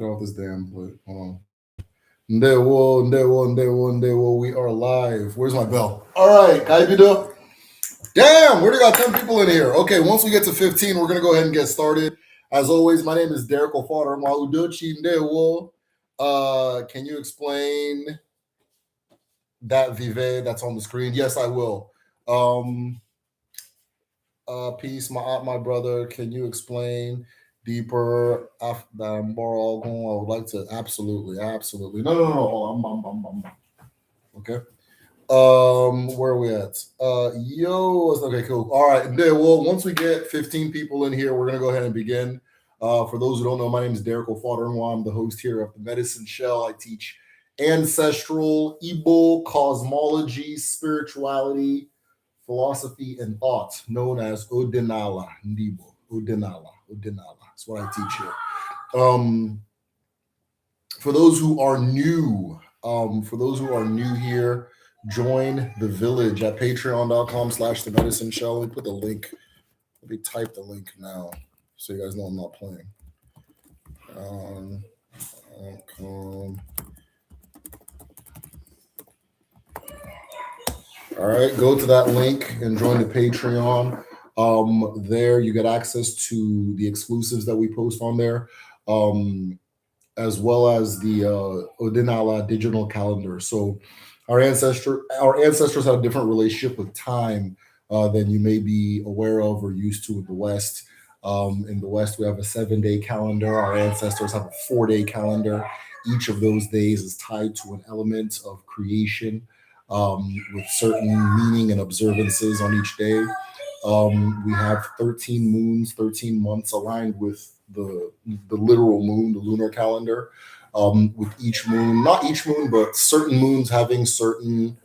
Get off this damn plate. Hold on. Ndewo. We are live. Where's my bell? All right, Kaibido. Damn, we already got 10 people in here. Okay, once we get to 15, we're going to go ahead and get started. As always, my name is Derek Ofader Maudochi Ndewo. Can you explain that Vive that's on the screen? Yes, I will. Peace, my brother. Can you explain deeper that more all going? I would like to absolutely. No. Okay. Where are we at? Okay, cool. All right. Well, once we get 15 people in here, we're gonna go ahead and begin. For those who don't know, my name is Derek Ofader. I'm the host here of the Medicine Shell. I teach ancestral, Igbo, cosmology, spirituality, philosophy, and thought, known as Odinala, Ndi Igbo. Odinala. That's what I teach here. For those who are new, here, join the village at patreon.com/the medicine shell. Let me put the link. Let me type the link now so you guys know I'm not playing. All right, go to that link and join the Patreon. There you get access to the exclusives that we post on there, as well as the Odinala digital calendar. So our ancestors had a different relationship with time than you may be aware of or used to in the West. In the West, we have a 7-day calendar. Our ancestors have a 4-day calendar. Each of those days is tied to an element of creation, with certain meaning and observances on each day. We have 13 moons, 13 months aligned with the literal moon, the lunar calendar. With each moon, not each moon, but certain moons having certain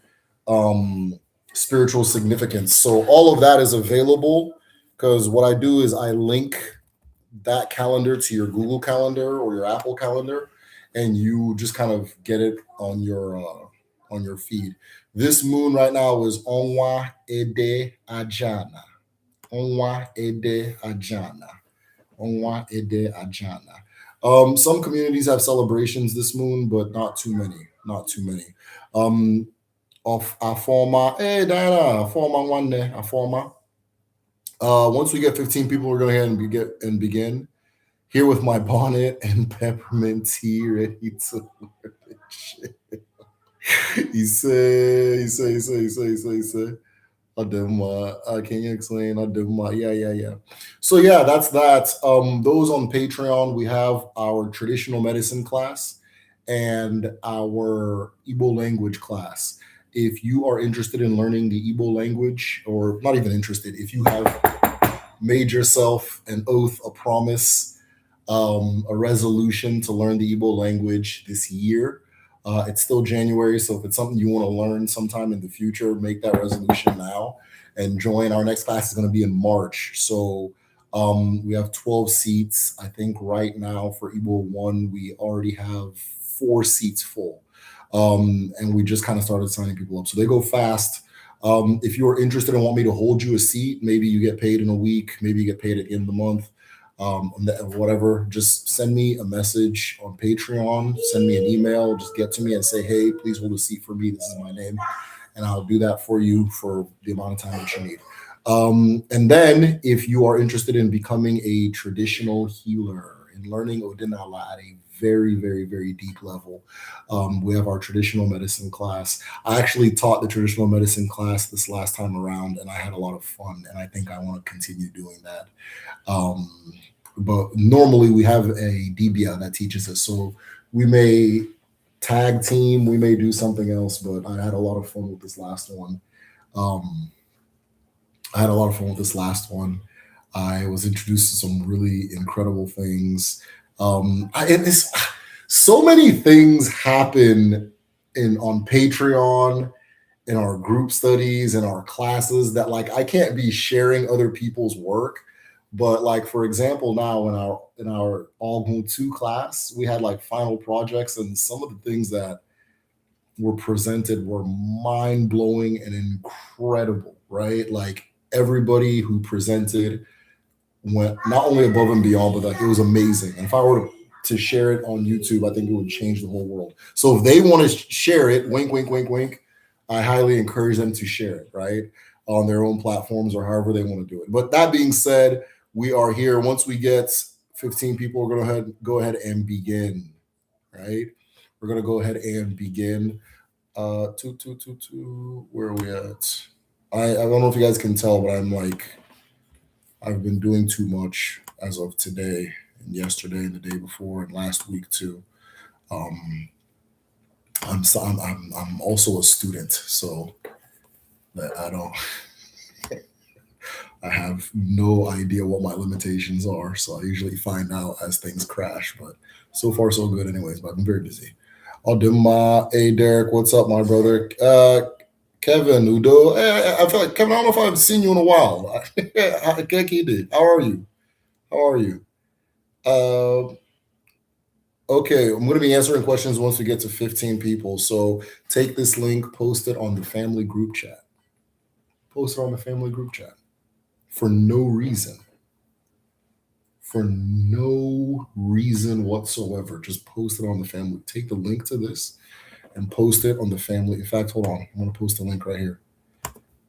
spiritual significance. So all of that is available, because what I do is I link that calendar to your Google Calendar or your Apple Calendar, and you just kind of get it on your feed. This moon right now is Onwa Ede Ajana. Onwa Ede Ajana. Onwa Ede Ajana. Some communities have celebrations this moon, but not too many. Of Afoma, Diana, Afoma one day, Afoma. Once we get 15 people, we're going to go ahead and begin. Here with my bonnet and peppermint tea ready to learn shit. He say. Can you explain? Yeah. So yeah, that's that. Those on Patreon, we have our traditional medicine class and our Igbo language class. If you are interested in learning the Igbo language, or not even interested, if you have made yourself an oath, a promise, a resolution to learn the Igbo language this year, it's still January, so if it's something you want to learn sometime in the future, make that resolution now and join. Our next class is going to be in March. So we have 12 seats. I think right now for Igbo 1, we already have 4 seats full. And we just kind of started signing people up. So they go fast. If you're interested and want me to hold you a seat, maybe you get paid in a week, maybe you get paid at the end of the month. Whatever, just send me a message on Patreon, send me an email, just get to me and say, hey, please hold a seat for me. This is my name. And I'll do that for you for the amount of time that you need. And then if you are interested in becoming a traditional healer and learning Odinala at a very, very, very deep level, we have our traditional medicine class. I actually taught the traditional medicine class this last time around, and I had a lot of fun, and I think I want to continue doing that. But normally we have a DBA that teaches us, so we may tag team, we may do something else, but I had a lot of fun with this last one. I was introduced to some really incredible things. So many things happen on Patreon, in our group studies, in our classes, that like I can't be sharing other people's work. But like, for example, now in our All 2 class, we had like final projects, and some of the things that were presented were mind-blowing and incredible, right? Like everybody who presented went not only above and beyond, but like it was amazing. And if I were to to share it on YouTube, I think it would change the whole world. So if they want to share it, wink, wink, wink, wink, I highly encourage them to share it, right? On their own platforms or however they want to do it. But that being said, we are here. Once we get 15 people, we're going to go ahead and begin, right? We're going to go ahead and begin. Where are we at? I don't know if you guys can tell, but I've been doing too much as of today and yesterday and the day before and last week too. I'm also a student, so that I don't. I have no idea what my limitations are, so I usually find out as things crash. But so far, so good, anyways. But I'm very busy. Odinala, hey Derek, what's up, my brother? Kevin, Udo. I feel like Kevin. I don't know if I've seen you in a while. Kekide, how are you? How are you? Okay, I'm going to be answering questions once we get to 15 people. So take this link, post it on the family group chat. Post it on the family group chat for no reason. For no reason whatsoever. Just post it on the family. Take the link to this and post it on the family. In fact, hold on. I'm going to post a link right here.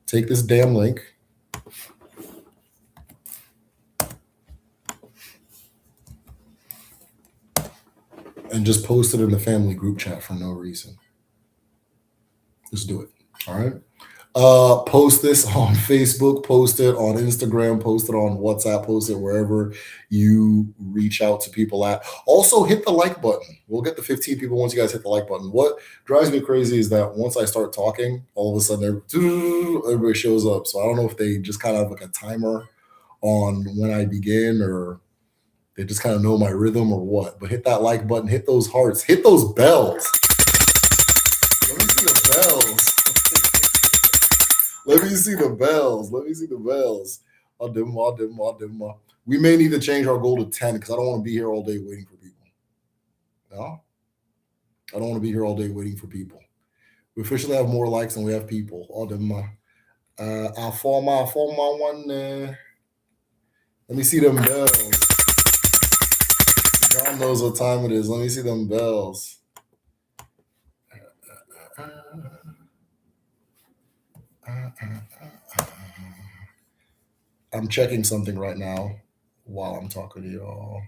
Take this damn link. And just post it in the family group chat for no reason. Just do it. All right. Post this on Facebook, post it on Instagram, post it on WhatsApp, post it wherever you reach out to people at. Also, hit the like button. We'll get the 15 people once you guys hit the like button. What drives me crazy is that once I start talking, all of a sudden everybody shows up. So I don't know if they just kind of have like a timer on when I begin, or they just kind of know my rhythm or what. But hit that like button, hit those hearts, hit those bells. Let me see the bells. Let me see the bells. Let me see the bells. I'll dim them. We may need to change our goal to 10 because I don't want to be here all day waiting for people. No? I don't want to be here all day waiting for people. We officially have more likes than we have people. I'll dim I form one. Let me see them bells. God knows what time it is. Let me see them bells. I'm checking something right now while I'm talking to y'all.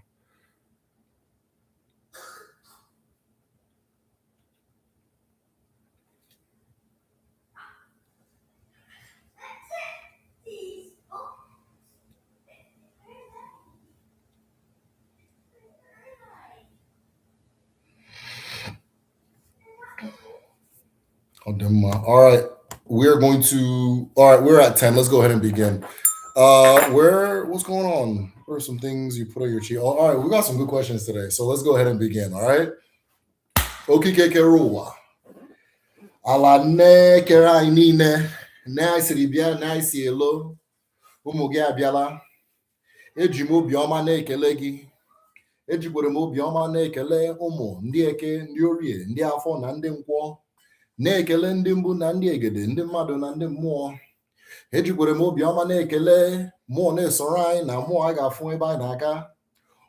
All right. We're at 10. Let's go ahead and begin. What's going on? What are some things you put on your cheek? All right, we got some good questions today. So let's go ahead and begin. All right. Okikekeruwa. Ala ne kera inine. Na isiribia na isielo. Ụmụ gị abịala. Eji m obiọma na-ekele gị. Ejikwere m obiọma na-ekele ụmụ ndị eke, ndị orie, ndị afọ na ndị nkwọ. Na-ekele ndị mbụ na ndị egede, ndị mmadụ na ndị mmụọ. Ejikwere m obiọma na-ekele mmụọ na-esoro anyị na mmụọ anyị ga-afụ ebe anyị na-aga.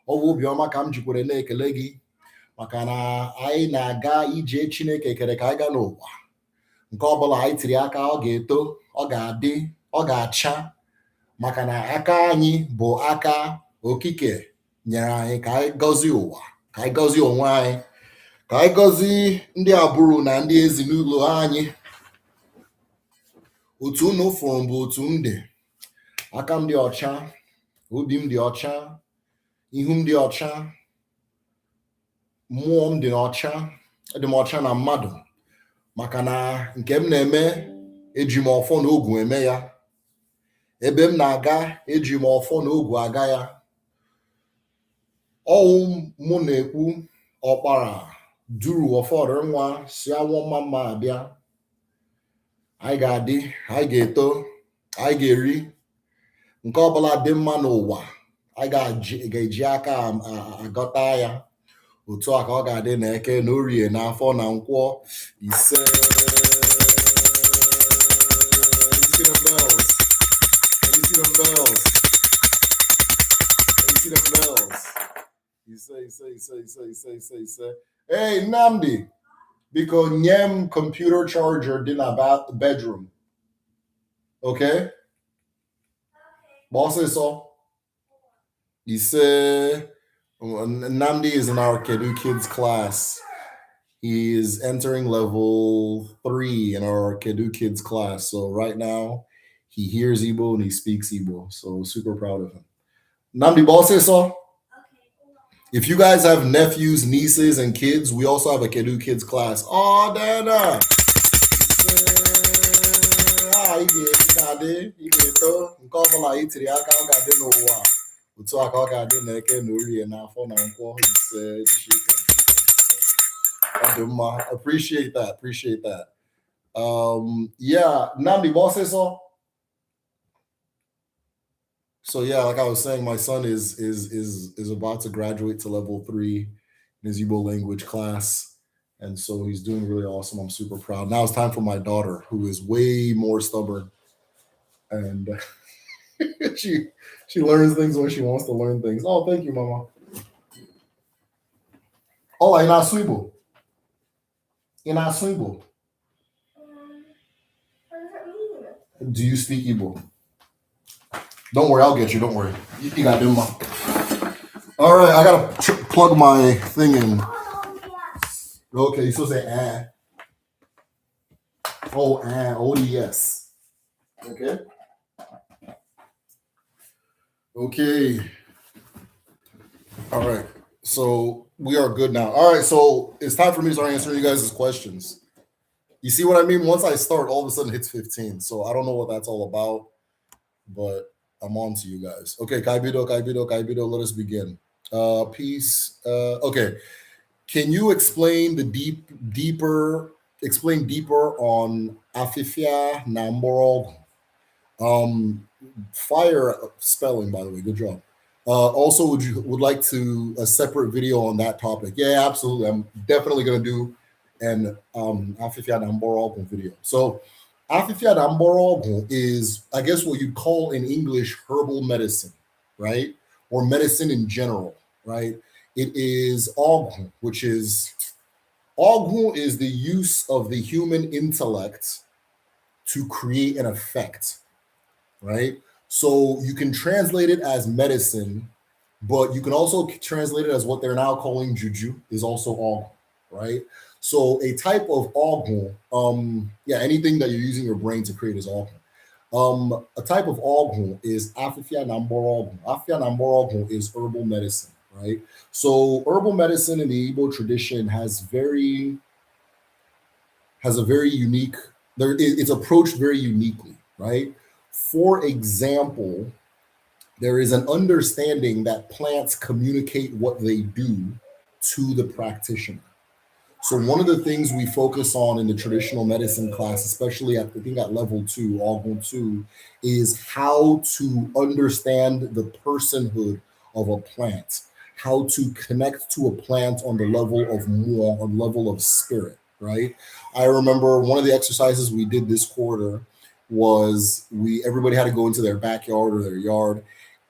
Ọ bụ obiọma ka m jikwere na-ekele gị maka na anyị na-aga ije Chineke kere ka anyị gaa n'ụwa. Nke ọbụla anyị tiri aka, ọ ga-eto, ọ ga-adị, ọ ga-acha, maka na aka anyị bụ aka okike nyere anyị ka anyị gọzie ụwa, ka anyị gọzie onwe anyị, ka anyị gọzie ndị agbụrụ na ndị ezinụlọ anyị. Otu unu fụrụ bụ otu m dị. Aka m dị ọcha, obi m dị ọcha, ihu m dị ọcha, mmụọ m dị ọcha, dị m ọcha na mmadụ, maka na nke m na-eme eji m ọfọ na ogwu eme ya. Ebe m na-aga eji m ọfọ na ogwu aga ya. Ọwụ mụ na-ekwu ọkpara duru ụfọdụ nwa si awọ mma abịa. Anyị ga-adị, anyị ga-eto, anyị ga-eri. Nke ọbụla dị mma n'ụwa, anyị ga-eji aka agọta ya. Otu a ka ọ ga-adị na eke, na orie, na afọ, na nkwọ. Ise. Let me see them bells. Let me see them bells. Let me see them bells. He say. Hey, Namdi, because Nyem computer charger didn't about the bedroom. Okay? Boss is so. He said Namdi is in our Kedu Kids class. He is entering level 3 in our Kedu Kids class. So right now, he hears Igbo and he speaks Igbo. So super proud of him. Namdi, boss is so. If you guys have nephews, nieces, and kids, we also have a Kedu Kids class. Oh, Dana. Ige to nke ọbụla itiri aka ọ ga-adị n'ụwa otu aka ọ ga-adị n'eke na orie n'afọ na nkwọ ise ọ dị mma. Appreciate that. Yeah, Namdi, boss is all. So yeah, like I was saying, my son is about to graduate to level 3 in his Igbo language class, and so he's doing really awesome. I'm super proud. Now it's time for my daughter, who is way more stubborn, and she learns things when she wants to learn things. Oh, thank you, Mama. Oh, in Aswibo. In Aswibo. Do you speak Igbo? Don't worry, I'll get you. Don't worry. You got to do my. All right, I gotta plug my thing in. Okay, you supposed to say Oh, ODS. Okay. Okay. All right. So we are good now. All right. So it's time for me to start answering you guys' questions. You see what I mean? Once I start, all of a sudden it hits 15. So I don't know what that's all about, but I'm on to you guys. Okay, Kaibido, let us begin. Peace. Okay. Can you explain deeper on Afifia Namborog? Fire spelling, by the way. Good job. Also, would like to a separate video on that topic? Yeah, absolutely. I'm definitely going to do an Afifia Namborog video. So Afifia Namborog is, I guess, what you call in English herbal medicine, right? Or medicine in general, right? It is Oghu, which is Oghu is the use of the human intellect to create an effect, right? So you can translate it as medicine, but you can also translate it as what they're now calling juju is also Oghu, right? So a type of Oghu, anything that you're using your brain to create is Oghu. A type of Oghu is Afifia Namboroghu. Afifia Namboroghu is herbal medicine, right? So herbal medicine in the Igbo tradition has a very unique, it's approached very uniquely, right? For example, there is an understanding that plants communicate what they do to the practitioner. So one of the things we focus on in the traditional medicine class, especially at level 2, Oghu 2, is how to understand the personhood of a plant, how to connect to a plant on the level of more, on level of spirit, right? I remember one of the exercises we did this quarter was everybody had to go into their backyard or their yard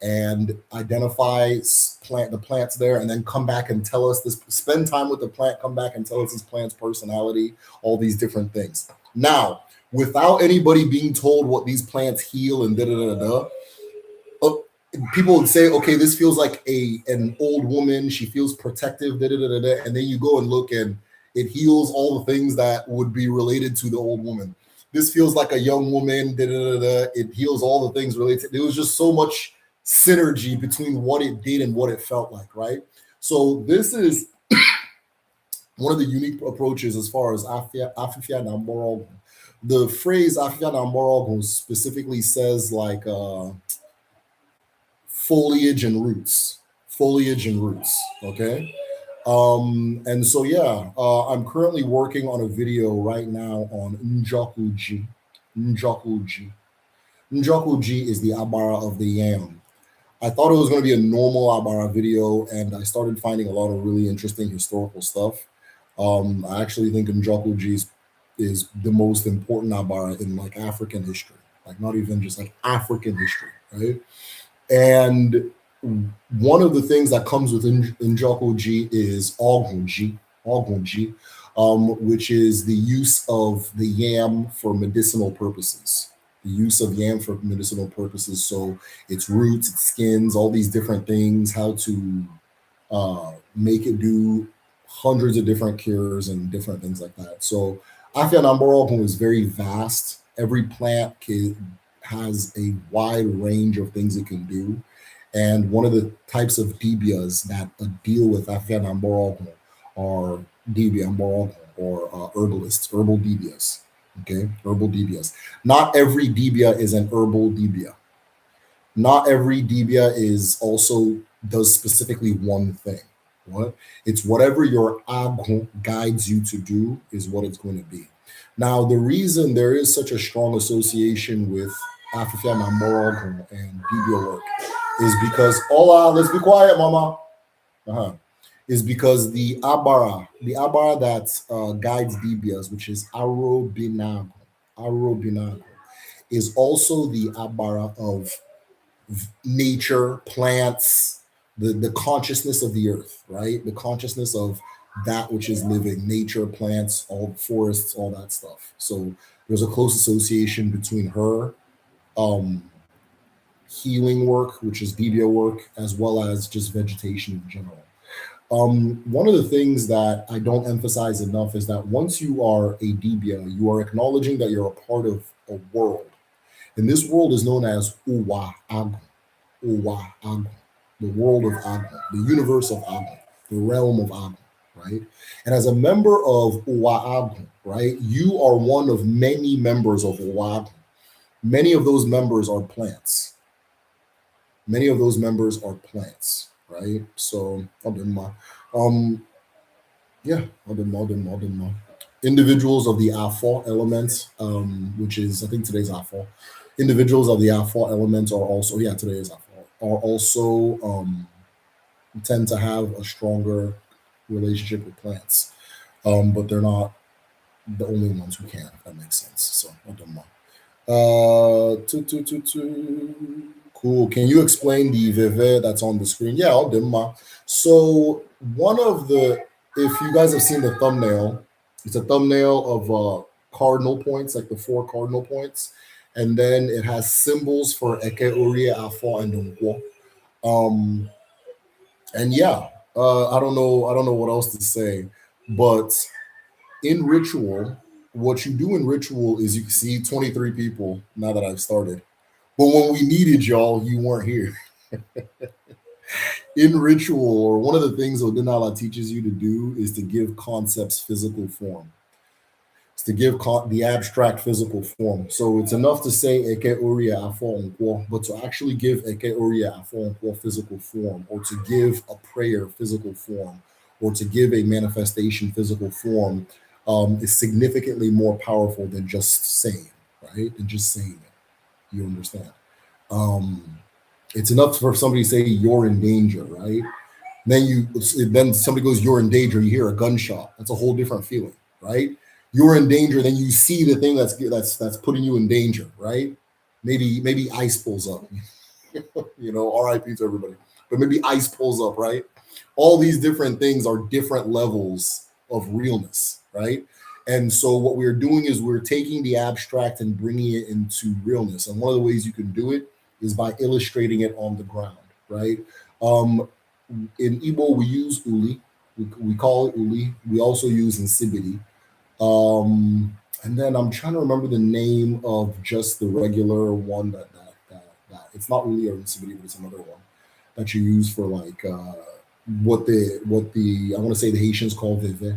and identify the plants there, and then come back and tell us this. Spend time with the plant, come back and tell us this plant's personality, all these different things. Now, without anybody being told what these plants heal and people would say, okay, this feels like an old woman. She feels protective, and then you go and look, and it heals all the things that would be related to the old woman. This feels like a young woman, it heals all the things related. There was just so much synergy between what it did and what it felt like, right? So this is one of the unique approaches as far as Afifia Namboroghu. The phrase Afifia Namboroghu specifically says like foliage and roots, okay? And so, I'm currently working on a video right now on Njokuji. Njokuji is the Abara of the yam. I thought it was going to be a normal Abara video, and I started finding a lot of really interesting historical stuff. I actually think Njokuji is the most important Abara in African history, not even just African history, right? And one of the things that comes with Njoku is Ogunji, which is the use of the yam for medicinal purposes. The use of yam for medicinal purposes. So its roots, its skins, all these different things, how to make it do hundreds of different cures and different things like that. So Afia Namborogun is very vast. Every has a wide range of things it can do. And one of the types of dibias that deal with Afia Namborogun are dibia Mborogun or herbalists, herbal dibias. Okay, herbal dibias. Not every dibia is an herbal dibia. Not every dibia is also does specifically one thing. What? It's whatever your agun guides you to do is what it's going to be. Now, the reason there is such a strong association with Afifia Namorogun and dibia work is because Ola, let's be quiet, mama. Uh-huh. Is because the abara that guides dibias, which is Arobinago, is also the abara of nature, plants, the consciousness of the earth, right? The consciousness of that which is living, nature, plants, all forests, all that stuff. So there's a close association between her um, healing work, which is Dibia work, as well as just vegetation in general. One of the things that I don't emphasize enough is that once you are a Dibia, you are acknowledging that you're a part of a world. And this world is known as Uwa Agu. Uwa Agu, the world of Agu, the universe of Agu, the realm of Agu, right? And as a member of Uwa Agu, right, you are one of many members of Uwa Agu. Many of those members are plants. Many of those members are plants, right? So, yeah, individuals of the Afo element, which is I think today's Afo. Individuals of the Afo element are also today is Afo are also tend to have a stronger relationship with plants, but they're not the only ones who can. If that makes sense. So I don't know. Cool. Can you explain the Veve that's on the screen? Yeah, I'll do ma. So one of the, if you guys have seen the thumbnail, it's a thumbnail of cardinal points, like the four cardinal points, and then it has symbols for Eke, Urie, Afo, and Nkwo. And yeah, I don't know what else to say, but in ritual, what you do in ritual is you see 23 people now that I've started. But when we needed y'all, you weren't here. In ritual, or one of the things Odinala teaches you to do is to give concepts physical form. It's to give the abstract physical form. So it's enough to say Eke Uria Afo Nkwo, but to actually give Eke Uria Afo Nkwo physical form, or to give a prayer physical form, or to give a manifestation physical form is significantly more powerful than just saying, right? Than just saying it. You understand? It's enough for somebody to say you're in danger, right? Then somebody goes, you're in danger. You hear a gunshot. That's a whole different feeling, right? You're in danger. Then you see the thing that's putting you in danger, right? Maybe ice pulls up. R.I.P. to everybody. But maybe ice pulls up, right? All these different things are different levels of realness, right? And so what we're doing is we're taking the abstract and bringing it into realness. And one of the ways you can do it is by illustrating it on the ground, right? In Igbo, we use uli. We call it uli. We also use insibidi. And then I'm trying to remember the name of just the regular one that it's not uli or insibidi, but it's another one that you use for like what the I want to say the Haitians call the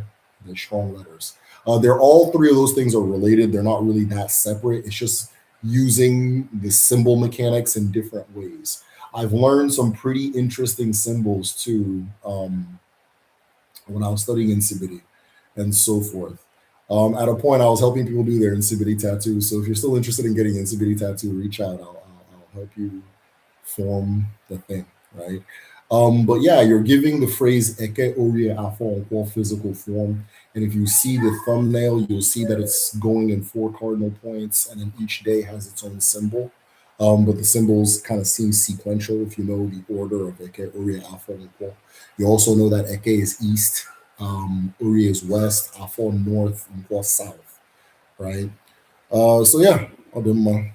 strong letters. They're all three of those things are related. They're not really that separate. It's just using the symbol mechanics in different ways. I've learned some pretty interesting symbols too when I was studying insibidi and so forth. At a point, I was helping people do their insibidi tattoos. So if you're still interested in getting insibidi tattoo, reach out. I'll help you form the thing, right? But yeah, you're giving the phrase Eke Orie Afo Nkwo physical form. And if you see the thumbnail, you'll see that it's going in four cardinal points, and then each day has its own symbol. But the symbols kind of seem sequential if you know the order of Eke, Uri, Afo, and Nkwo. You also know that Eke is east, Uri is west, Afo north, Nkwo south, right? So yeah, Odinma.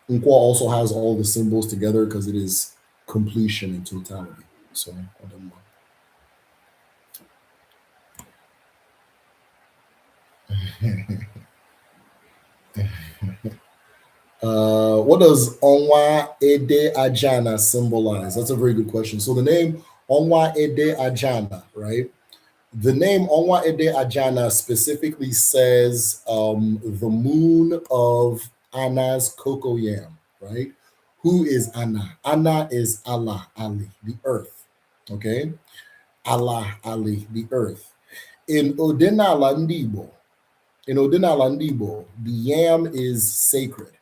Nkwo also has all the symbols together because it is completion in totality. So Odinma. What does Onwa Ede Ajana symbolize? That's a very good question. So the name Onwa Ede Ajana, right? The name Onwa Ede Ajana specifically says the moon of Anna's cocoyam, right? Who is Anna? Anna is Allah, Ali, the earth. Okay? Allah, Ali, the earth. In Odinala Ndi Igbo, the yam is sacred.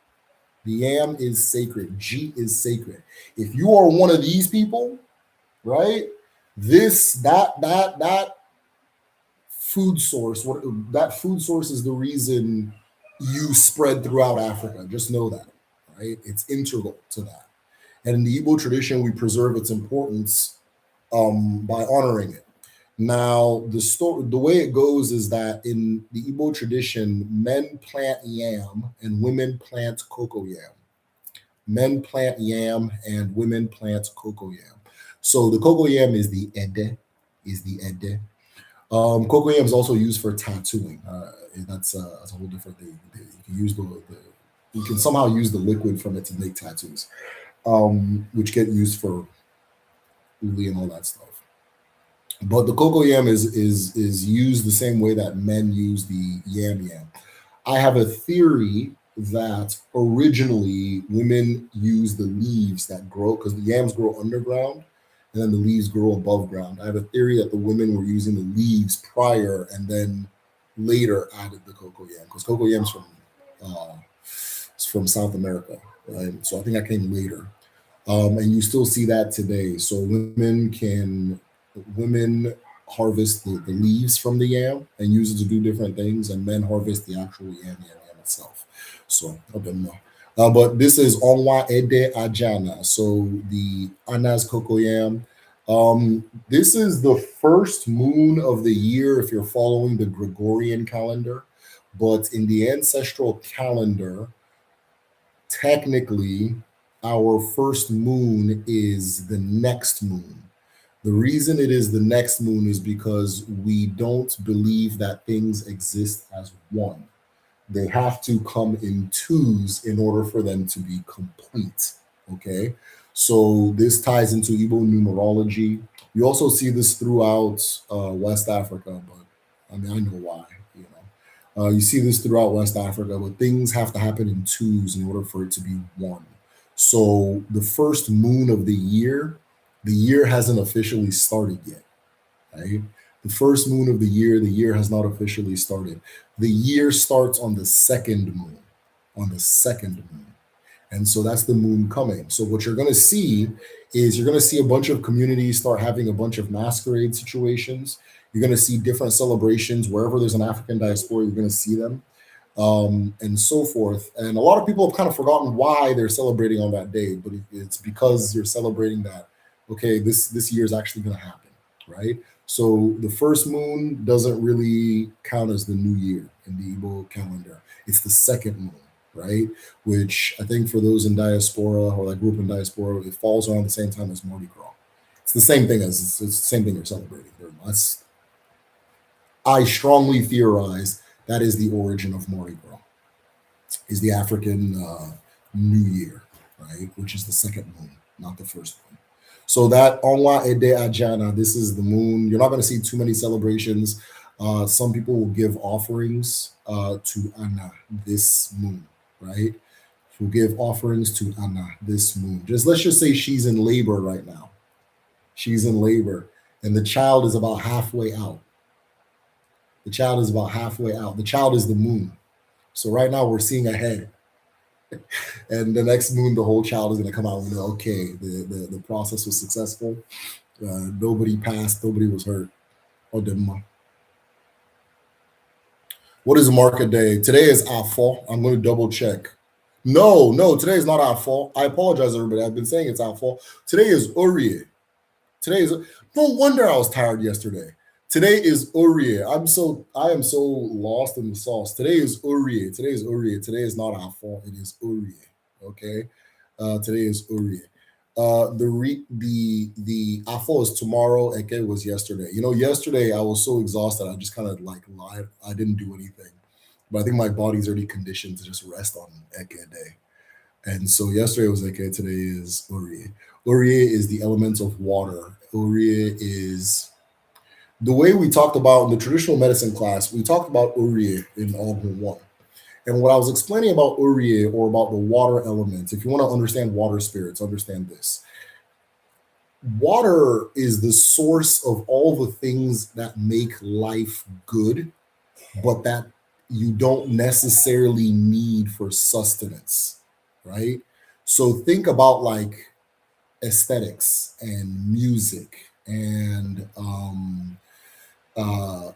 The yam is sacred. G is sacred. If you are one of these people, right? That food source, that food source is the reason you spread throughout Africa. Just know that, right? It's integral to that. And in the Igbo tradition, we preserve its importance by honoring it. Now, the way it goes is that in the Igbo tradition, men plant yam and women plant cocoyam. Men plant yam and women plant cocoyam. So the cocoyam is the ede, cocoyam is also used for tattooing. That's a whole different thing. You can use you can somehow use the liquid from it to make tattoos, which get used for uli and all that stuff. But the cocoyam is used the same way that men use the yam. I have a theory that originally women use the leaves that grow because the yams grow underground and then the leaves grow above ground. I have a theory that the women were using the leaves prior and then later added the cocoyam because cocoyam's from South America, right? So I think I came later. And you still see that today. So women harvest the leaves from the yam and use it to do different things, and men harvest the actual yam itself. So I don't know. But this is Onwa Ede Ajana. So the Anas Cocoyam. This is the first moon of the year if you're following the Gregorian calendar. But in the ancestral calendar, technically, our first moon is the next moon. The reason it is the next moon is because we don't believe that things exist as one. They have to come in twos in order for them to be complete. Okay. So this ties into Igbo numerology. You also see this throughout West Africa, but I mean, I know why, you know. You see this throughout West Africa, but things have to happen in twos in order for it to be one. So the first moon of the year hasn't officially started yet, right? The first moon of the year has not officially started. The year starts on the second moon, on the second moon. And so that's the moon coming. So what you're going to see is you're going to see a bunch of communities start having a bunch of masquerade situations. You're going to see different celebrations wherever there's an African diaspora. You're going to see them, and so forth. And a lot of people have kind of forgotten why they're celebrating on that day, but it's because you're celebrating that. Okay, this year is actually going to happen, right? So the first moon doesn't really count as the new year in the Igbo calendar. It's the second moon, right? Which I think for those in diaspora or that group in diaspora, it falls around the same time as Mardi Gras. It's the same thing it's the same thing you're celebrating. That's, I strongly theorize that is the origin of Mardi Gras, is the African New Year, right? Which is the second moon, not the first one. So that Onwa Ede Ajana, this is the moon. You're not going to see too many celebrations. Some people will give offerings to Anna this moon, right? Will give offerings to Anna this moon. Let's just say she's in labor right now. She's in labor, and the child is about halfway out. The child is about halfway out. The child is the moon. So right now we're seeing ahead. And the next moon, the whole child is going to come out and go, okay, the process was successful. Nobody passed, nobody was hurt. What is the market day? Today is Afo. I'm going to double check No, no, today is not our fault. I apologize, everybody. I've been saying it's our fault. Today is Urie. Today is no wonder I was tired yesterday. Today is Urie. I am so lost in the sauce. Today is Urie. Today is Urie. Today is not our fault. It is Urie. Okay. Today is Urie. The Afo is tomorrow. Eke was yesterday. You know, yesterday I was so exhausted. I just kind of like lied. I didn't do anything, but I think my body's already conditioned to just rest on Eke day. And so yesterday was Eke. Today is Urie. Urie is the element of water. Urie is the way we talked about in the traditional medicine class. We talked about Urie in Algon 1. And what I was explaining about Urie or about the water element, if you want to understand water spirits, understand this. Water is the source of all the things that make life good, but that you don't necessarily need for sustenance, right? So think about like aesthetics and music and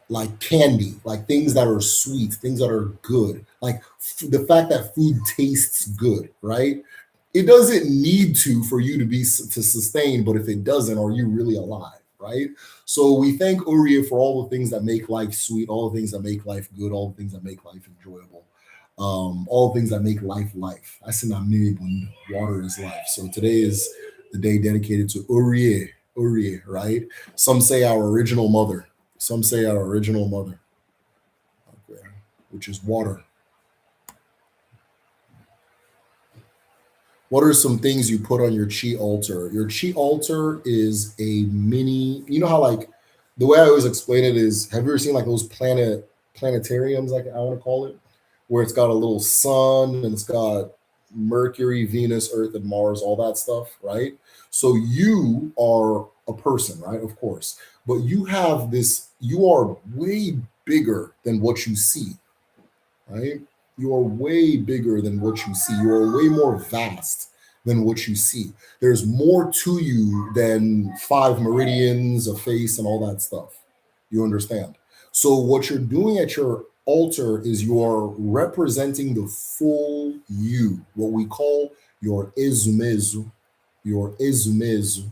like candy, like things that are sweet, things that are good, like the fact that food tastes good, right? It doesn't need to for you to be to sustain, but if it doesn't, are you really alive, right? So we thank Uriah for all the things that make life sweet, all the things that make life good, all the things that make life enjoyable, all the things that make life life. I said, when water is life. So today is the day dedicated to Uriah, Uriah, right? Some say our original mother. Some say our original mother, okay, which is water. What are some things you put on your chi altar? Your chi altar is a mini. You know how like the way I always explain it is, have you ever seen like those planetariums, like I want to call it, where it's got a little sun and it's got Mercury, Venus, Earth, and Mars, all that stuff, right? So you are a person, right? Of course, but you have this. You are way bigger than what you see, right? You are way bigger than what you see. You are way more vast than what you see. There's more to you than five meridians, a face, and all that stuff. You understand? So, what you're doing at your altar is you are representing the full you, what we call your ezumezu. Your ezumezu.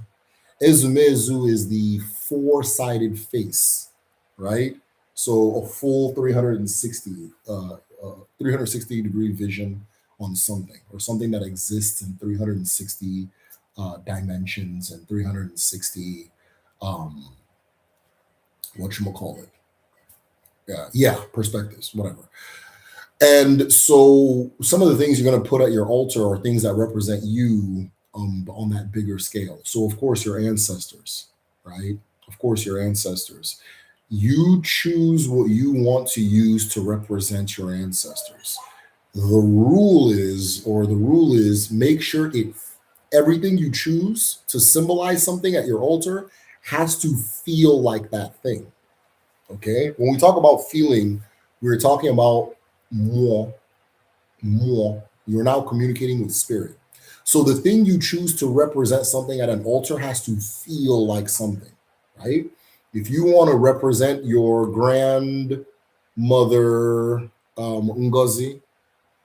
Ezumezu is the four-sided face, right? So a full 360 degree vision on something or something that exists in 360 dimensions and 360 um, what you call it, yeah, perspectives, whatever. And so some of the things you're going to put at your altar are things that represent you on that bigger scale. So, of course, your ancestors, right? Of course, your ancestors. You choose what you want to use to represent your ancestors. The rule is make sure everything you choose to symbolize something at your altar has to feel like that thing. Okay. When we talk about feeling, we're talking about more, more. You're now communicating with spirit. So the thing you choose to represent something at an altar has to feel like something, right? If you want to represent your grandmother, Ngozi,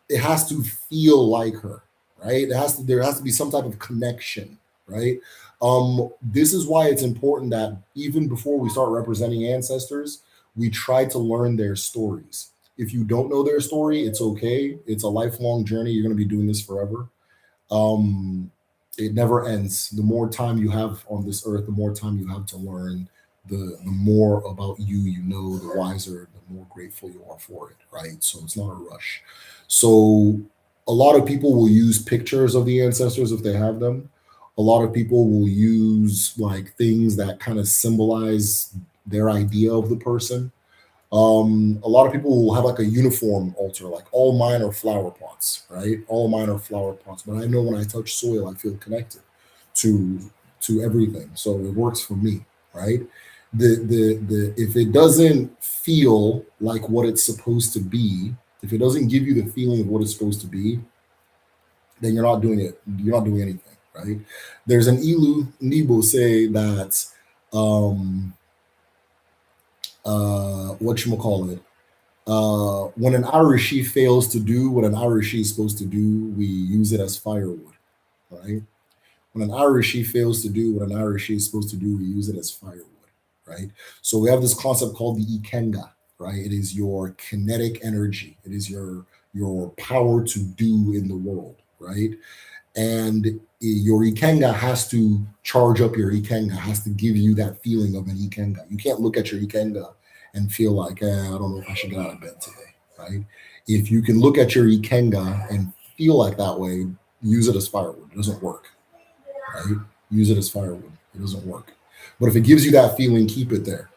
it has to feel like her, right? There has to be some type of connection, right? This is why it's important that even before we start representing ancestors, we try to learn their stories. If you don't know their story, it's okay. It's a lifelong journey. You're going to be doing this forever. Um, it never ends. The more time you have on this earth, the more time you have to learn. The more about you know, the wiser, the more grateful you are for it, right? So it's not a rush. So a lot of people will use pictures of the ancestors if they have them. A lot of people will use like things that kind of symbolize their idea of the person. A lot of people will have like a uniform altar, like all mine are flower pots, right? All mine are flower pots. But I know when I touch soil, I feel connected to everything. So it works for me, right? The if it doesn't feel like what it's supposed to be, if it doesn't give you the feeling of what it's supposed to be, then you're not doing it. You're not doing anything, right? There's an Ndi Igbo say that what you call it. When an Irishi fails to do what an Irishi is supposed to do, we use it as firewood, right? When an Irishi fails to do what an Irishi is supposed to do, we use it as firewood, right? So we have this concept called the Ikenga, right? It is your kinetic energy. It is your power to do in the world, right? And your Ikenga has to charge up your Ikenga, has to give you that feeling of an Ikenga. You can't look at your Ikenga and feel like, I don't know if I should get out of bed today, right? If you can look at your Ikenga and feel like that way, use it as firewood. It doesn't work, right? Use it as firewood. It doesn't work. But if it gives you that feeling, keep it there.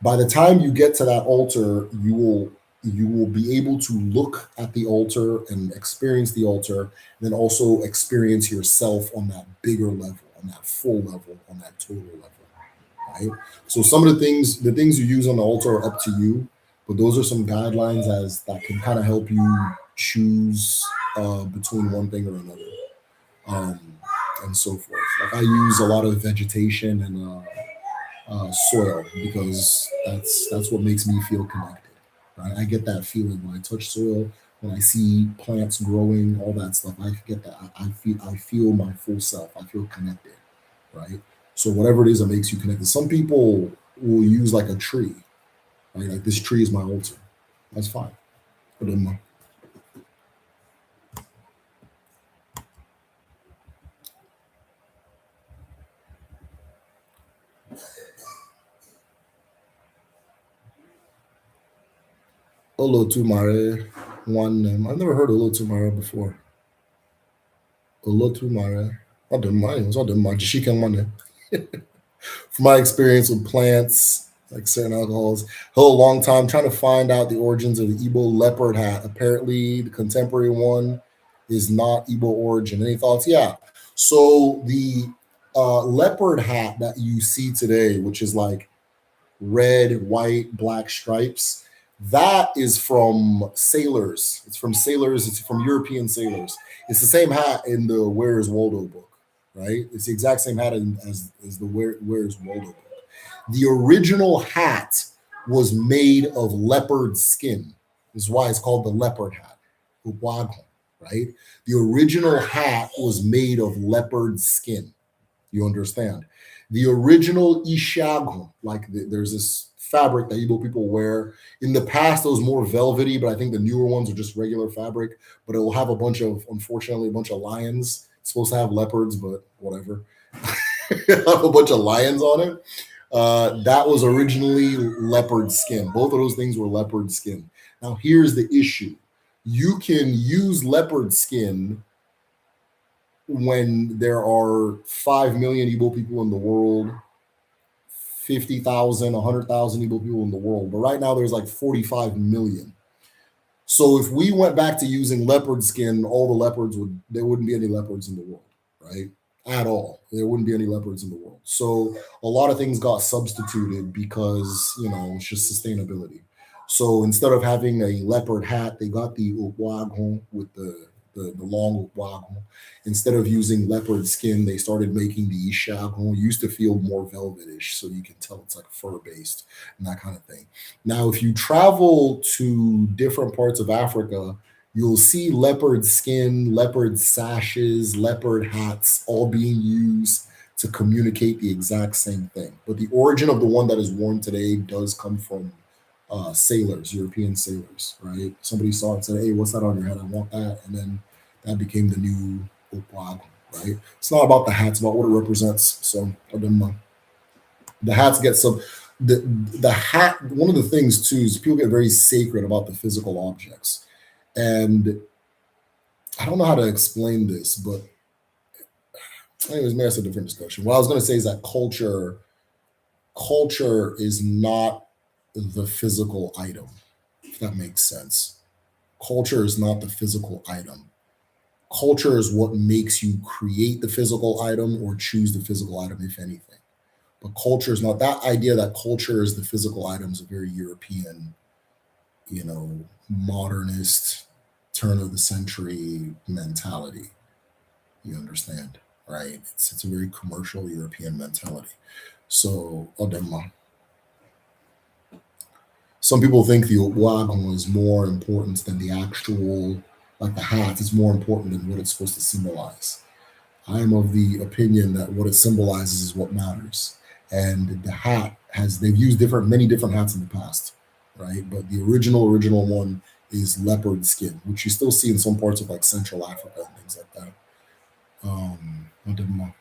By the time you get to that altar, you will be able to look at the altar and experience the altar, and then also experience yourself on that bigger level, on that full level, on that total level, right? So some of the things you use on the altar are up to you, but those are some guidelines as that can kind of help you choose between one thing or another, um, and so forth. Like I use a lot of vegetation and soil because that's what makes me feel connected. Right? I get that feeling when I touch soil, when I see plants growing, all that stuff. I get that. I feel my full self. I feel connected. Right. So whatever it is that makes you connected. Some people will use like a tree. Right. Like this tree is my altar. That's fine. But then Olotumare one. I've never heard of Olotumare before. Olotumare. I don't mind. It's not the Majishika money. From my experience with plants, like certain alcohols, whole long time trying to find out the origins of the Igbo leopard hat. Apparently, the contemporary one is not Igbo origin. Any thoughts? Yeah. So the leopard hat that you see today, which is like red, white, black stripes, that is from sailors. It's from sailors. It's from European sailors. It's the same hat in the Where's Waldo book, right? It's the exact same hat as the Where's Waldo book. The original hat was made of leopard skin. This is why it's called the leopard hat, Uwago, right? The original hat was made of leopard skin. You understand? The original ishago, like there's this fabric that Igbo people wear. In the past, it was more velvety, but I think the newer ones are just regular fabric. But it will have unfortunately, a bunch of lions. It's supposed to have leopards, but whatever. Have a bunch of lions on it. That was originally leopard skin. Both of those things were leopard skin. Now, here's the issue: you can use leopard skin when there are 5 million Igbo people in the world, 50,000, 100,000 Igbo people in the world. But right now there's like 45 million. So if we went back to using leopard skin, all the leopards there wouldn't be any leopards in the world, right? At all. There wouldn't be any leopards in the world. So a lot of things got substituted because, it's just sustainability. So instead of having a leopard hat, they got the Okwagon with the long Okwagon. Instead of using leopard skin, they started making the Ishagon. It used to feel more velvetish, so you can tell it's like fur based and that kind of thing. Now, if you travel to different parts of Africa, you'll see leopard skin, leopard sashes, leopard hats all being used to communicate the exact same thing. But the origin of the one that is worn today does come from sailors, European sailors, right? Somebody saw it and said, "Hey, what's that on your head? I want that." And then that became the new Okwago, right? It's not about the hats, about what it represents. So the hats get some the hat. One of the things too is people get very sacred about the physical objects, and I don't know how to explain this, but anyways, maybe that's a different discussion. What I was going to say is that culture is not the physical item, if that makes sense. Culture is not the physical item. Culture is what makes you create the physical item or choose the physical item, if anything. But culture is not that idea that culture is the physical item is a very European, modernist, turn of the century mentality. You understand, right? It's a very commercial European mentality. So, Odema. Some people think the wagon is more important than the actual, like the hat is more important than what it's supposed to symbolize. I am of the opinion that what it symbolizes is what matters. And the hat has, they've used many different hats in the past, right? But the original one is leopard skin, which you still see in some parts of like Central Africa and things like that. I don't know.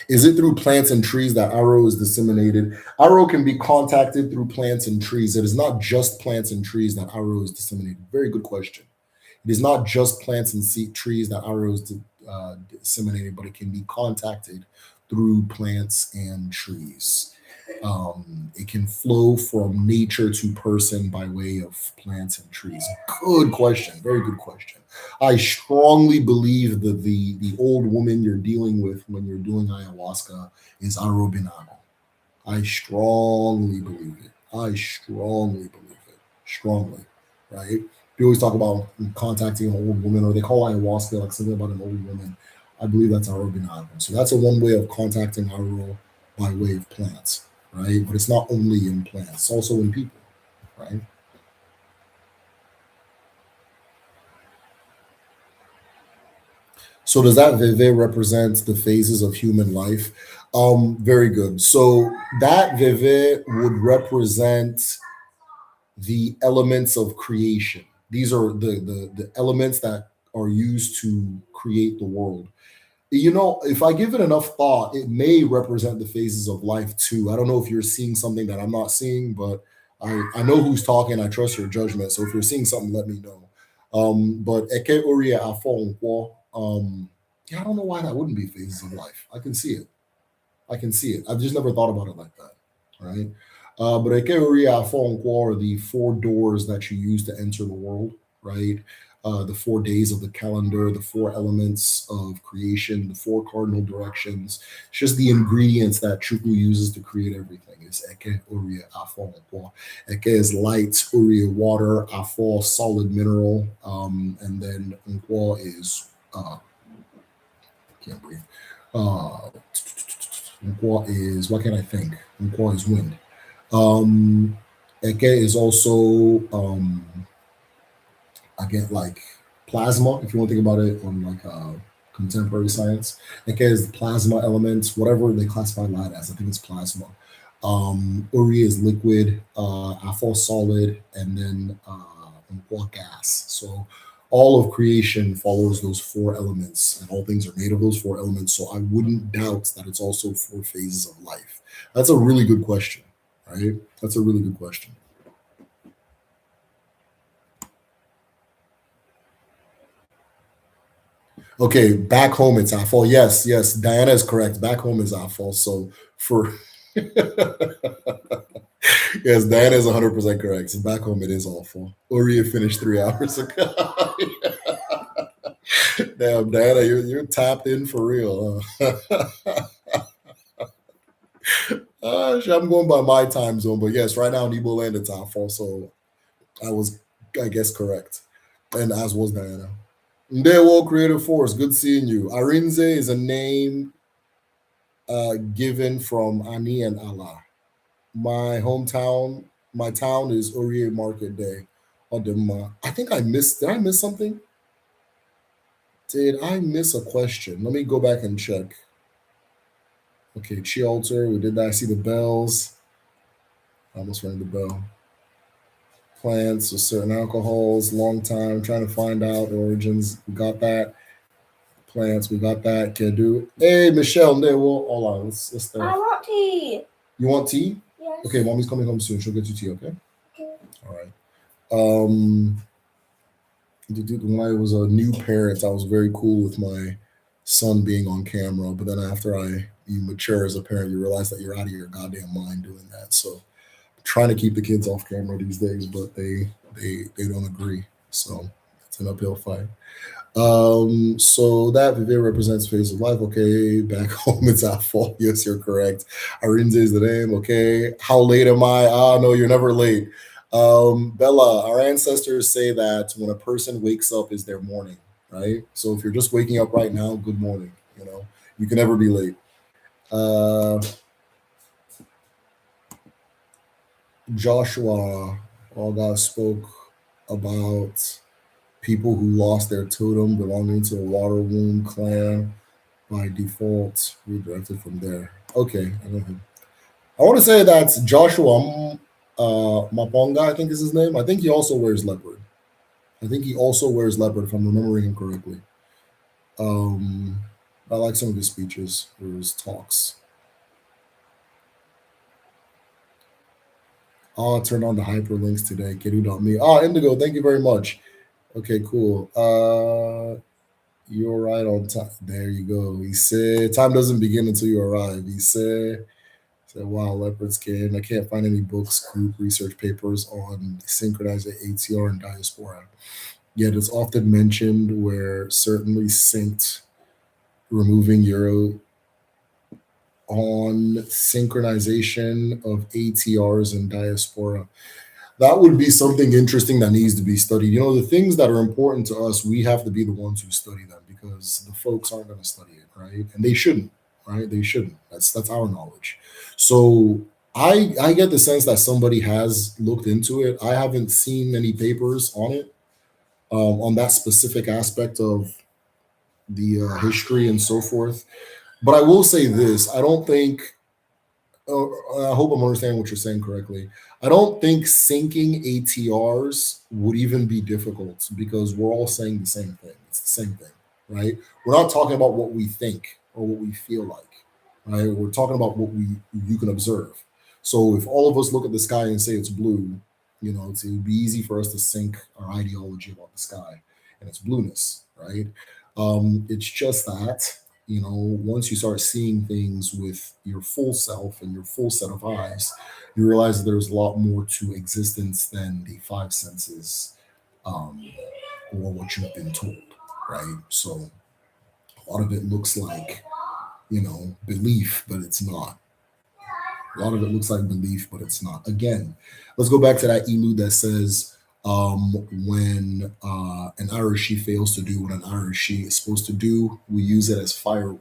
Is it through plants and trees that arrow is disseminated? Arrow can be contacted through plants and trees. It is not just plants and trees that arrow is disseminated. Very good question. It is not just plants and trees that arrow is disseminated, but it can be contacted through plants and trees. It can flow from nature to person by way of plants and trees. Good question. Very good question. I strongly believe that the old woman you're dealing with when you're doing ayahuasca is Arobinano. I strongly believe it. I strongly believe it. Strongly. Right? We always talk about contacting an old woman, or they call ayahuasca like something about an old woman. I believe that's Arobinano. So that's a one way of contacting Aro by way of plants, right? But it's not only in plants, it's also in people, right? So does that Veve represent the phases of human life? Very good. So that Veve would represent the elements of creation. These are the elements that are used to create the world. You know, if I give it enough thought, it may represent the phases of life too. I don't know if you're seeing something that I'm not seeing, but I know who's talking. I trust your judgment. So if you're seeing something, let me know. But Eke Uria Afon, yeah, I don't know why that wouldn't be phases of life. I can see it. I can see it. I've just never thought about it like that. Right. But Ekeuri Afonkwa are the four doors that you use to enter the world, right? The 4 days of the calendar, the four elements of creation, the four cardinal directions. It's just the ingredients that Chukwu uses to create everything. It's Eke, Uri, Afo, Nkwa. Eke is light, Uri, water, Afo, solid mineral, and then Nkwa is, can't breathe. Nkwa is, what can I think? Nkwa is wind. Eke is also again like plasma, if you want to think about it on like contemporary science. Eke is plasma elements, whatever they classify that as. I think it's plasma. Uri is liquid, Afo solid, and then gas. So all of creation follows those four elements, and all things are made of those four elements. So I wouldn't doubt that it's also four phases of life. That's a really good question, right? That's a really good question. Okay, back home it's our fault. Yes, yes, Diana is correct. Back home is our fault. So for yes, Diana is 100% correct. So back home it is awful. Uri finished 3 hours ago. Damn, Diana, you're tapped in for real. Huh? I'm going by my time zone, but yes, right now in Igbo land it's our fault. So I was, I guess, correct, and as was Diana. Ndewo Creative Force, good seeing you. Arinze is a name given from Ani and Allah. My hometown, my town is Orie Market Day. Odema. I think I missed. Did I miss something? Did I miss a question? Let me go back and check. Okay, Chi Altar, we did that. I see the bells. I almost rang the bell. Plants or certain alcohols, long time, trying to find out the origins. We got that. Plants, we got that. Can do. Hey, Michelle, hold on. Let's start. I want tea. You want tea? Yes. Okay, mommy's coming home soon. She'll get you tea, okay? Okay. All right. When I was a new parent, I was very cool with my son being on camera. But then after you mature as a parent, you realize that you're out of your goddamn mind doing that. So I'm trying to keep the kids off camera these days, but they don't agree. So it's an uphill fight. So that Vivier represents phase of life. Okay, back home it's our fault. Yes, you're correct. Arinze is the name. Okay, how late am I? Ah, no, you're never late. Bella, our ancestors say that when a person wakes up is their morning, right? So if you're just waking up right now, good morning. You know, you can never be late. Uh, Joshua Olga spoke about people who lost their totem belonging to the Water Womb clan by default, redirected from there. Okay, I know him. I want to say that's Joshua Maponga, I think is his name. I think he also wears leopard. I think he also wears leopard, if I'm remembering him correctly. Um, I like some of his speeches or his talks. I'll turn on the hyperlinks today. Kedu.me. Indigo, thank you very much. Okay, cool. You're right on time. There you go. He said, time doesn't begin until you arrive. He said, wow, leopards can. I can't find any books, group research papers on synchronized ATR and diaspora. Yet it's often mentioned where certainly synced removing Euro on synchronization of ATRs and diaspora. That would be something interesting that needs to be studied. You know, the things that are important to us, we have to be the ones who study them because the folks aren't going to study it, right? And they shouldn't, right? They shouldn't. That's our knowledge. So I get the sense that somebody has looked into it. I haven't seen any papers on it, on that specific aspect of the history and so forth. But I will say this: I don't think. I hope I'm understanding what you're saying correctly. I don't think syncing ATRs would even be difficult because we're all saying the same thing. It's the same thing, right? We're not talking about what we think or what we feel like, right? We're talking about what we you can observe. So if all of us look at the sky and say it's blue, you know, it would be easy for us to sync our ideology about the sky and its blueness, right? It's just that, you know, once you start seeing things with your full self and your full set of eyes, you realize that there's a lot more to existence than the five senses, um, or what you've been told, right? So a lot of it looks like, you know, belief, but it's not. A lot of it looks like belief, but it's not. Again, let's go back to that elude that says, when an Irishi fails to do what an Irishi is supposed to do, we use it as firewood,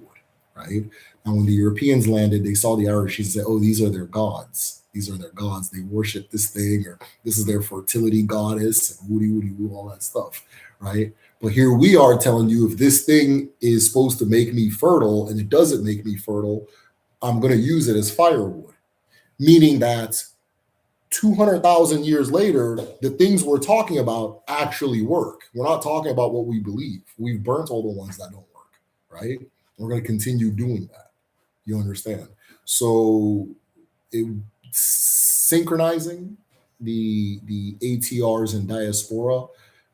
right? Now, when the Europeans landed, they saw the Irish and said, oh, these are their gods. These are their gods. They worship this thing, or this is their fertility goddess, and woody, woody, woo, all that stuff, right? But here we are telling you if this thing is supposed to make me fertile and it doesn't make me fertile, I'm going to use it as firewood, meaning that 200,000 years later, the things we're talking about actually work. We're not talking about what we believe. We've burnt all the ones that don't work, right? We're going to continue doing that. You understand? So, synchronizing the ATRs and diaspora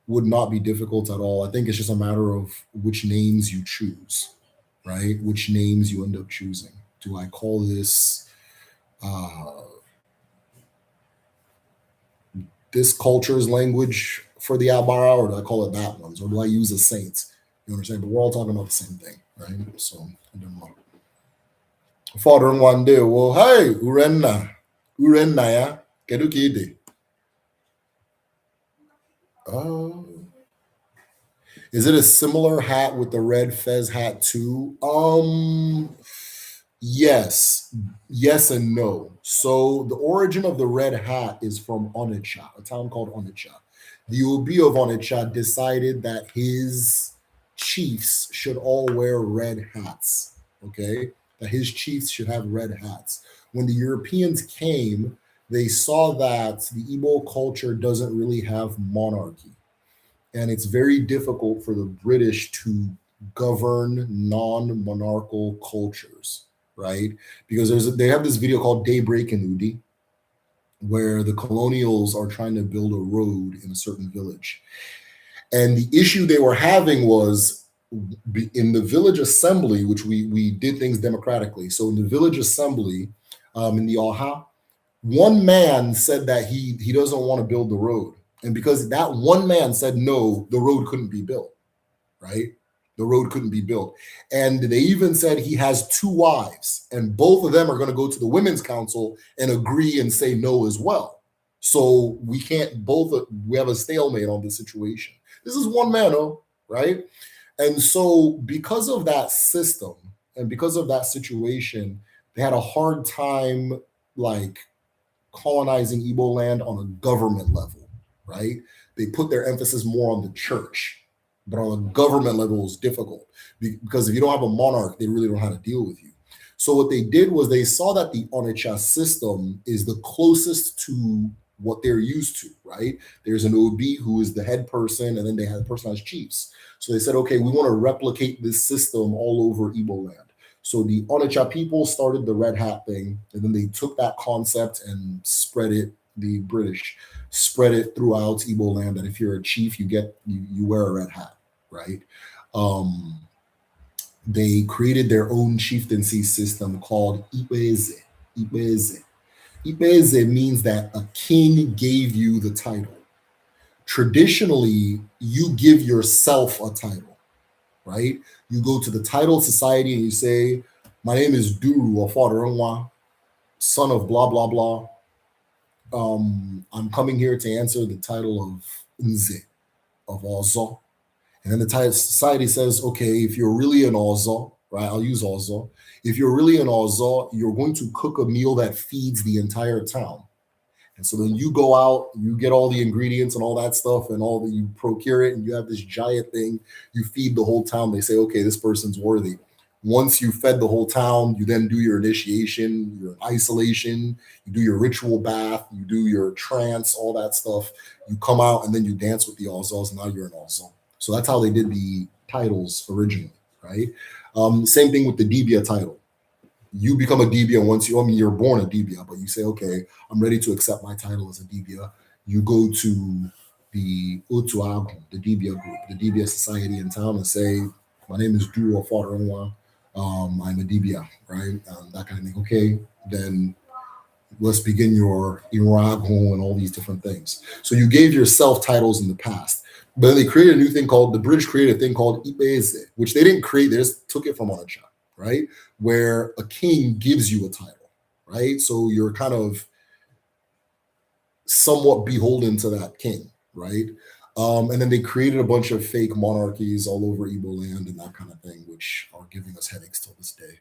would not be difficult at all. I think it's just a matter of which names you choose, right? Which names you end up choosing. Do I call this this culture's language for the Abara, or do I call it that one's, or do I use a saint? You understand? But we're all talking about the same thing, right? So I don't know. Father one day, well, hey, Urenna, ya, kedu ka ide? Is it a similar hat with the red fez hat too? Yes, yes and no. So the origin of the red hat is from Onitsha, a town called Onitsha. The Obi of Onitsha decided that his chiefs should all wear red hats. Okay, that his chiefs should have red hats. When the Europeans came, they saw that the Igbo culture doesn't really have monarchy, and it's very difficult for the British to govern non-monarchical cultures, right? Because they have this video called Daybreak in Udi, where the colonials are trying to build a road in a certain village, and the issue they were having was in the village assembly, which we did things democratically. So in the village assembly, in the Aha, one man said that he doesn't want to build the road. And because that one man said no, the road couldn't be built, right? The road couldn't be built. And they even said he has two wives, and both of them are going to go to the Women's Council and agree and say no as well. So we can't we have a stalemate on this situation. This is one man, right? And so, because of that system and because of that situation, they had a hard time like colonizing Igbo land on a government level, right? They put their emphasis more on the church, but on a government level, it's difficult because if you don't have a monarch, they really don't know how to deal with you. So what they did was they saw that the Onitsha system is the closest to what they're used to, right? There's an OB who is the head person, and then they have a person as chiefs. So they said, okay, we want to replicate this system all over Igbo land. So the Onitsha people started the red hat thing, and then they took that concept and spread it. The British spread it throughout Igbo land. That if you're a chief, you wear a red hat, right? Um, they created their own chieftaincy system called Ipeze. Ipeze. Ipeze means that a king gave you the title. Traditionally, you give yourself a title, right? You go to the title society and you say, my name is Duru or Fadarunwa, son of blah, blah, blah. I'm coming here to answer the title of Nze, of Ozo. And then the title society says, okay, if you're really an Ozo, right? I'll use Ozo. If you're really an Ozo, you're going to cook a meal that feeds the entire town. And so then you go out, you get all the ingredients and all that stuff, and all that you procure it, and you have this giant thing. You feed the whole town. They say, okay, this person's worthy. Once you fed the whole town, you then do your initiation, your isolation, you do your ritual bath, you do your trance, all that stuff. You come out and then you dance with the Ozos, and now you're an Ozo. So that's how they did the titles originally, right? Same thing with the Dibia title. You become a Dibia once you're born a Dibia, but you say, okay, I'm ready to accept my title as a Dibia. You go to the Otuagu, the Dibia group, the Dibia society in town, and say, my name is Duro Fadarunwa. I'm a Dibia, right? That kind of thing. Okay, then let's begin your Irago and all these different things. So you gave yourself titles in the past. But then they created a new thing called, the British created a thing called Ipeze, which they didn't create, they just took it from Onitsha, right? Where a king gives you a title, right? So you're kind of somewhat beholden to that king, right? And then they created a bunch of fake monarchies all over Igbo land and that kind of thing, which are giving us headaches till this day.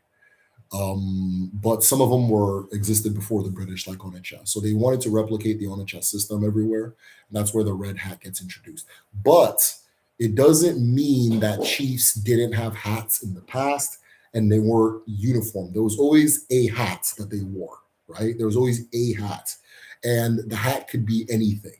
But some of them existed before the British, like Onitsha. So they wanted to replicate the Onitsha system everywhere, and that's where the red hat gets introduced. But it doesn't mean that chiefs didn't have hats in the past and they were uniform. There was always a hat that they wore, right? There was always a hat, and the hat could be anything.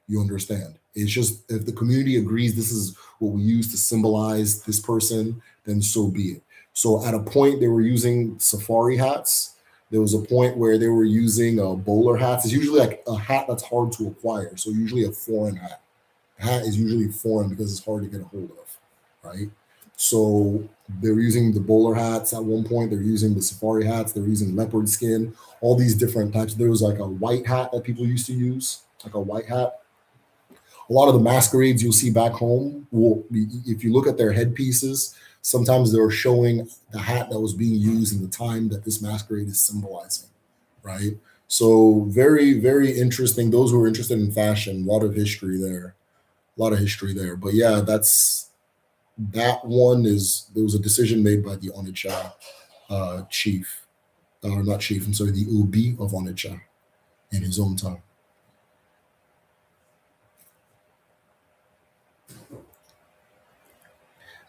You understand? It's just if the community agrees this is what we use to symbolize this person, then so be it. So at a point, they were using safari hats. There was a point where they were using bowler hats. It's usually like a hat that's hard to acquire. So usually a foreign hat. A hat is usually foreign because it's hard to get a hold of, right? So they were using the bowler hats at one point. They're using the safari hats. They're using leopard skin, all these different types. There was like a white hat that people used to use, like a white hat. A lot of the masquerades you'll see back home will be, if you look at their headpieces, sometimes they're showing the hat that was being used in the time that this masquerade is symbolizing, right? So very, very interesting. Those who are interested in fashion, a lot of history there, a lot of history there. But yeah, that one is, there was a decision made by the Onitsha chief, or not chief, I'm sorry, the Ubi of Onitsha in his own time.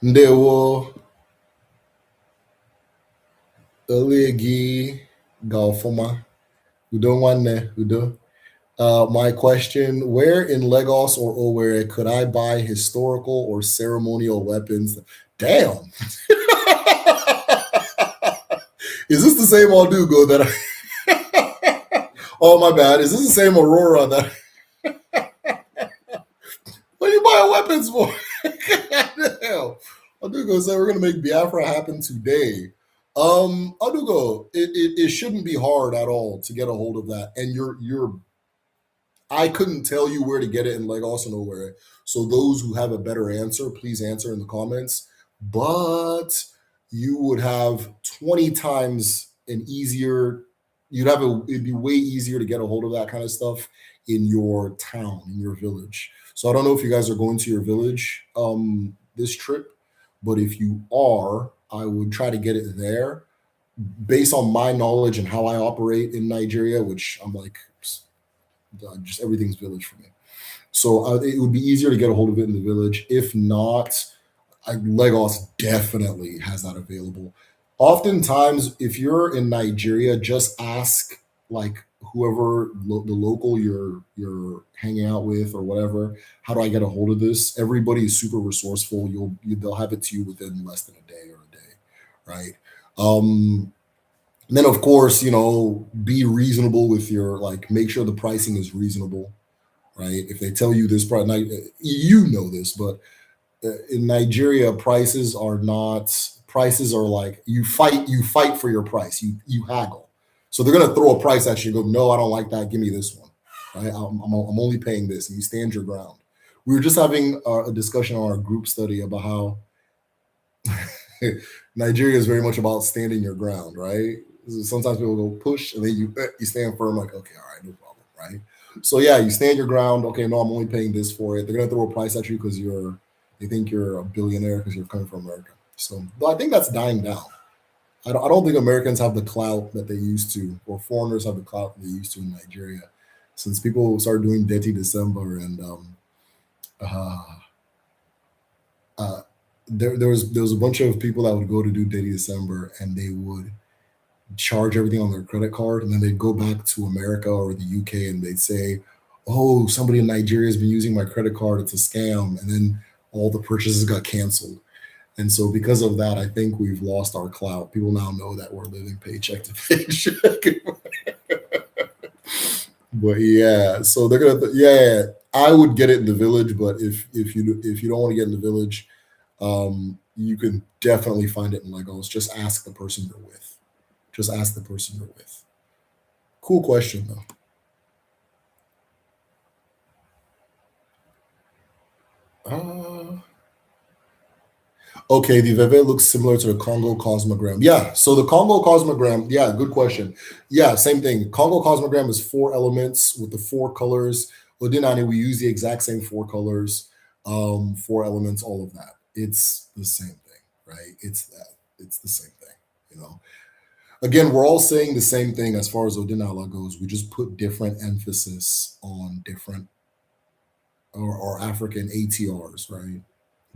Ndewo Olegi Galfoma Udo Nwanne Udo. My question: where in Lagos or Owerri could I buy historical or ceremonial weapons? Damn. Is this the same Aldugo that I? Oh my bad. Is this the same Aurora that? What are you buying weapons for? Damn. Aldugo said we're gonna make Biafra happen today. Aldugo, it shouldn't be hard at all to get a hold of that, and you're I couldn't tell you where to get it in Lagos and nowhere. So those who have a better answer, please answer in the comments. But you would have 20 times an easier, it'd be way easier to get a hold of that kind of stuff in your town, in your village. So I don't know if you guys are going to your village this trip, but if you are, I would try to get it there based on my knowledge and how I operate in Nigeria, which I'm like, just everything's village for me. So it would be easier to get a hold of it in the village. If not, Lagos definitely has that available. Oftentimes, if you're in Nigeria, just ask like whoever the local you're hanging out with or whatever. How do I get a hold of this? Everybody is super resourceful. They'll have it to you within less than a day or a day, right? Um, and then of course, be reasonable with your like. Make sure the pricing is reasonable, right? If they tell you this price, now, you know this, but in Nigeria, prices are like you fight for your price. You haggle. So they're gonna throw a price at you and go, no, I don't like that. Give me this one. Right? I'm only paying this, and you stand your ground. We were just having a discussion on our group study about how Nigeria is very much about standing your ground, right? Sometimes people go push, and then you stand firm, like okay, all right, no problem, right? So yeah, you stand your ground. Okay, no, I'm only paying this for it. They're gonna throw a price at you because they think you're a billionaire because you're coming from America. So, but I think that's dying down. I don't think Americans have the clout that they used to, or foreigners have the clout that they used to in Nigeria, since people started doing Dirty December and uh, uh, there was a bunch of people that would go to do Dirty December and they would charge everything on their credit card, and then they'd go back to America or the UK and they'd say, "Oh, somebody in Nigeria has been using my credit card. It's a scam," and then all the purchases got canceled. And so, because of that, I think we've lost our clout. People now know that we're living paycheck to paycheck. But yeah, so they're gonna, yeah. I would get it in the village, but if you don't want to get in the village, you can definitely find it in Legos. Just ask the person you're with. Just ask the person you're with. Cool question though. Uh, okay, the Veve looks similar to the Congo cosmogram. Yeah, so the Congo cosmogram, yeah, good question. Yeah, same thing. Congo cosmogram is four elements with the four colors. Odinani, we use the exact same four colors, four elements, all of that. It's the same thing, right? It's that. It's the same thing, you know. Again, we're all saying the same thing as far as Odinala goes. We just put different emphasis on different or African ATRs, right?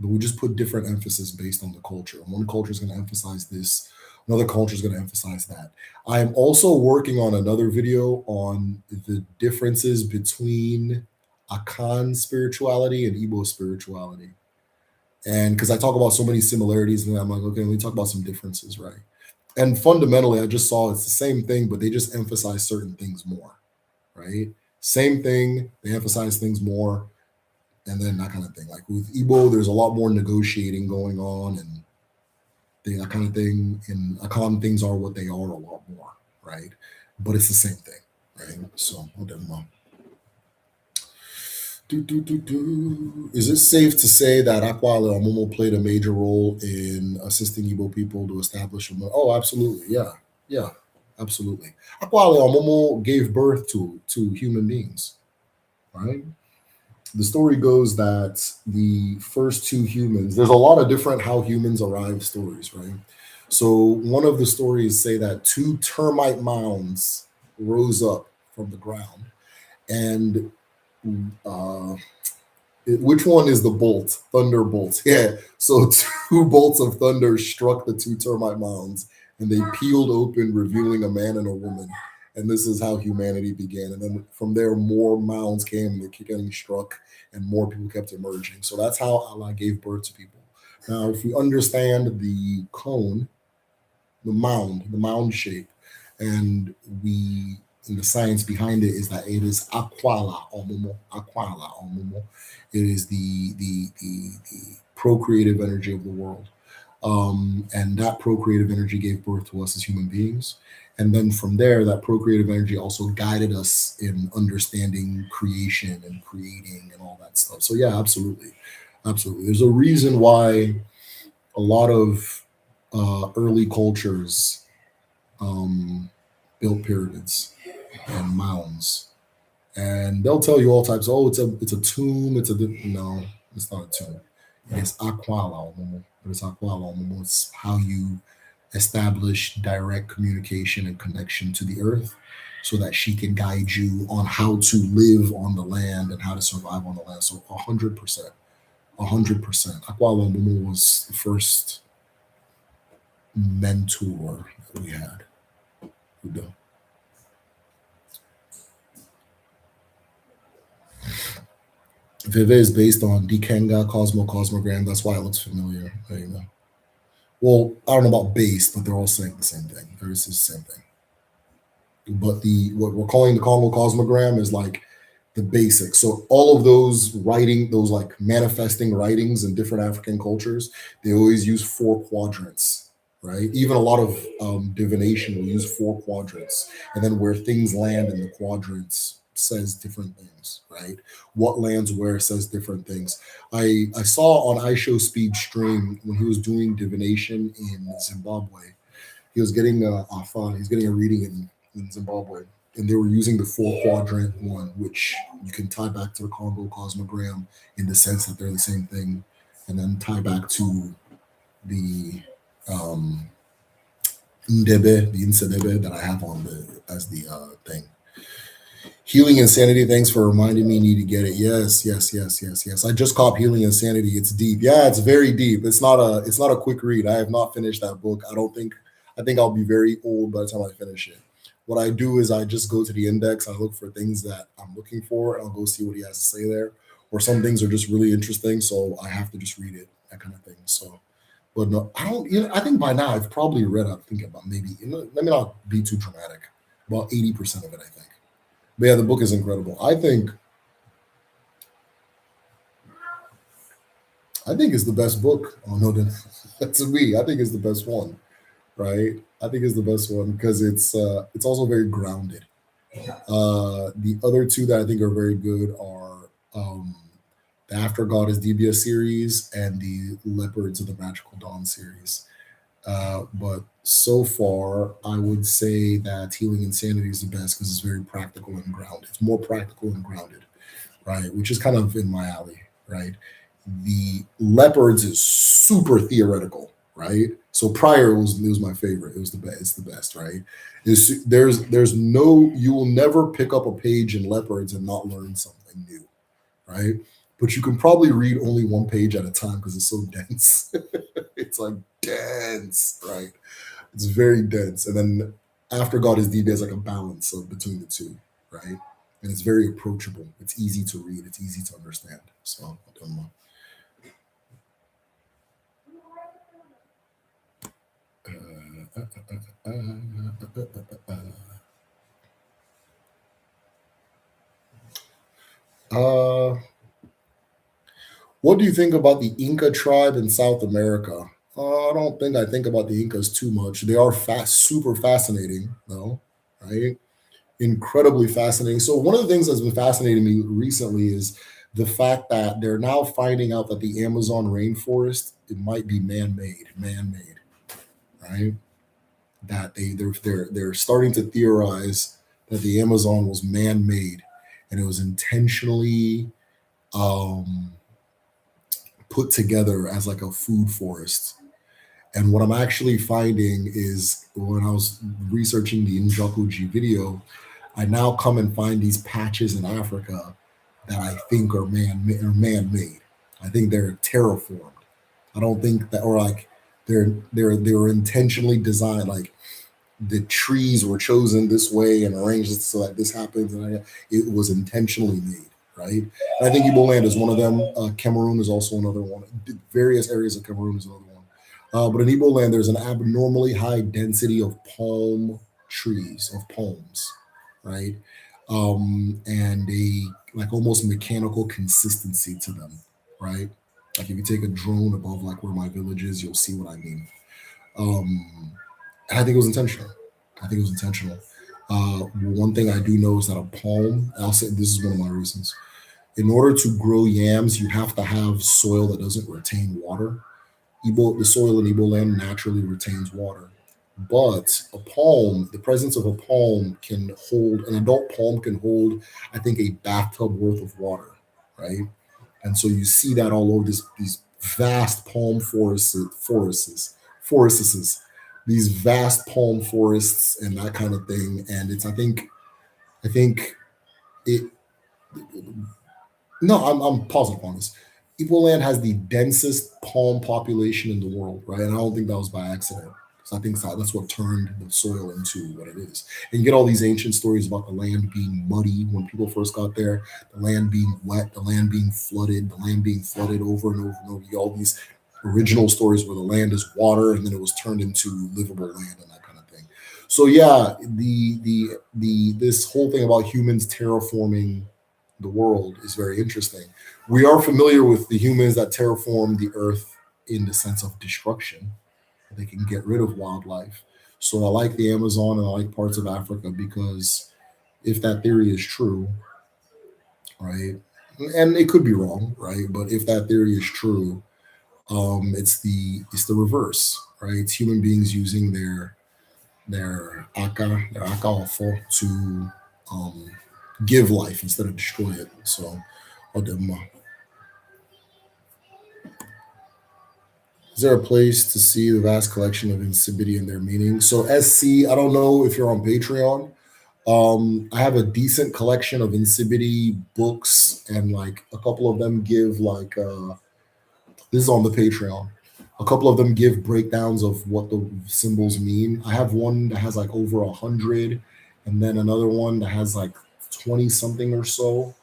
But we just put different emphasis based on the culture. One culture is going to emphasize this, another culture is going to emphasize that. I am also working on another video on the differences between Akan spirituality and Igbo spirituality. And because I talk about so many similarities, and I'm like, okay, let me talk about some differences, right? And fundamentally, I just saw it's the same thing, but they just emphasize certain things more, right? Same thing, they emphasize things more, and then that kind of thing. Like with Igbo, there's a lot more negotiating going on and that kind of thing. And Akan, things are what they are a lot more, right? But it's the same thing, right? So, I don't know. Is it safe to say that Akwala Omomo played a major role in assisting Igbo people to establish a Oh, absolutely. Yeah. Yeah. Absolutely. Akwala Omomo gave birth to human beings, right? The story goes that the first two humans, there's a lot of different how humans arrive stories, right? So one of the stories say that two termite mounds rose up from the ground, and uh, which one is the bolt? Thunderbolt. Yeah. So two bolts of thunder struck the two termite mounds, and they peeled open, revealing a man and a woman. And this is how humanity began. And then from there, more mounds came, and they kept getting struck, and more people kept emerging. So that's how Allah gave birth to people. Now, if we understand the cone, the mound shape, and we and the science behind it is that it is aquala omomo. It is the procreative energy of the world, and that procreative energy gave birth to us as human beings. And then from there, that procreative energy also guided us in understanding creation and creating and all that stuff. So yeah, absolutely, absolutely. There's a reason why a lot of early cultures built pyramids and mounds, and they'll tell you all types. Oh, it's a tomb. No, it's not a tomb. It's Akwala Omomo. It's Akwala Omomo. It's how you establish direct communication and connection to the earth so that she can guide you on how to live on the land and how to survive on the land. So 100%. 100%. Akwala Omomo was the first mentor that we had. Udo. Vive is based on Dikenga Cosmogram. That's why it looks familiar. There you go. Well, I don't know about base, but they're all saying the same thing. It's the same thing. But the what we're calling the Congo Cosmogram is like the basics. So all of those writing, those like manifesting writings in different African cultures, they always use four quadrants, right? Even a lot of divination will use four quadrants, and then where things land in the quadrants says different things, right? What lands where says different things. I saw on iShow Speed stream when he was doing divination in Zimbabwe. He was getting he's getting a reading in Zimbabwe, and they were using the four quadrant one, which you can tie back to the Congo Cosmogram in the sense that they're the same thing, and then tie back to the um, Ndebe, the Insedebe that I have on the as the thing. Healing Insanity, thanks for reminding me. Need to get it. Yes, yes, yes, yes, yes. I just caught Healing Insanity. It's deep. Yeah, it's very deep. It's not a quick read. I have not finished that book. I think I'll be very old by the time I finish it. What I do is I just go to the index, I look for things that I'm looking for, and I'll go see what he has to say there. Or some things are just really interesting, so I have to just read it, that kind of thing. So but no, I don't. I think by now I've probably read. I'm thinking about maybe. Let me not be too dramatic. About 80% of it, I think. But yeah, the book is incredible. I think it's the best book. Oh no, to me, I think it's the best one. Right? I think it's the best one because it's also very grounded. The other two that I think are very good are the After God is DBS series and the Leopards of the Magical Dawn series. But so far, I would say that Healing Insanity is the best because it's very practical and grounded. It's more practical and grounded, right? Which is kind of in my alley, right? The Leopards is super theoretical, right? So prior was my favorite. It was the best. It's the best, right? There's no you will never pick up a page in Leopards and not learn something new, right? But you can probably read only one page at a time because it's so dense. It's like dense, right? It's very dense. And then After God is DB is like a balance of between the two, right? And it's very approachable. It's easy to read. It's easy to understand. So I don't know. Uh, what do you think about the Inca tribe in South America? I don't think I think about the Incas too much. They are super fascinating, though, right? Incredibly fascinating. So one of the things that's been fascinating me recently is the fact that they're now finding out that the Amazon rainforest it might be man-made, right? That they're starting to theorize that the Amazon was man-made and it was intentionally um, put together as like a food forest. And what I'm actually finding is when I was researching the Njokuji video, I now come and find these patches in Africa that I think are man-made. I think they're terraformed. I don't think that, or like they were intentionally designed. Like the trees were chosen this way and arranged so that this happens, and it was intentionally made. Right. And I think Igbo land is one of them. Cameroon is also another one. Various areas of Cameroon is another one. But in Igbo land, there's an abnormally high density of palm trees, of palms, right? And a like almost mechanical consistency to them, right? Like if you take a drone above like where my village is, you'll see what I mean. And I think it was intentional. I think it was intentional. One thing I do know is that a palm, I'll say this is one of my reasons. In order to grow yams, you have to have soil that doesn't retain water. The soil in Igbo land naturally retains water. But a palm, the presence of a palm can hold, an adult palm can hold, I think, a bathtub worth of water, right? And so you see that all over these vast palm forests, these vast palm forests and that kind of thing. And it's I think it no, I'm positive on this. Igbo land has the densest palm population in the world, right? And I don't think that was by accident. Because I think that's what turned the soil into what it is. And you get all these ancient stories about the land being muddy when people first got there, the land being wet, the land being flooded, the land being flooded over and over and over. You get all these original stories where the land is water and then it was turned into livable land and that kind of thing. So yeah, the this whole thing about humans terraforming the world is very interesting. We are familiar with the humans that terraform the earth in the sense of destruction. They can get rid of wildlife. So I like the Amazon and I like parts of Africa because if that theory is true, right, and it could be wrong, right, but if that theory is true, it's the reverse, right? It's human beings using their aka ofo to um, give life instead of destroy it. So, Odemma. Is there a place to see the vast collection of insipidity and their meaning? So SC, I don't know if you're on Patreon. I have a decent collection of insipidity books, and like a couple of them give like this is on the Patreon. A couple of them give breakdowns of what the symbols mean. I have one that has like over 100, and then another one that has like 20 something or so.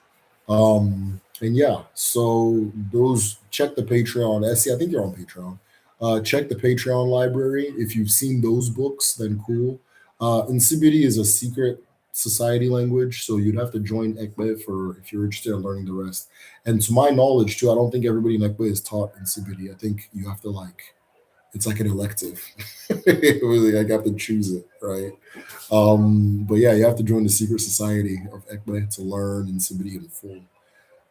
And yeah, so those check the Patreon. Essie, I think you're on Patreon. Check the Patreon library. If you've seen those books, then cool. Insibidi is a secret society language, so you'd have to join ECBE for if you're interested in learning the rest. And to my knowledge, too, I don't think everybody in ECBE is taught Insibidi. I think you have to like it's like an elective. Really, I got to choose it, right? But yeah, you have to join the secret society of ECBE to learn Insibidi in full.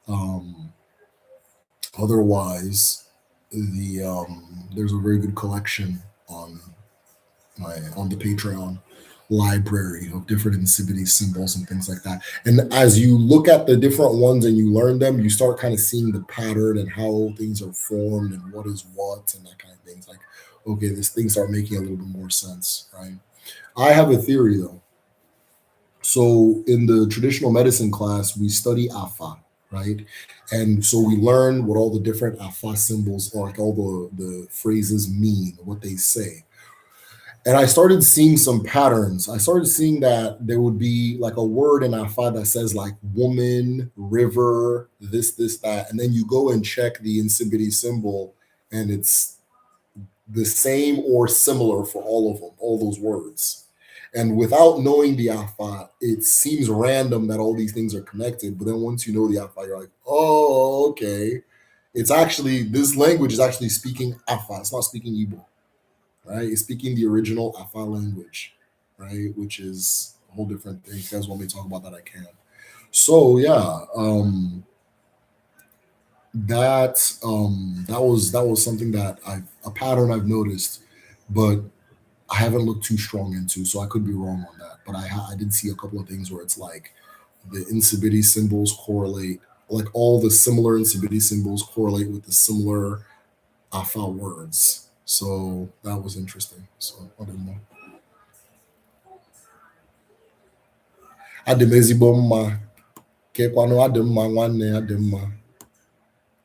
Um, Otherwise, there's a very good collection on the Patreon library of different insipidity symbols and things like that. And as you look at the different ones and you learn them, you start kind of seeing the pattern and how things are formed and what is what and that kind of things. Like, okay, this things start making a little bit more sense, right? I have a theory though. So in the traditional medicine class, we study Afa, right? And so we learn what all the different Afa symbols are, like all the phrases mean, what they say. And I started seeing some patterns. I started seeing that there would be like a word in Afa that says like woman, river, this, that. And then you go and check the insipidity symbol, and it's the same or similar for all of them, all those words. And without knowing the Afa, it seems random that all these things are connected. But then once you know the Afa, you're like, oh, okay. It's actually, this language is actually speaking Afa. It's not speaking Igbo, right? It's speaking the original Afa language, right? Which is a whole different thing. If you guys want me to talk about that, I can. So yeah, that was something that a pattern I've noticed, but I haven't looked too strong into, so I could be wrong on that. But I did see a couple of things where it's like the insibidi symbols correlate, like all the similar insibidi symbols correlate with the similar Afa words. So that was interesting. So I don't know. Adị m ezigbo mma, kekwanụ adị mma nwanne adị mma.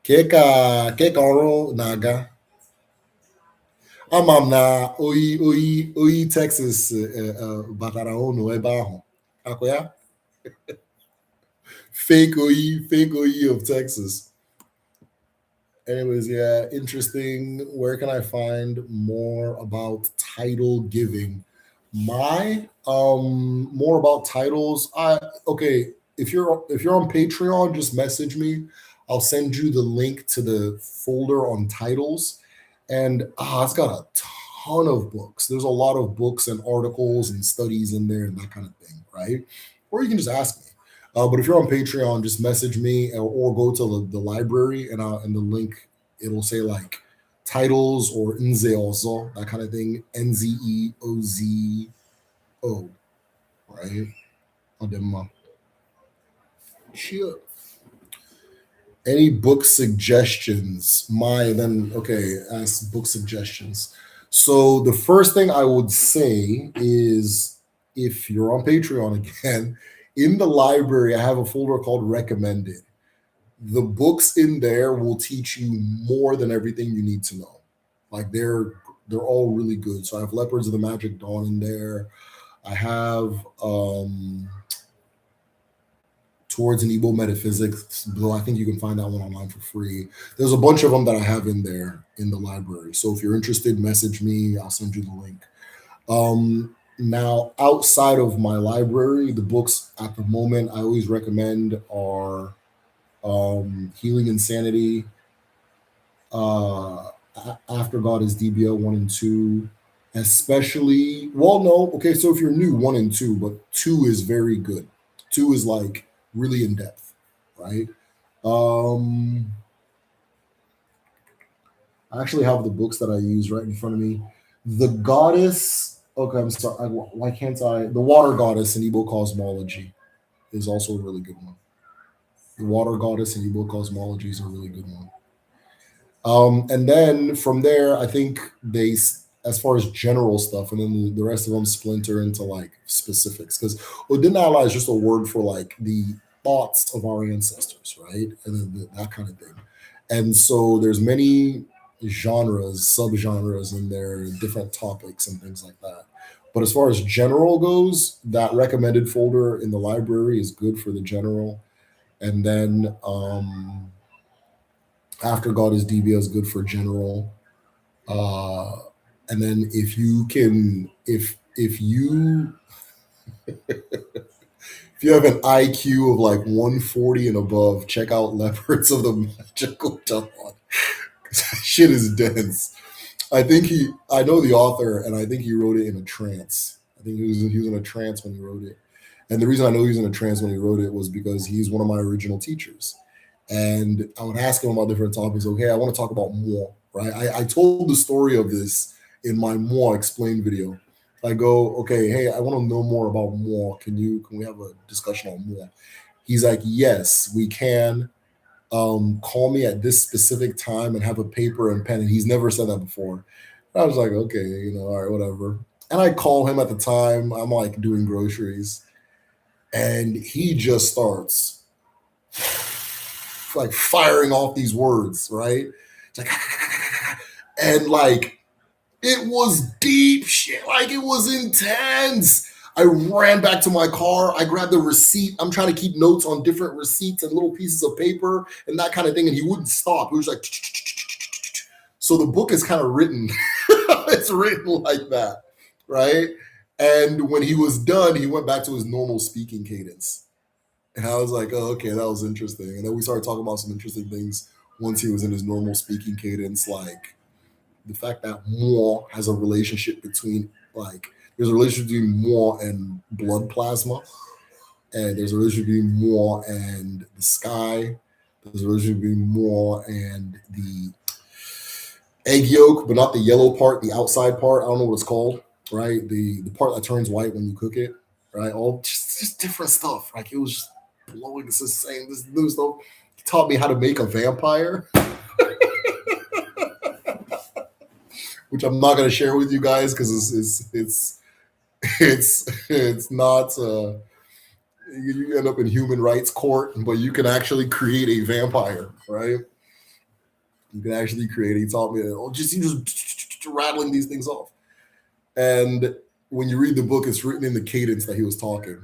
Ka ọrụ na-aga. Ama m na oyi Texas batara unu ebe ahụ. Akụ ya? Fake oyi of Texas. Anyways, yeah, interesting. Where can I find more about title giving? My more about titles. I okay. If you're on Patreon, just message me. I'll send you the link to the folder on titles, and it's got a ton of books. There's a lot of books and articles and studies in there and that kind of thing, right? Or you can just ask me. But if you're on Patreon, just message me or go to the library and the link it'll say like titles or nzeozo, that kind of thing. Nzeozo, right? Sure. Any book suggestions? Ask book suggestions. So the first thing I would say is, if you're on Patreon again, in the library, I have a folder called Recommended. The books in there will teach you more than everything you need to know. Like they're all really good. So I have Leopards of the Magic Dawn in there. I have Towards an Igbo Metaphysics, though I think you can find that one online for free. There's a bunch of them that I have in there in the library. So if you're interested, message me. I'll send you the link. Now, outside of my library, the books at the moment I always recommend are Healing Insanity, uh, After God is DBO 1 and 2. Especially, well, no, okay, so if you're new, 1 and 2, but 2 is very good. 2 is like really in depth, right? Um, I actually have the books that I use right in front of me. The Goddess, okay, I'm sorry, why can't I? The Water Goddess in Igbo Cosmology is also a really good one. The Water Goddess in Igbo Cosmology is a really good one. And then from there, I think as far as general stuff, and then the rest of them splinter into like specifics. Because Odinala is just a word for like the thoughts of our ancestors, right? And then that kind of thing. And so there's many genres, subgenres in there, different topics and things like that. But as far as general goes, that recommended folder in the library is good for the general. And then After God is DBO is good for general. Uh, and then if you have an IQ of like 140 and above, check out Leopards of the Magical Dawn. Shit is dense. I know the author, and I think he wrote it in a trance. I think he was in a trance when he wrote it. And the reason I know he was in a trance when he wrote it was because he's one of my original teachers. And I would ask him about different topics. Okay, I want to talk about more, right? I told the story of this in my more explained video. I go, okay, hey, I want to know more about more. Can we have a discussion on more? He's like, yes, we can. Call me at this specific time and have a paper and pen. And he's never said that before. I was like, okay, all right, whatever. And I call him at the time. I'm like doing groceries. And he just starts like firing off these words, right? It's like, and like, it was deep shit. Like, it was intense. I ran back to my car. I grabbed the receipt. I'm trying to keep notes on different receipts and little pieces of paper and that kind of thing. And he wouldn't stop. He was like, so the book is kind of written. It's written like that, right? And when he was done, he went back to his normal speaking cadence. And I was like, oh, okay, that was interesting. And then we started talking about some interesting things once he was in his normal speaking cadence, like the fact that moi has a relationship between, like, there's a relationship between moi and blood plasma, and there's a relationship between moi and the sky. There's a relationship between moi and the egg yolk, but not the yellow part, the outside part. I don't know what it's called, right? The part that turns white when you cook it, right? All just different stuff. Like, it was just blowing. This is saying this new stuff. He taught me how to make a vampire. Which I'm not going to share with you guys because it's not. You end up in human rights court, but you can actually create a vampire, right? You can actually create. He taught me just rattling these things off, and when you read the book, it's written in the cadence that he was talking.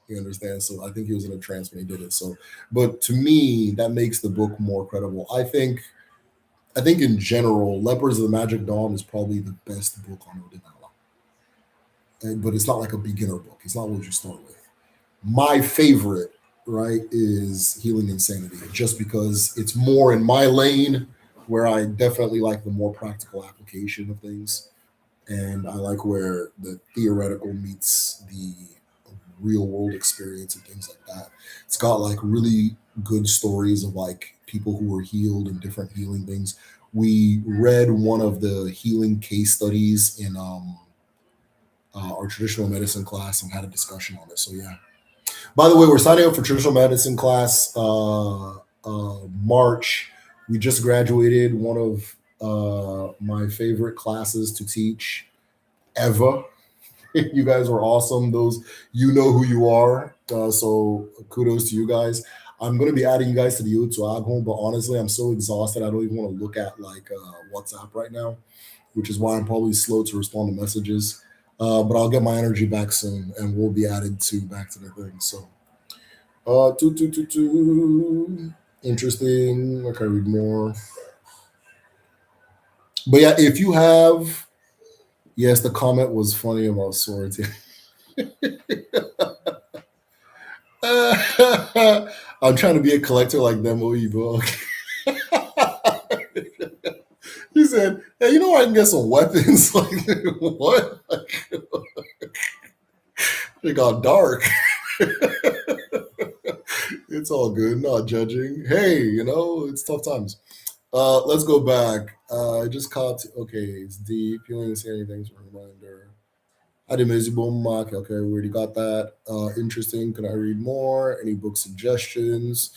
You understand? So I think he was in a trance when he did it. So, but to me, that makes the book more credible. I think in general, Leopards of the Magic Dawn is probably the best book on Odinala. But it's not like a beginner book. It's not what you start with. My favorite, right, is Healing Insanity, just because it's more in my lane, where I definitely like the more practical application of things. And I like where the theoretical meets the real world experience and things like that. It's got like really good stories of like people who were healed and different healing things. We read one of the healing case studies in our traditional medicine class and had a discussion on it. So yeah. By the way, we're signing up for traditional medicine class March. We just graduated one of my favorite classes to teach ever. You guys were awesome. Those, you know who you are. So kudos to you guys. I'm gonna be adding you guys to the YouTube home, but honestly, I'm so exhausted. I don't even want to look at like WhatsApp right now, which is why I'm probably slow to respond to messages. But I'll get my energy back soon, and we'll be added to back to the thing. So, interesting. I can read more. But yeah, if you have, yes, the comment was funny about swords. I'm trying to be a collector like them, Oibo. He said, "Hey, you know where I can get some weapons?" Like what? Like, it got dark. It's all good. Not judging. Hey, it's tough times. Let's go back. I just caught. Okay, it's deep. You don't even say anything. So reminder. Adimezibom mark. Okay, we already got that. Interesting. Can I read more? Any book suggestions?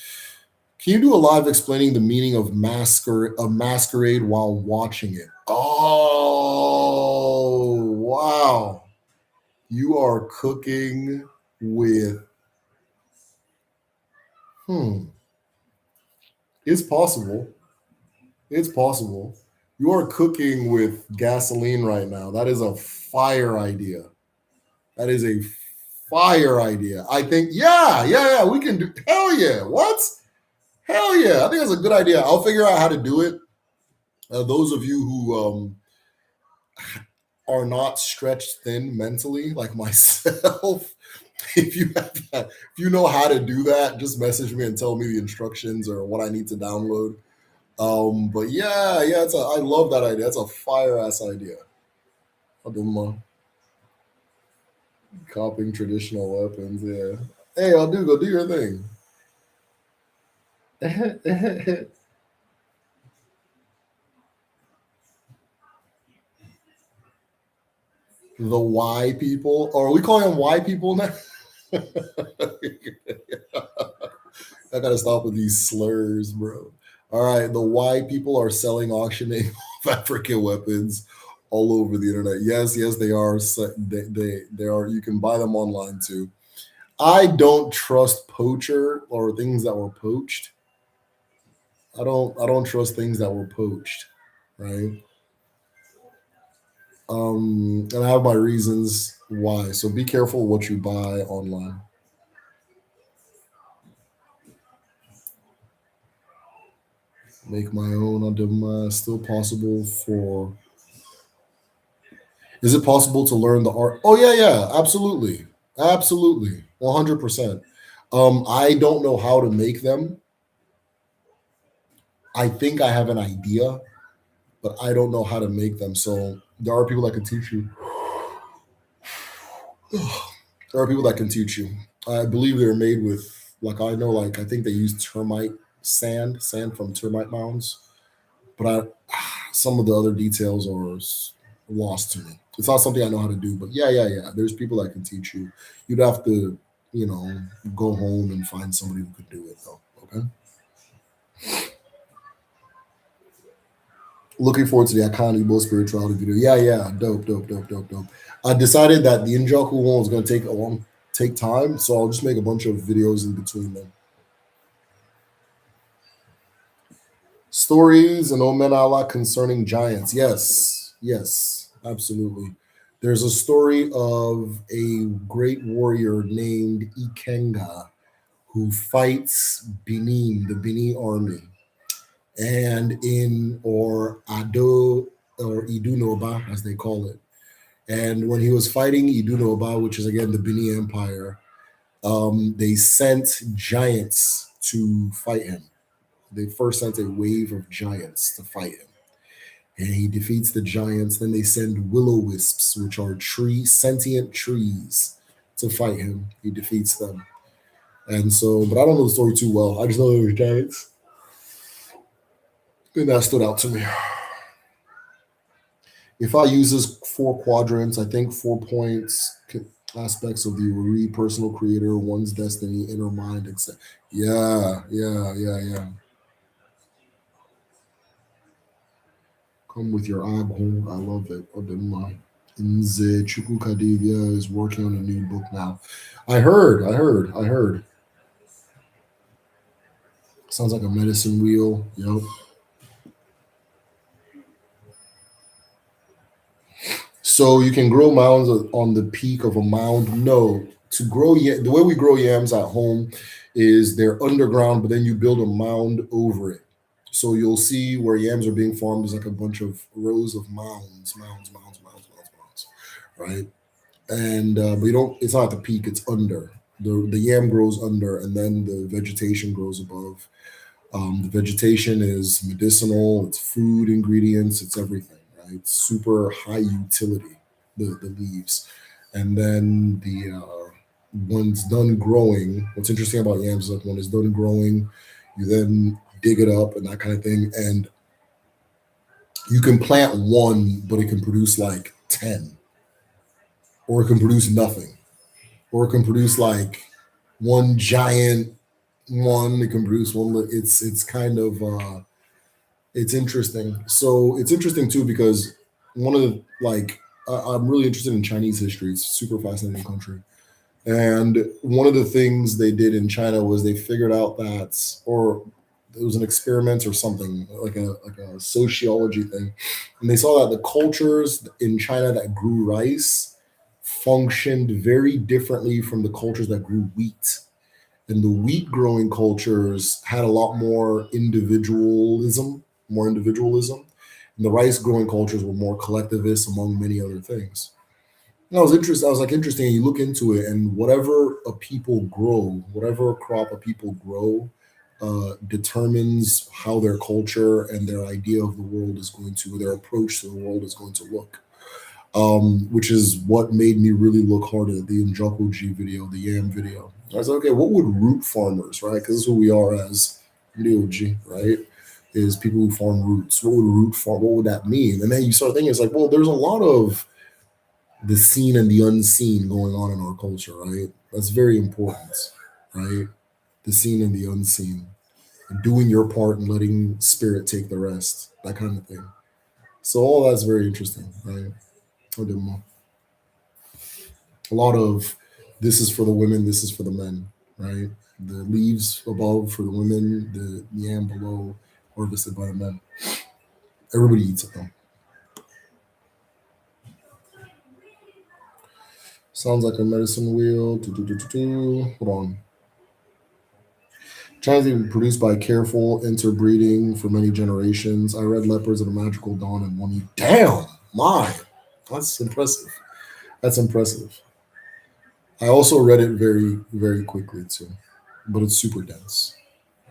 Can you do a live explaining the meaning of masquerade while watching it? Oh, wow. You are cooking with It's possible. It's possible. You are cooking with gasoline right now. That is a fire idea. That is a fire idea. I think, yeah, we can do. Hell yeah. What? Hell yeah. I think that's a good idea. I'll figure out how to do it. Those of you who are not stretched thin mentally, like myself, if you have that, if you know how to do that, just message me and tell me the instructions or what I need to download. But yeah, I love that idea. That's a fire ass idea. I'll do more. Copying traditional weapons, yeah. Hey, I'll go do your thing. The Y people, or are we calling them Y people now? I gotta stop with these slurs, bro. All right, the Y people are selling, auctioning African weapons all over the internet. Yes, they are. They are. You can buy them online too. I don't trust poacher or things that were poached. I don't trust things that were poached, right? And I have my reasons why. So be careful what you buy online. Make my own on demand. Still possible for. Is it possible to learn the art? Oh yeah, absolutely, 100%. I don't know how to make them. I think I have an idea, but I don't know how to make them. So there are people that can teach you. There are people that can teach you. I believe they're made with, like, I know, like, I think they use termite sand from termite mounds, but some of the other details are lost to me. It's not something I know how to do, but yeah. There's people that can teach you. You'd have to, go home and find somebody who could do it, though. Okay. Looking forward to the Akani Igbo spirituality video. Yeah. Dope. I decided that the Injaku one was going to take time, so I'll just make a bunch of videos in between them. Stories and Omenala concerning giants. Yes, absolutely. There's a story of a great warrior named Ikenga who fights Benin, the Benin army, and or Ado or Idunoba, as they call it. And when he was fighting Idunoba, which is again the Benin Empire, they sent giants to fight him. They first sent a wave of giants to fight him. And he defeats the giants. Then they send willow wisps, which are sentient trees, to fight him. He defeats them. And so, but I don't know the story too well. I just know there were giants. And that stood out to me. If I use this 4 quadrants, I think 4 points. Aspects of the Uri, personal creator, one's destiny, inner mind, etc. Yeah, yeah, yeah, yeah. Come with your eyeball. I love it. Odinala. Nze Chukwukadivia is working on a new book now. I heard. Sounds like a medicine wheel. Yep. So you can grow mounds on the peak of a mound. No, to grow the way we grow yams at home is they're underground, but then you build a mound over it. So you'll see where yams are being formed is like a bunch of rows of mounds, right? And but you don't. It's not at the peak. It's under. The yam grows under, and then the vegetation grows above. The vegetation is medicinal, it's food ingredients, it's everything, right? It's super high utility, the leaves. And then when it's done growing, what's interesting about yams is like when it's done growing, you then dig it up and that kind of thing. And you can plant one, but it can produce like 10, or it can produce nothing, or it can produce like one giant one, it can produce one. It's kind of it's interesting. So it's interesting too because one of the like I'm really interested in Chinese history. It's a super fascinating country. And one of the things they did in China was they figured out that, or it was an experiment or something like a sociology thing, and they saw that the cultures in China that grew rice functioned very differently from the cultures that grew wheat, and the wheat growing cultures had a lot more individualism, and the rice growing cultures were more collectivist, among many other things. And I was interested. I was like, interesting. You look into it, and whatever crop a people grow, determines how their culture and their idea of the world is going to, their approach to the world is going to look. Which is what made me really look hard at the Njoku video, the Yam video. I was like, okay, what would root farmers, right? Because this is who we are as Ndi, right? Is people who farm roots. What would root farm? What would that mean? And then you start thinking, it's like, well, there's a lot of the seen and the unseen going on in our culture, right? That's very important, right? The seen and the unseen, doing your part and letting spirit take the rest, that kind of thing. So all that's very interesting, right? I did more. A lot of this is for the women, this is for the men, right? The leaves above for the women, the yam below harvested by the men. Everybody eats it though. Sounds like a medicine wheel. Hold on. Chinese even produced by careful interbreeding for many generations. I read Leopards of the Magical Dawn in one year. Damn, my, that's impressive. That's impressive. I also read it very, very quickly too, but it's super dense.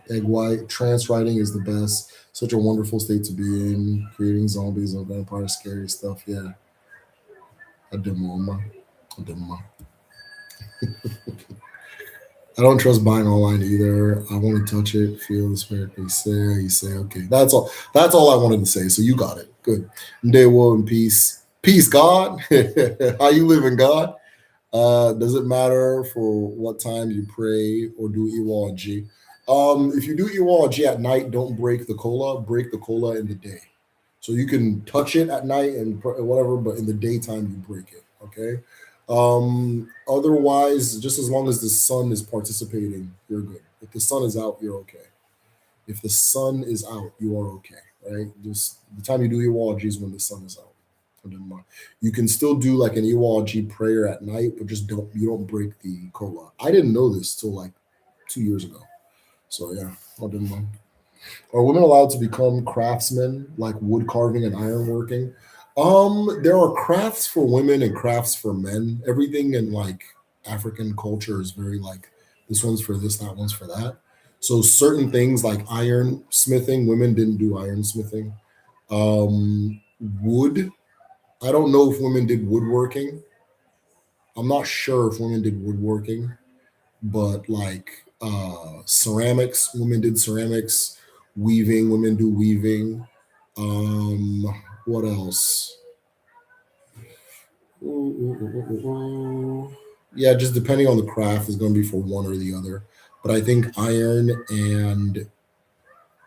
Egg white, trance writing is the best. Such a wonderful state to be in. Creating zombies and vampires, scary stuff. Yeah, I did more. I did more. I don't trust buying online either. I want to touch it, feel the spirit. They say, you say, okay. That's all. That's all I wanted to say. So you got it. Good. Day one, peace. Peace, God. How you living, God? Does it matter for what time you pray or do Iwaji? If you do Iwaji at night, don't break the cola. Break the cola in the day. So you can touch it at night and whatever, but in the daytime you break it. Okay. Otherwise, just as long as the sun is participating, you're good. If the sun is out, you're okay. If the sun is out, you are okay. Right. Just the time you do Iwaji is when the sun is out. You can still do like an Iwaji prayer at night, but just don't break the kola. I didn't know this till like 2 years ago. So yeah, I didn't know. Are women allowed to become craftsmen, like wood carving and ironworking? There are crafts for women and crafts for men. Everything in like African culture is very like this one's for this, that one's for that. So certain things like iron smithing, women didn't do iron smithing. Wood, I don't know if women did woodworking. I'm not sure if women did woodworking, but like ceramics, women did ceramics. Weaving, women do weaving. What else? Ooh, ooh, ooh, ooh, ooh. Yeah, just depending on the craft is going to be for one or the other. But I think iron and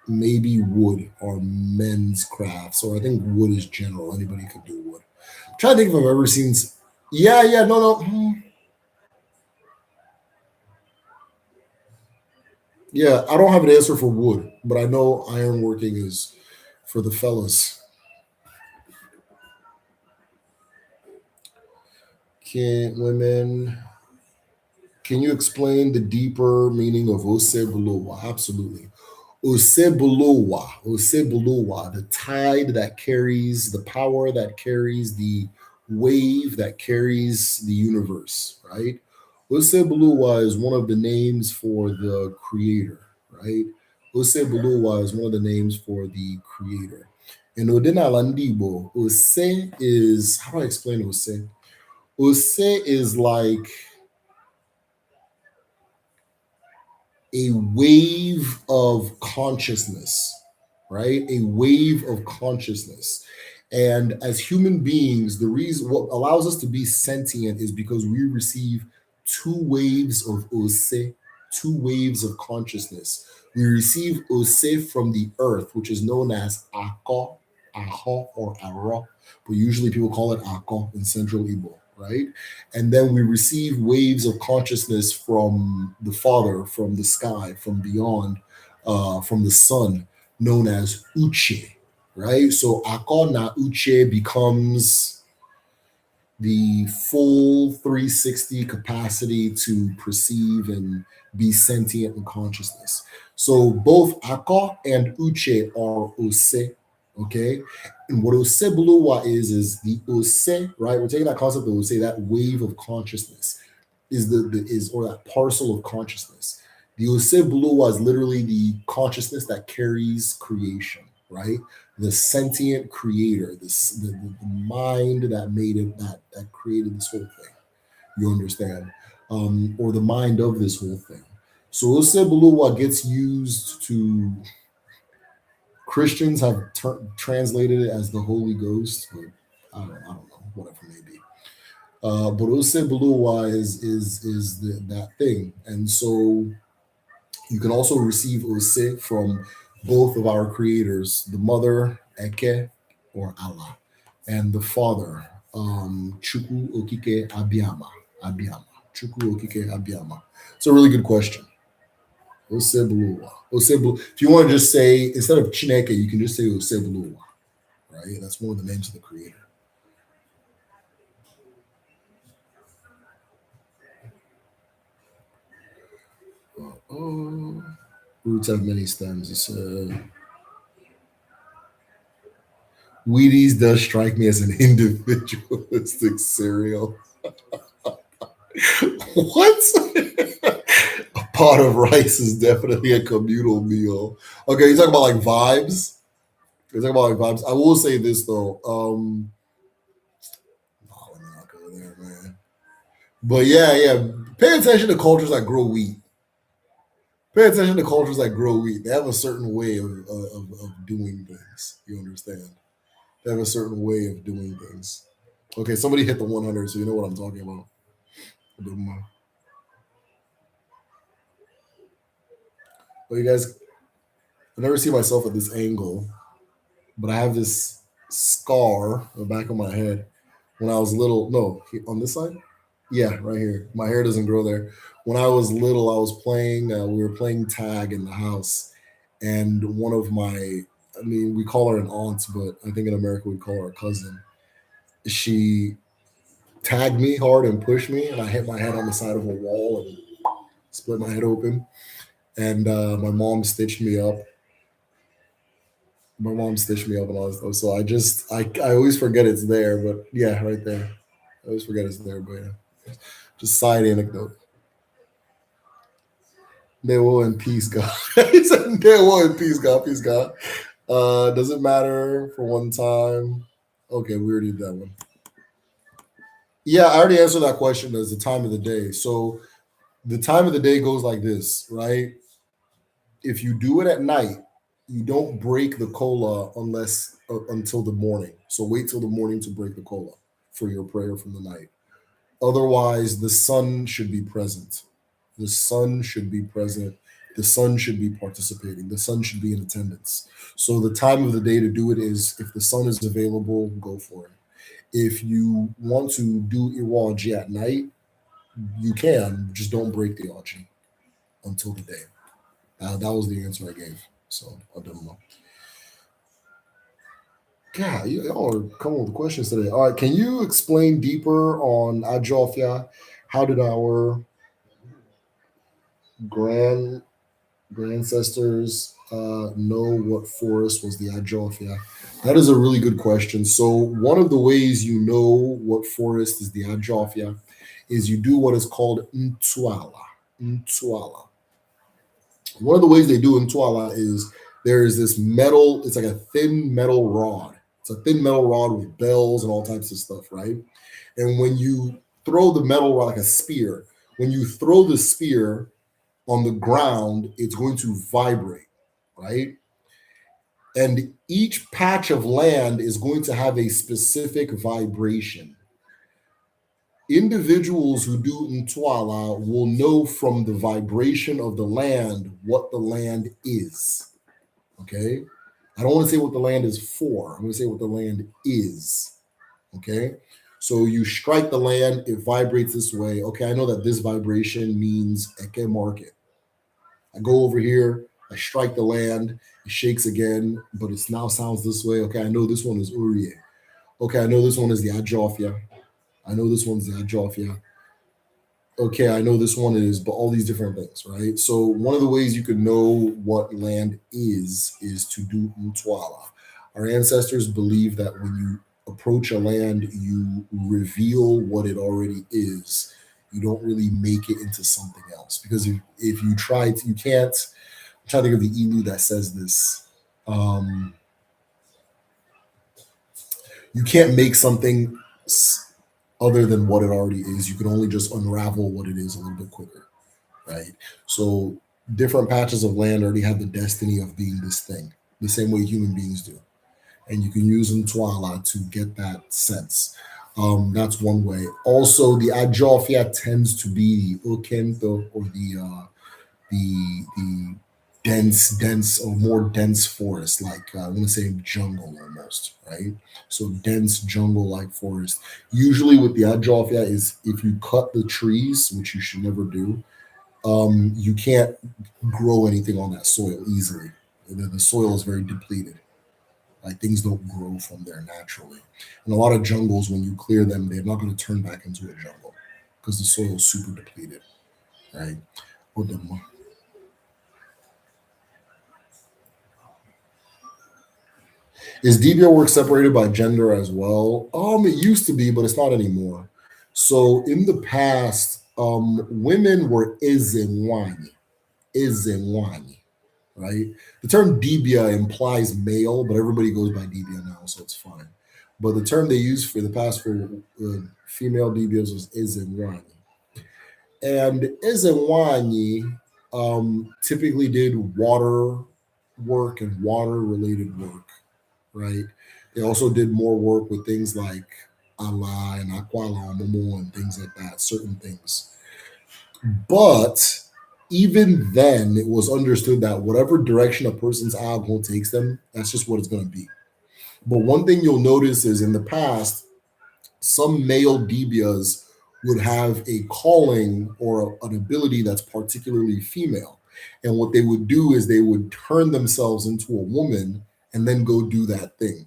maybe wood are men's crafts, or I think wood is general. Anybody could do wood. I'm trying to think if I've ever seen. Yeah, yeah, no, no. Yeah, I don't have an answer for wood, but I know ironworking is for the fellas. Can women? Can you explain the deeper meaning of Osebuluwa? Absolutely. Osebuluwa, the tide that carries, the power that carries, the wave that carries the universe, right? Osebuluwa is one of the names for the creator, right? Osebuluwa is one of the names for the creator. In Odinala Ndi Igbo, Ose is, how do I explain Ose? Ose is like a wave of consciousness, right? A wave of consciousness. And as human beings, the reason what allows us to be sentient is because we receive two waves of ose, two waves of consciousness. We receive ose from the earth, which is known as ako, aho, or aro, but usually people call it ako in Central Igbo, right? And then we receive waves of consciousness from the Father, from the sky, from beyond, from the Son, known as Uche, right? So Akona Uche becomes the full 360 capacity to perceive and be sentient in consciousness. So both Ako and Uche are Ose, okay? And what Ose Buluwa is the Ose, right? We're taking that concept of Ose, that wave of consciousness is the is or that parcel of consciousness. The Ose Buluwa is literally the consciousness that carries creation, right? The sentient creator, the mind that made it, that created this whole thing. You understand, or the mind of this whole thing. So Ose Buluwa gets used to Christians have translated it as the Holy Ghost, but I don't know, whatever it may be. But Ose Buluwa is that thing, and so you can also receive Ose from both of our creators, the mother Eke or Allah, and the father Chukwu Okike Abiyama. Abiyama. Chukwu Okike Abiyama. It's a really good question. Osebuluwa. Osebulu. If you want to just say instead of Chineke, you can just say Osebuluwa, right? That's one of the names of the creator. Oh, roots have many stems. He said, Wheaties does strike me as an individualistic cereal. What? A pot of rice is definitely a communal meal. Okay, you talking about like vibes? You're talking about like vibes. I will say this though. Oh, let me not go there, man. But yeah, yeah. Pay attention to cultures that grow wheat. Pay attention to cultures that grow wheat. They have a certain way of doing things. You understand? They have a certain way of doing things. Okay, somebody hit the 100, so you know what I'm talking about. But you guys, I never see myself at this angle, but I have this scar on the back of my head when I was little. No, on this side? Yeah, right here. My hair doesn't grow there. When I was little, I was playing, we were playing tag in the house, and one of my, I mean, we call her an aunt, but I think in America we call her a cousin. She tagged me hard and pushed me, and I hit my head on the side of a wall and split my head open. And my mom stitched me up. My mom stitched me up and all that stuff. So I always forget it's there, but yeah, right there. I always forget it's there, but yeah. Just side anecdote. They will in peace, God. He said, they will in peace, God. Peace, God. Does it matter for one time? Okay, we already did that one. Yeah, I already answered that question as the time of the day. So the time of the day goes like this, right? If you do it at night, you don't break the cola unless until the morning. So wait till the morning to break the cola for your prayer from the night. Otherwise, the sun should be present. The sun should be present. The sun should be participating. The sun should be in attendance. So the time of the day to do it is if the sun is available, go for it. If you want to do Iwaji at night, you can, just don't break the Iwaji until the day. That was the answer I gave. So I don't know. God, y'all are coming with questions today. All right, can you explain deeper on Ajofia? How did our grand ancestors know what forest was the Ajofia? That is a really good question. So one of the ways you know what forest is the Ajofia is you do what is called Ntwala. Ntwala. One of the ways they do Ntwala is there is this metal, it's like a thin metal rod. It's a thin metal rod with bells and all types of stuff, right? And when you throw the metal rod like a spear, when you throw the spear on the ground, it's going to vibrate, right? And each patch of land is going to have a specific vibration. Individuals who do Ntwala will know from the vibration of the land what the land is. Okay? I don't want to say what the land is for. I'm going to say what the land is. Okay? So you strike the land, it vibrates this way. Okay, I know that this vibration means Eke market. I go over here, I strike the land, it shakes again, but it now sounds this way. Okay, I know this one is Uriye. Okay, I know this one is the Ajofia. I know this one's the Ajofia. Okay, I know this one is, but all these different things, right? So one of the ways you can know what land is to do Mtwala. Our ancestors believe that when you approach a land, you reveal what it already is. You don't really make it into something else because if you try to, you can't. I'm trying to think of the Ilu that says this. You can't make something other than what it already is. You can only just unravel what it is a little bit quicker, right? So different patches of land already have the destiny of being this thing, the same way human beings do. And you can use Ntwala to get that sense. That's one way. Also, the Ajofia tends to be the Okento or the dense or more dense forest, like I want to say jungle almost, right? So dense jungle-like forest. Usually with the Ajofia is if you cut the trees, which you should never do, you can't grow anything on that soil easily. The soil is very depleted. Like things don't grow from there naturally. And a lot of jungles, when you clear them, they're not going to turn back into a jungle because the soil is super depleted, right? Is DBO work separated by gender as well? It used to be, but it's not anymore. So in the past, women were Izenwani, right? The term Dibia implies male, but everybody goes by Dibia now, so it's fine. But the term they used for the past for female Dibias was Izenwani. And Izenwani typically did water work and water related work, right? They also did more work with things like Allah and Akwala Momo and things like that, certain things. But even then, it was understood that whatever direction a person's alcohol takes them, that's just what it's going to be. But one thing you'll notice is in the past, some male Dibias would have a calling or an ability that's particularly female. And what they would do is they would turn themselves into a woman and then go do that thing,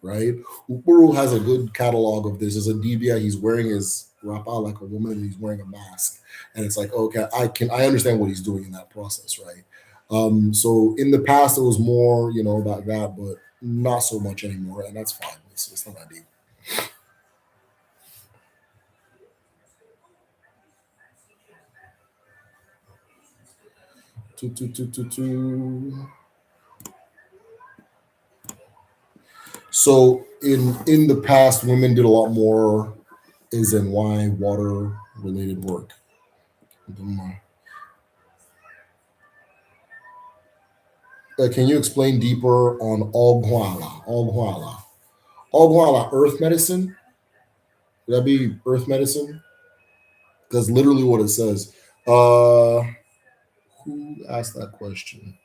right? Upuru has a good catalog of this. As a Dibia, he's wearing his rapa like a woman and he's wearing a mask. And it's like, okay, I understand what he's doing in that process, right? So in the past, it was more, about that, but not so much anymore. And that's fine. It's not that deep. So in the past, women did a lot more is and why water related work. Can you explain deeper on Ogwala? Ogwala. Ogwala, earth medicine? Would that be earth medicine? That's literally what it says. Uh, who asked that question?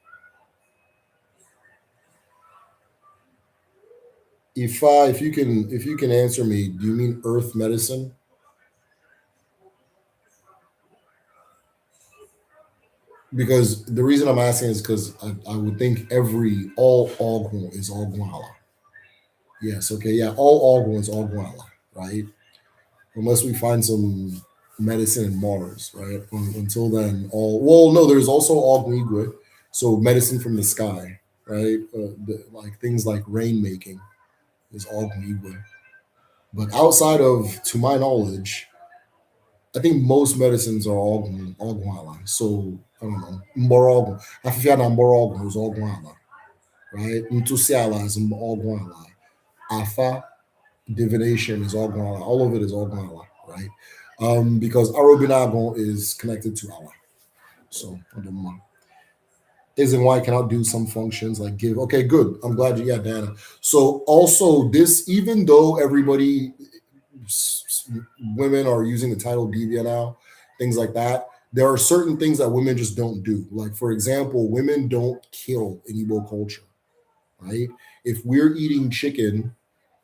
If you can answer me, do you mean earth medicine? Because the reason I'm asking is because I would think every all Ogun is Ogunala. Yes, okay, yeah, all Ogun is Ogunala, right? Unless we find some medicine in Mars, right? Until then, all well, no, there's also Ogun Igwe, so medicine from the sky, right? Like things like rainmaking is Ogun Igwe. But outside of, to my knowledge, I think most medicines are Ogunala. So I don't know, Mborogu. Afifia na Mborogu is Ogunala, right? Ntusiala is Ogunala. Afa divination is Ogunala. All of it is Ogunala, right? Because Arobinagon is connected to Allah. So I don't know. Is and why I cannot do some functions like give. Okay, good. I'm glad you got Diana. So also this, even though everybody women are using the title Divya now, things like that. There are certain things that women just don't do. Like, for example, women don't kill in Igbo culture, right? If we're eating chicken,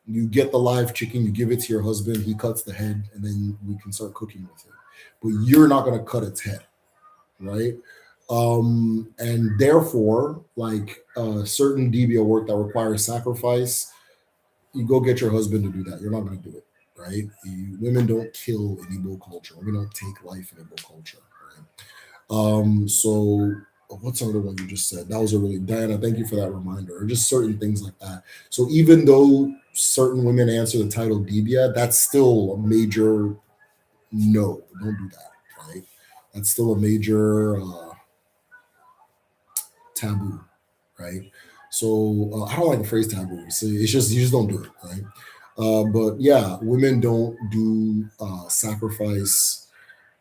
you get the live chicken, you give it to your husband, he cuts the head, and then we can start cooking with it. But you're not going to cut its head, right? And therefore, like certain DBO work that requires sacrifice, you go get your husband to do that. You're not going to do it, right? Women don't kill in Igbo culture. Women don't take life in Igbo culture, right? So what's another one you just said? That was a really Diana. Thank you for that reminder. Or just certain things like that. So even though certain women answer the title Dibia, that's still a major no. Don't do that, right? That's still a major taboo, right? So I don't like the phrase taboo. So it's just you just don't do it, right? But yeah, women don't do sacrifice.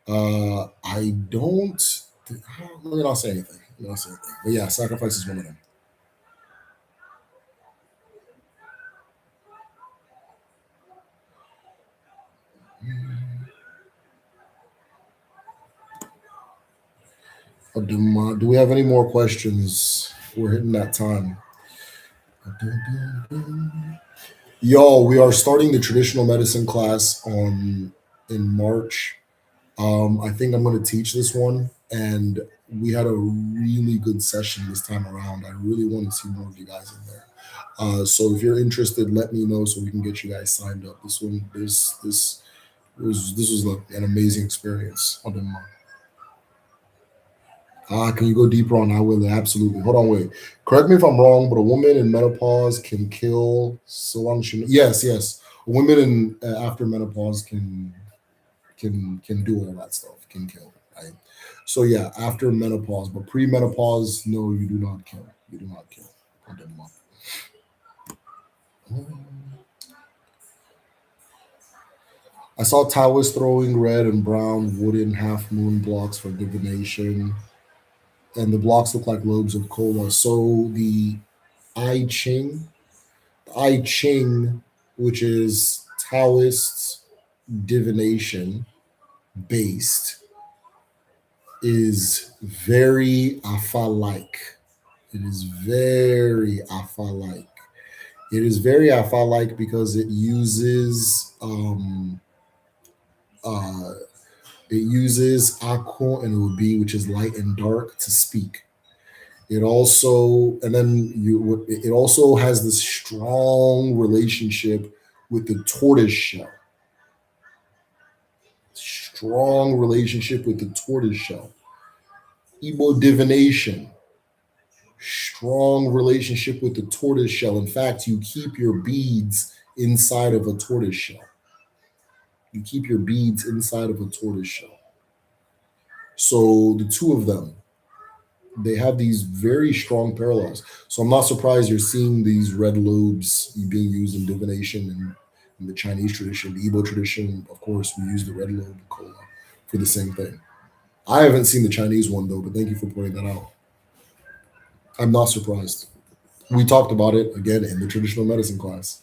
I don't. Let me not say anything. Let me not say anything. But yeah, sacrifice is one of them. Do we have any more questions? We're hitting that time. Yo, we are starting the traditional medicine class on in March. I think I'm going to teach this one, and we had a really good session this time around. I really want to see more of you guys in there. So if you're interested, let me know so we can get you guys signed up. This was like an amazing experience. Can you go deeper on that, Willie? Absolutely. Hold on, wait. Correct me if I'm wrong, but a woman in menopause can kill so long as she. Yes, yes. Women in after menopause can do all that stuff. Can kill, right? So yeah, after menopause, but pre-menopause, no, you do not kill. You do not kill. I saw Taoists throwing red and brown wooden half moon blocks for divination, and the blocks look like lobes of cola. So the I Ching, I Ching, which is Taoist divination based, is very Afa like. It is very Afa like. It is very Afa like because uh, it uses Akko and Ubi, which is light and dark, to speak. It also, and then it also has this strong relationship with the tortoise shell. Strong relationship with the tortoise shell. Igbo divination. Strong relationship with the tortoise shell. In fact, you keep your beads inside of a tortoise shell. You keep your beads inside of a tortoise shell. So the two of them, they have these very strong parallels. So I'm not surprised you're seeing these red lobes being used in divination and in the Chinese tradition, the Igbo tradition. Of course, we use the red lobe cola for the same thing. I haven't seen the Chinese one though, but thank you for pointing that out. I'm not surprised. We talked about it again in the traditional medicine class.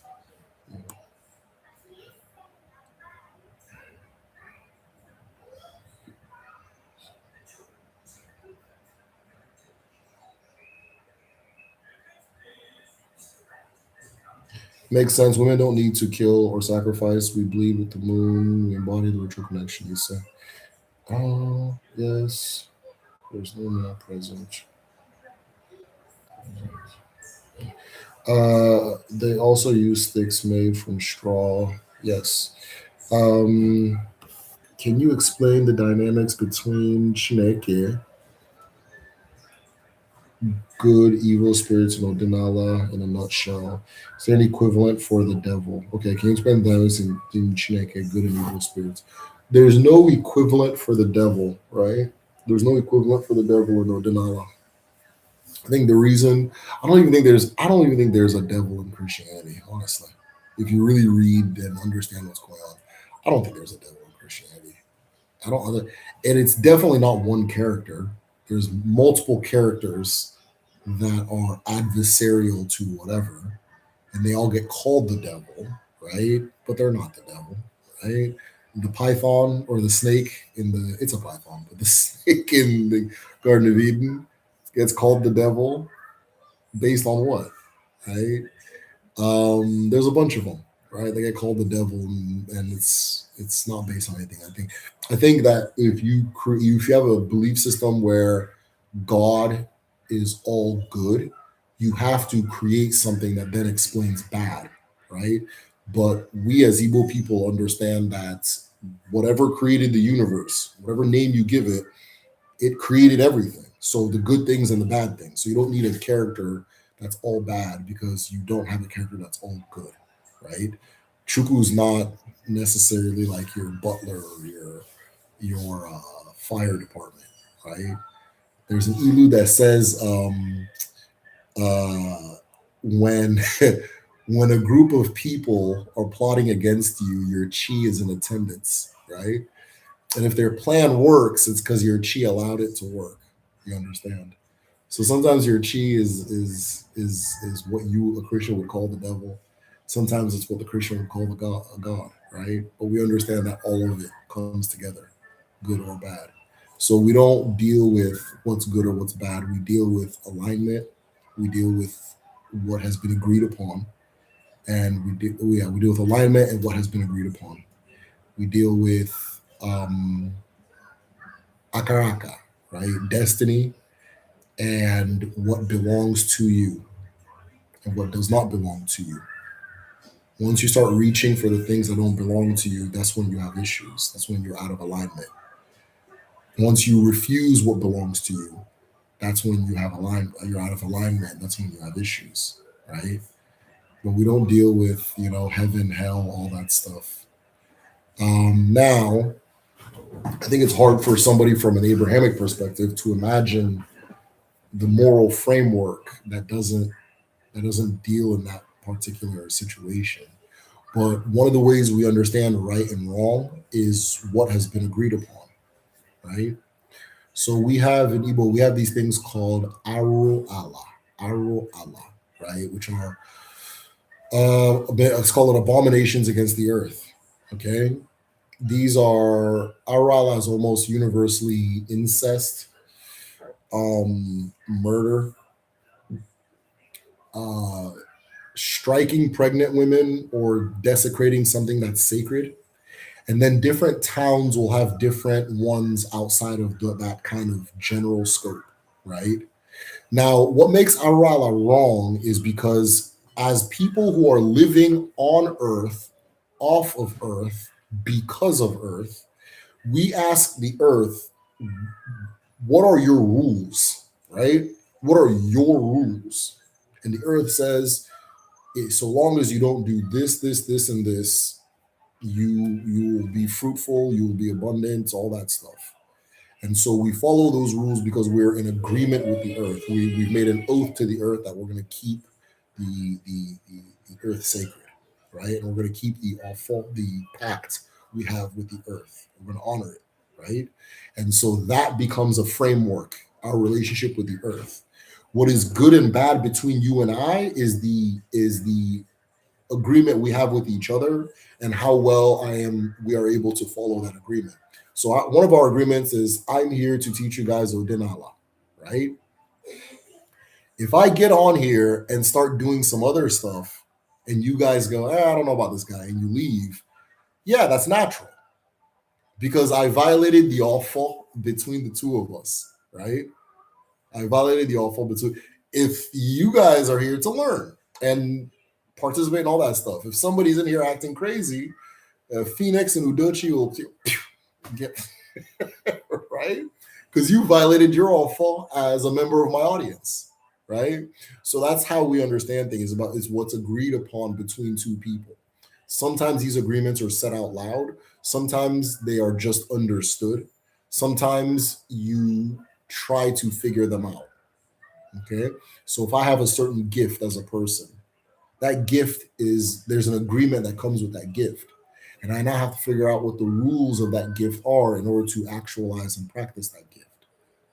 Makes sense. Women don't need to kill or sacrifice. We bleed with the moon. We embody the ritual connection. You say, oh yes. There's no male present. They also use sticks made from straw. Yes. Um, can you explain the dynamics between Chineke, good, evil spirits, and Odinala in a nutshell? Is there an equivalent for the devil? Okay, can you explain the dynamics in Chineke, good and evil spirits? There's no equivalent for the devil, right? There's no equivalent for the devil in Odinala. I think the reason I don't even think there's a devil in Christianity, honestly. If you really read and understand what's going on, I don't think there's a devil in Christianity. I don't other and it's definitely not one character. There's multiple characters that are adversarial to whatever, and they all get called the devil, right? But they're not the devil, right? The python or the snake in the it's a python, but the snake in the Garden of Eden gets called the devil based on what, right? There's a bunch of them, right? They get called the devil, and it's not based on anything. I think that if you have a belief system where God is all good, you have to create something that then explains bad, right? But we as Igbo people understand that whatever created the universe, whatever name you give it, it created everything. So the good things and the bad things. So you don't need a character that's all bad because you don't have a character that's all good, right? Chuku's not necessarily like your butler or your fire department, right? There's an ilu that says uh, when when a group of people are plotting against you, your chi is in attendance, right? And if their plan works, it's because your chi allowed it to work. You understand? So sometimes your chi is what you a Christian would call the devil. Sometimes it's what the Christian would call a God, right? But we understand that all of it comes together, good or bad. So we don't deal with what's good or what's bad. We deal with alignment. We deal with what has been agreed upon, and we deal with alignment and what has been agreed upon. We deal with akaraka, right? Destiny and what belongs to you and what does not belong to you. Once you start reaching for the things that don't belong to you, that's when you have issues. That's when you're out of alignment. Once you refuse what belongs to you, that's when you're out of alignment. That's when you have issues, right? But we don't deal with, heaven, hell, all that stuff. Now, I think it's hard for somebody from an Abrahamic perspective to imagine the moral framework that doesn't deal in that particular situation. But one of the ways we understand right and wrong is what has been agreed upon, right? So we have in Igbo, we have these things called Aro Allah, right? Which are let's call it abominations against the earth. Okay, these are Aro Allah is almost universally incest, murder, uh, striking pregnant women, or desecrating something that's sacred. And then different towns will have different ones outside of that kind of general scope, right? Now, what makes Arala wrong is because as people who are living on Earth, off of Earth, because of Earth, we ask the Earth, what are your rules, right? What are your rules? And the Earth says, so long as you don't do this, and this, you will be fruitful, you will be abundant, all that stuff. And so we follow those rules because we're in agreement with the earth. We've made an oath to the earth that we're going to keep the earth sacred, right? And we're going to keep the pact we have with the earth. We're going to honor it, right? And so that becomes a framework, our relationship with the earth. What is good and bad between you and I is the agreement we have with each other and how well we are able to follow that agreement. So one of our agreements is I'm here to teach you guys Odinala, right? If I get on here and start doing some other stuff, and you guys go, I don't know about this guy, and you leave, yeah, that's natural because I violated the offer between the two of us, right? I violated the offer between. If you guys are here to learn and participate in all that stuff, if somebody's in here acting crazy, Phoenix and Udochi will get right because you violated your offer as a member of my audience, right? So that's how we understand things about is what's agreed upon between two people. Sometimes these agreements are said out loud, sometimes they are just understood, sometimes you try to figure them out. Okay, so if I have a certain gift as a person, that gift is there's an agreement that comes with that gift, and I now have to figure out what the rules of that gift are in order to actualize and practice that gift,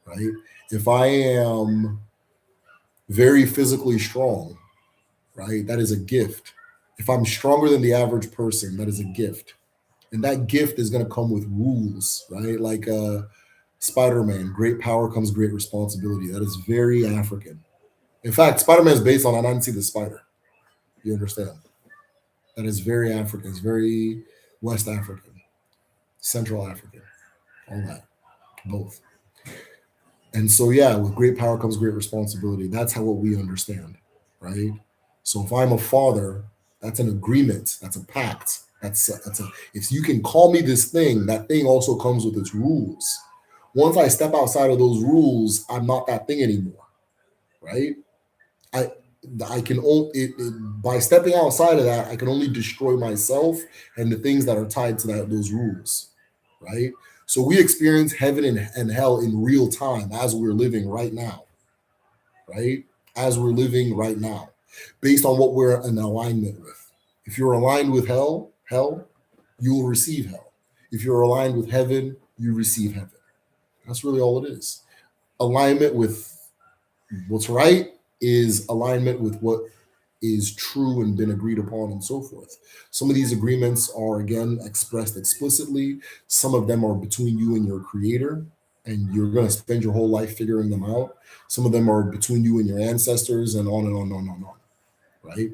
right? If I am very physically strong, right, that is a gift. If I'm stronger than the average person, that is a gift, and that gift is going to come with rules, right? Like Spider-Man, great power comes great responsibility. That is very African. In fact, Spider-Man is based on Anansi the spider. You understand? That is very African. It's very West African, Central African, all that, both. And so, yeah, with great power comes great responsibility. That's how what we understand, right? So if I'm a father, that's an agreement. That's a pact. That's a. If you can call me this thing, that thing also comes with its rules. Once I step outside of those rules, I'm not that thing anymore, right? I I can only by stepping outside of that, I can only destroy myself and the things that are tied to those rules, right? So we experience heaven and hell in real time as we're living right now, right? As we're living right now, based on what we're in alignment with. If you're aligned with hell, you will receive hell. If you're aligned with heaven, you receive heaven. That's really all it is. Alignment with what's right is alignment with what is true and been agreed upon and so forth. Some of these agreements are again expressed explicitly. Some of them are between you and your creator, and you're going to spend your whole life figuring them out. Some of them are between you and your ancestors, and on and on and on and on. Right?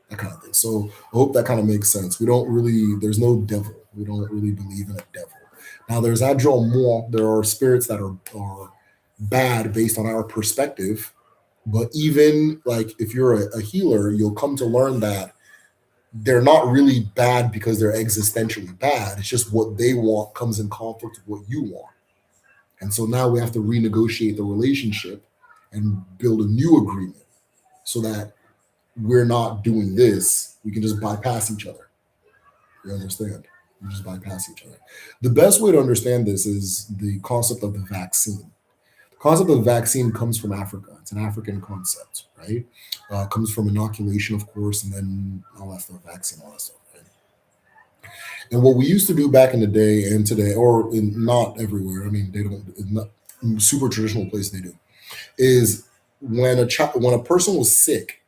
That kind of thing. So I hope that kind of makes sense. We don't really, there's no devil. We don't really believe in a devil. Now there's Adjo Mo. There are spirits that are bad based on our perspective, but even like if you're a healer, you'll come to learn that they're not really bad because they're existentially bad. It's just what they want comes in conflict with what you want. And so now we have to renegotiate the relationship and build a new agreement so that we're not doing this. We can just bypass each other. You understand? We just bypass each other. The best way to understand this is the concept of the vaccine. Concept of vaccine comes from Africa. It's an African concept, right? Comes from inoculation, of course, and then all that stuff, vaccine, all that stuff. Right? And what we used to do back in the day and today, or not everywhere, I mean, they don't, not super traditional place they do, is when a person was sick,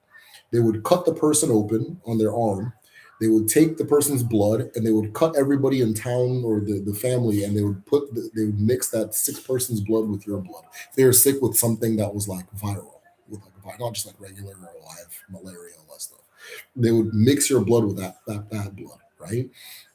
they would cut the person open on their arm. They would take the person's blood and they would cut everybody in town or the family, and they would they would mix that sick person's blood with your blood. If they were sick with something that was like viral, with like not just like regular or live malaria, all that stuff. They would mix your blood with that bad blood, right?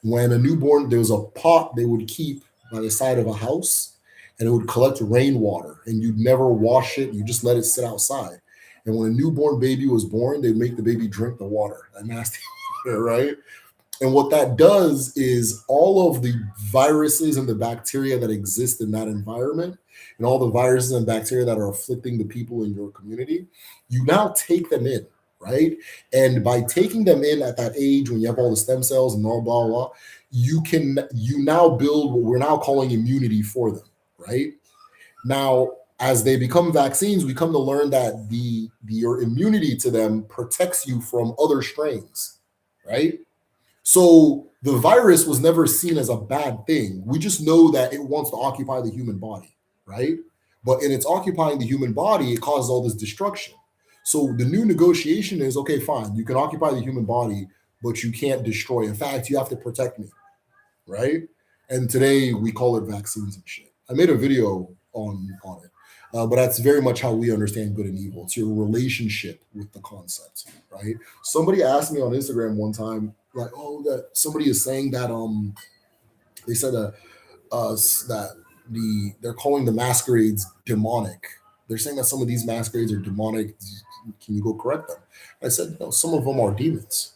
When a newborn, there was a pot they would keep by the side of a house, and it would collect rainwater, and you'd never wash it. You just let it sit outside. And when a newborn baby was born, they'd make the baby drink the water, that nasty water, right? And what that does is all of the viruses and the bacteria that exist in that environment, and all the viruses and bacteria that are afflicting the people in your community, you now take them in, right? And by taking them in at that age, when you have all the stem cells and blah, blah, blah, you now build what we're now calling immunity for them, right? Now, as they become vaccines, we come to learn that your immunity to them protects you from other strains, right? So the virus was never seen as a bad thing. We just know that it wants to occupy the human body, right? But in its occupying the human body, it causes all this destruction. So the new negotiation is okay, fine, you can occupy the human body, but you can't destroy. In fact, you have to protect me, right? And today we call it vaccines and shit. I made a video on it. But that's very much how we understand good and evil. It's your relationship with the concept, right? Somebody asked me on Instagram one time, like, oh, that somebody is saying that they said that they're calling the masquerades demonic. They're saying that some of these masquerades are demonic. Can you go correct them? I said, no, some of them are demons.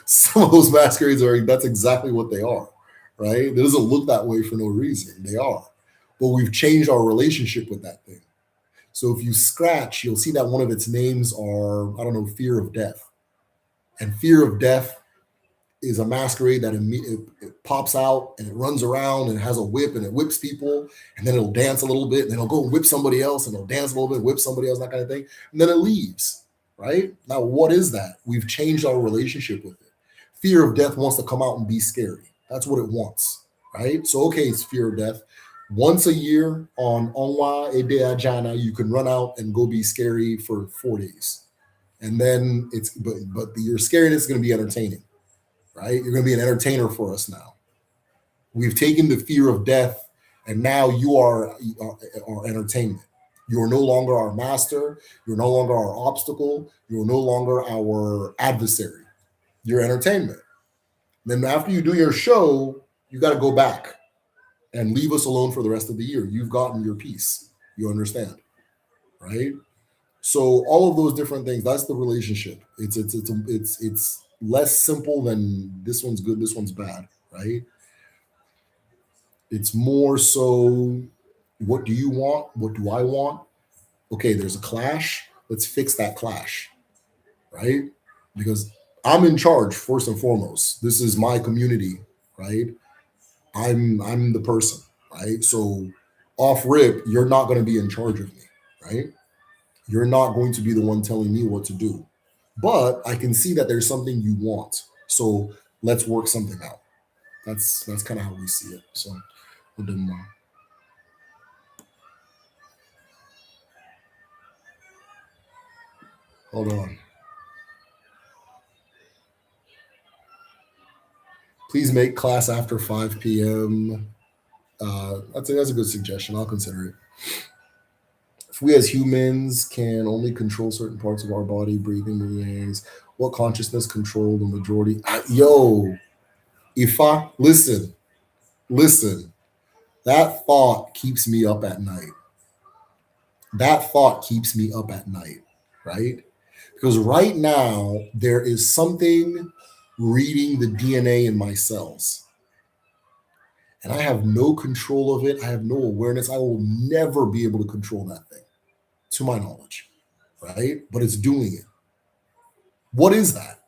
Some of those masquerades are, that's exactly what they are, right? It doesn't look that way for no reason. They are. But we've changed our relationship with that thing. So if you scratch, you'll see that one of its names are, I don't know, fear of death. And fear of death is a masquerade that it pops out and it runs around and it has a whip and it whips people, and then it'll dance a little bit and then it'll go and whip somebody else and it'll dance a little bit, whip somebody else, that kind of thing. And then it leaves, right? Now, what is that? We've changed our relationship with it. Fear of death wants to come out and be scary. That's what it wants, right? So, okay, it's fear of death. Once a year on Onwa Ede Ajana, you can run out and go be scary for 4 days. And then but your scariness is going to be entertaining, right? You're going to be an entertainer for us now. We've taken the fear of death, and now you are our entertainment. You are no longer our master. You're no longer our obstacle. You're no longer our adversary. You're entertainment. Then after you do your show, you got to go back and leave us alone for the rest of the year. You've gotten your piece. You understand, right? So all of those different things, that's the relationship. It's less simple than this one's good, this one's bad, right? It's more so, what do you want? What do I want? Okay, there's a clash. Let's fix that clash, right? Because I'm in charge first and foremost. This is my community, right? I'm the person, right? So off rip, you're not going to be in charge of me, right? You're not going to be the one telling me what to do. But I can see that there's something you want. So let's work something out. That's kind of how we see it. So we'll do more. Hold on. Please make class after 5 p.m. That's a good suggestion. I'll consider it. If we as humans can only control certain parts of our body, breathing, beings, what consciousness control the majority? Yo, Ifa, listen. That thought keeps me up at night. That thought keeps me up at night, right? Because right now, there is something reading the DNA in my cells. And I have no control of it. I have no awareness. I will never be able to control that thing, to my knowledge, right? But it's doing it. What is that?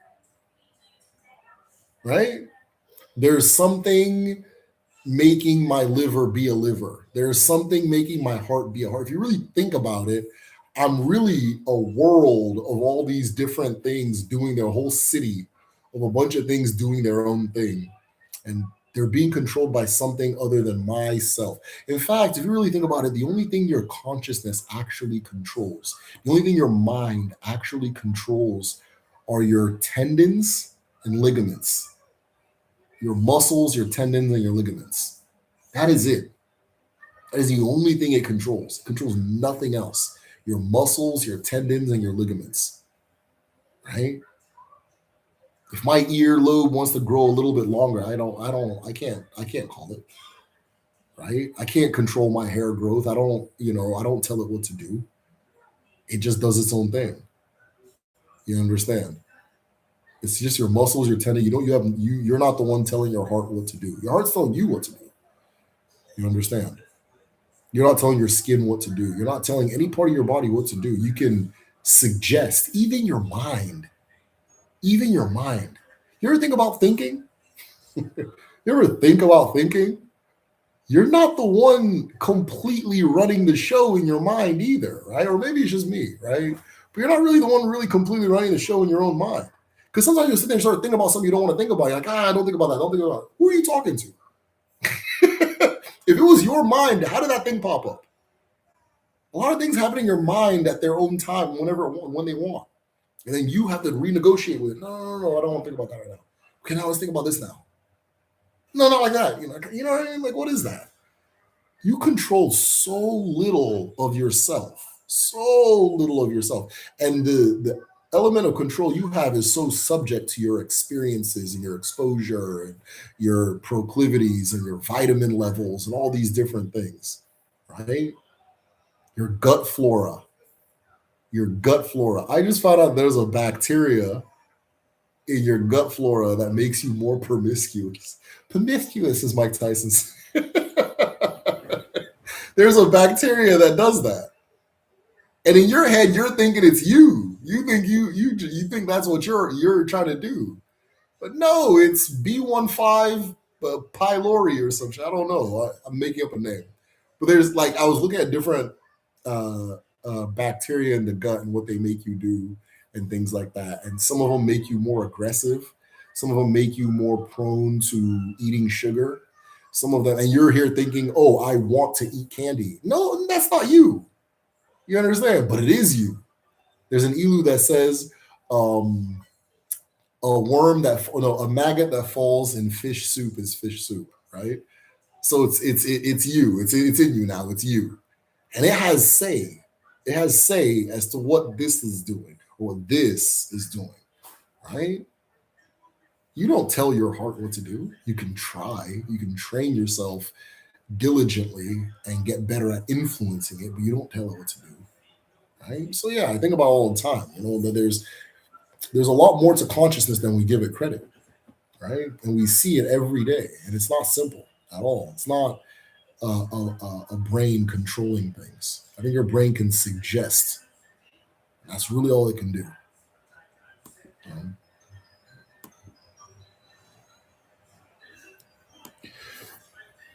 Right? There's something making my liver be a liver. There's something making my heart be a heart. If you really think about it, I'm really a world of all these different things doing their whole city of a bunch of things doing their own thing. And they're being controlled by something other than myself. In fact, if you really think about it, the only thing your consciousness actually controls, the only thing your mind actually controls are your tendons and ligaments, your muscles, your tendons, and your ligaments. That is it. That is the only thing it controls. It controls nothing else. Your muscles, your tendons, and your ligaments. Right? If my earlobe wants to grow a little bit longer, I can't call it. Right? I can't control my hair growth. I don't tell it what to do. It just does its own thing. You understand? It's just your muscles, your tendon. You're not the one telling your heart what to do. Your heart's telling you what to do. You understand? You're not telling your skin what to do. You're not telling any part of your body what to do. You can suggest, even your mind. Even your mind. You ever think about thinking? You ever think about thinking? You're not the one completely running the show in your mind either, right? Or maybe it's just me, right? But you're not really the one really completely running the show in your own mind. Because sometimes you sit there and start thinking about something you don't want to think about. You're like, don't think about that. Don't think about it. Who are you talking to? If it was your mind, how did that thing pop up? A lot of things happen in your mind at their own time, when they want. And then you have to renegotiate with it. No, I don't want to think about that right now. Okay, now let's think about this now. No, not like that. You know what I mean? Like, what is that? You control so little of yourself, so little of yourself. And the element of control you have is so subject to your experiences and your exposure and your proclivities and your vitamin levels and all these different things, right? Your gut flora, your gut flora. I just found out there's a bacteria in your gut flora that makes you more promiscuous. Promiscuous is Mike Tyson's. There's a bacteria that does that. And in your head, you're thinking it's you. You think you think that's what you're trying to do. But no, it's B15 pylori or something. I don't know. I'm making up a name. But there's like I was looking at different bacteria in the gut and what they make you do and things like that. And some of them make you more aggressive. Some of them make you more prone to eating sugar. Some of them, and you're here thinking, "Oh, I want to eat candy." No, that's not you. You understand? But it is you. There's an ilu that says, a worm that no, a maggot that falls in fish soup is fish soup, right? So it's you. It's in you now. It's you, and it has say. It has say as to what this is doing or what this is doing, right? You don't tell your heart what to do. You can try. You can train yourself diligently and get better at influencing it, but you don't tell it what to do, right? So yeah, I think about all the time. You know that there's a lot more to consciousness than we give it credit, right? And we see it every day, and it's not simple at all. It's not a brain controlling things. I think your brain can suggest. That's really all it can do. Um,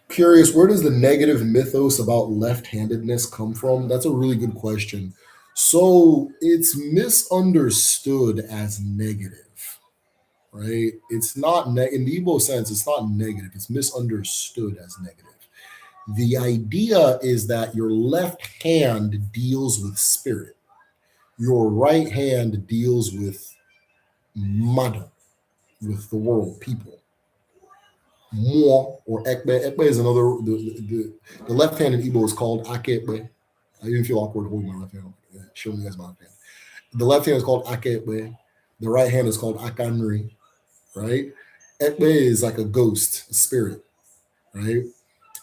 Curious, where does the negative mythos about left-handedness come from? That's a really good question. So it's misunderstood as negative, right? It's not in the Igbo sense. It's not negative. It's misunderstood as negative. The idea is that your left hand deals with spirit. Your right hand deals with mada, with the world, people. More or ekbe. Ekbe is another. The left hand in Igbo is called akekbe. I even feel awkward holding my left hand. Show me guys my left hand. The left hand is called akekbe. The right hand is called akanri. Right? Ekbe is like a ghost, a spirit. Right?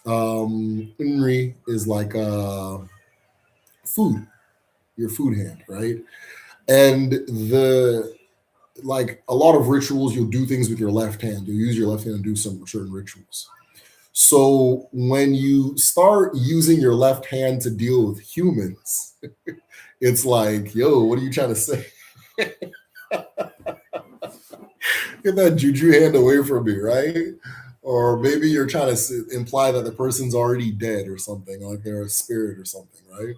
Unri is like food, your food hand, right? And the like a lot of rituals, you'll do things with your left hand. You'll use your left hand to do some certain rituals. So when you start using your left hand to deal with humans, it's like, yo, what are you trying to say? Get that juju hand away from me, right? Or maybe you're trying to imply that the person's already dead or something, like they're a spirit or something, right?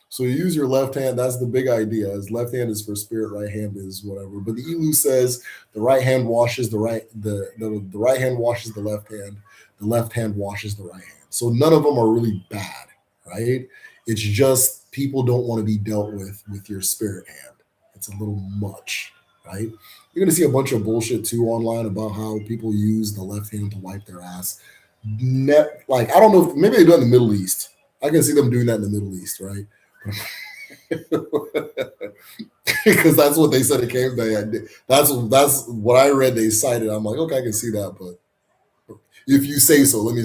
So you use your left hand. That's the big idea. Is left hand is for spirit, right hand is whatever. But the Ilu says the right hand washes the right hand washes the left hand washes the right hand. So none of them are really bad, right? It's just people don't want to be dealt with your spirit hand. It's a little much, right? You're gonna see a bunch of bullshit too online about how people use the left hand to wipe their ass. Like I don't know, maybe they do it in the Middle East. I can see them doing that in the Middle East, right? Because that's what they said it came. That's what I read. They cited. I'm like, okay, I can see that, but if you say so, let me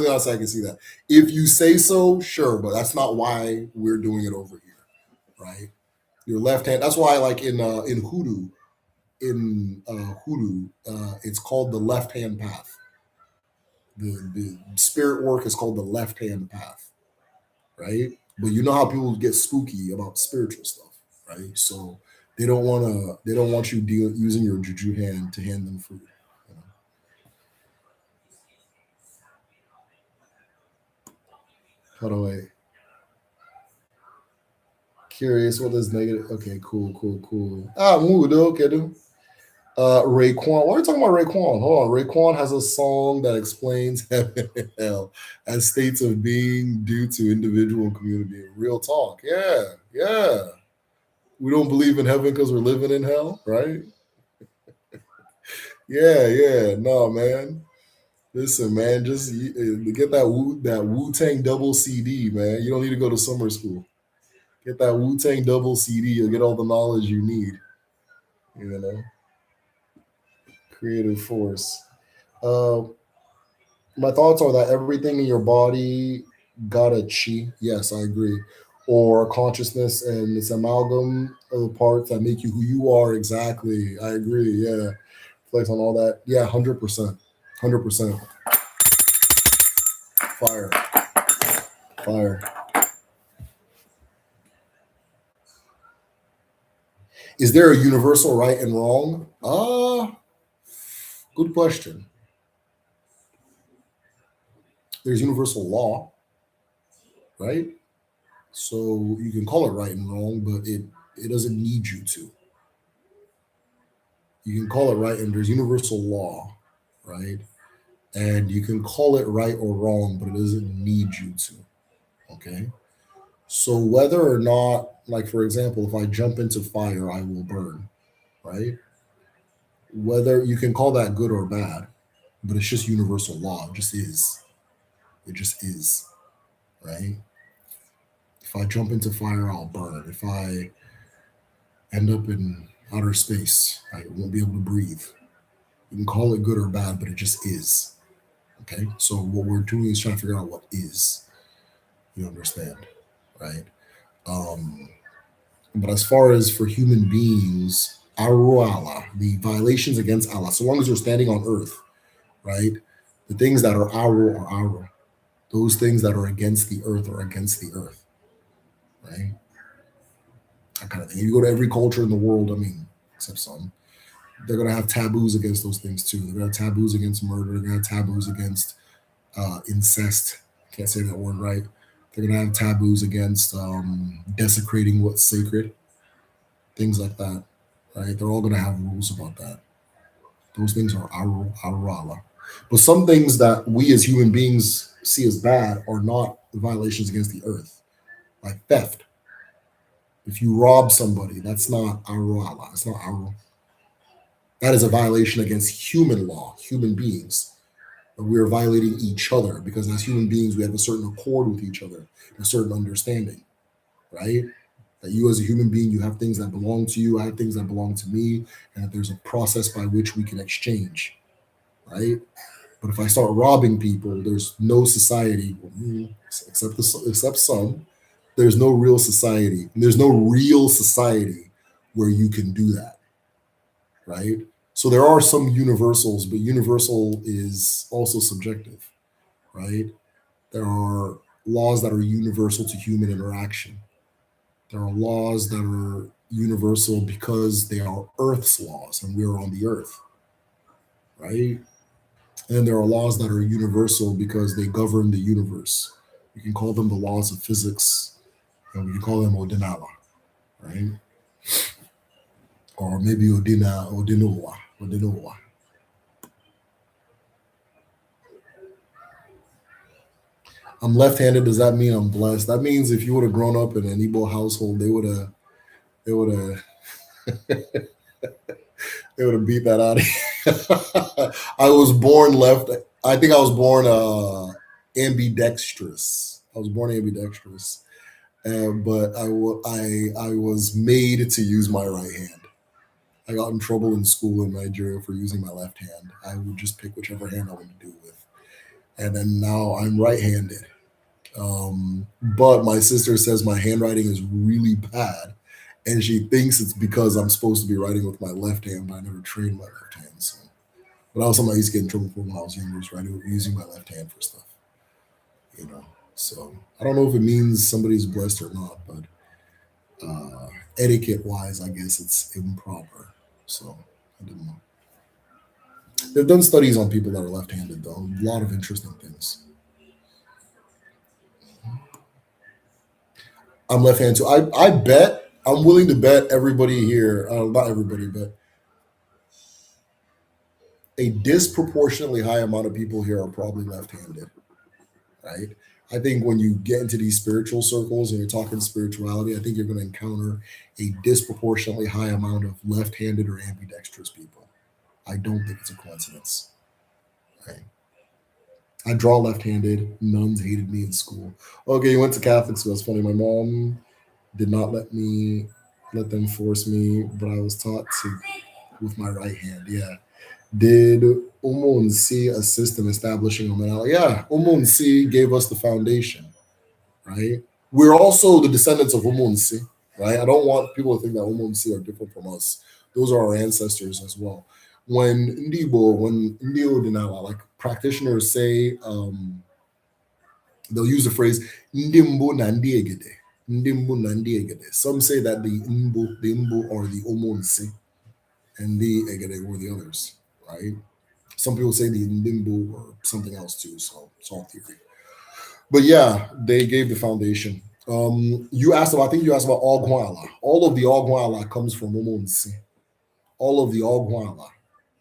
not say I can see that. If you say so, sure, but that's not why we're doing it over here, right? Your left hand. That's why, like in hoodoo, it's called the left hand path. The spirit work is called the left hand path, right? But you know how people get spooky about spiritual stuff, right? So they don't want you using your juju hand to hand them food. You know? How do I? Curious what is negative? Okay, cool. Ah, mudo, okay, do. Raekwon. Why are you talking about Raekwon? Hold on. Raekwon has a song that explains heaven and hell as states of being due to individual and community. Real talk. Yeah. We don't believe in heaven because we're living in hell, right? Yeah. No, man. Listen, man, just get that Wu Tang double CD, man. You don't need to go to summer school. Get that Wu Tang double CD. You'll get all the knowledge you need. You know, creative force. Uh, my thoughts are that everything in your body got a chi. Yes, I agree. Or consciousness and this amalgam of the parts that make you who you are. Exactly. I agree. Yeah. Flex on all that. Yeah, 100%. 100%. Fire. Fire. Is there a universal right and wrong? Good question. There's universal law, right? So you can call it right and wrong, but it doesn't need you to. You can call it right, and there's universal law, right? And you can call it right or wrong, but it doesn't need you to. Okay. So whether or not, like for example, if I jump into fire, I will burn, right? Whether you can call that good or bad, but it's just universal law. It just is. It just is, right? If I jump into fire, I'll burn. If I end up in outer space, I won't be able to breathe. You can call it good or bad, but it just is. Okay. So what we're doing is trying to figure out what is. You understand, right? Um, but as far as for human beings, Aru Allah, the violations against Allah, so long as you're standing on earth, right? The things that are Aru are Aru. Those things that are against the earth are against the earth, right? That kind of thing. If you go to every culture in the world, I mean, except some, they're going to have taboos against those things too. They're going to have taboos against murder. They're going to have taboos against incest. Can't say that word right. They're going to have taboos against desecrating what's sacred, things like that, right? They're all going to have rules about that. Those things are arala. But some things that we as human beings see as bad are not violations against the earth, like theft. If you rob somebody, that's not arala. It's not aru. That is a violation against human law, human beings. We are violating each other because as human beings, we have a certain accord with each other, a certain understanding, right? That you as a human being, you have things that belong to you, I have things that belong to me, and that there's a process by which we can exchange, right? But if I start robbing people, there's no society, except some. There's no real society. There's no real society where you can do that, right? So there are some universals, but universal is also subjective, right? There are laws that are universal to human interaction. There are laws that are universal because they are Earth's laws and we're on the Earth, right? And there are laws that are universal because they govern the universe. We can call them the laws of physics, and we can call them Odinala, right? Or maybe Odinoa. I'm left-handed. Does that mean I'm blessed? That means if you would have grown up in an Igbo household, they would have, they would have beat that out of you. I was born left. I think I was born ambidextrous. I was born ambidextrous, but I was made to use my right hand. I got in trouble in school in Nigeria for using my left hand. I would just pick whichever hand I wanted to do it with, and then now I'm right-handed. But my sister says my handwriting is really bad, and she thinks it's because I'm supposed to be writing with my left hand, but I never trained my left hand. So, but that was something I used to get in trouble for when I was younger, was writing using my left hand for stuff. You know, so I don't know if it means somebody's blessed or not, but etiquette wise, I guess it's improper. So I didn't know. They've done studies on people that are left-handed, though. A lot of interesting things. I'm left-handed too. I bet I'm willing to bet everybody here, not everybody, but a disproportionately high amount of people here are probably left-handed, right? I think when you get into these spiritual circles and you're talking spirituality, I think you're going to encounter a disproportionately high amount of left-handed or ambidextrous people. I don't think it's a coincidence, right? I draw left-handed. Nuns hated me in school. Okay, you went to Catholic school. It's funny. My mom did not let them force me, but I was taught to with my right hand. Yeah. Did Umunsi assist in establishing Odinala? Yeah, Umunsi gave us the foundation, right? We're also the descendants of Umunsi, right? I don't want people to think that Umunsi are different from us. Those are our ancestors as well. When Ndi Igbo, when Ndi Odinala, like practitioners say, they'll use the phrase Ndi Mbu na Ndi Egede. Ndi Mbu na Ndi Egede. Some say that the Mbu are the Umunsi, and the Egede were the others, right? Some people say the Ndimbu or something else too, so it's all theory. But yeah, they gave the foundation. You asked about, I think you asked about Ogwala. All of the Ogwala comes from Umunsi. All of the Ogwala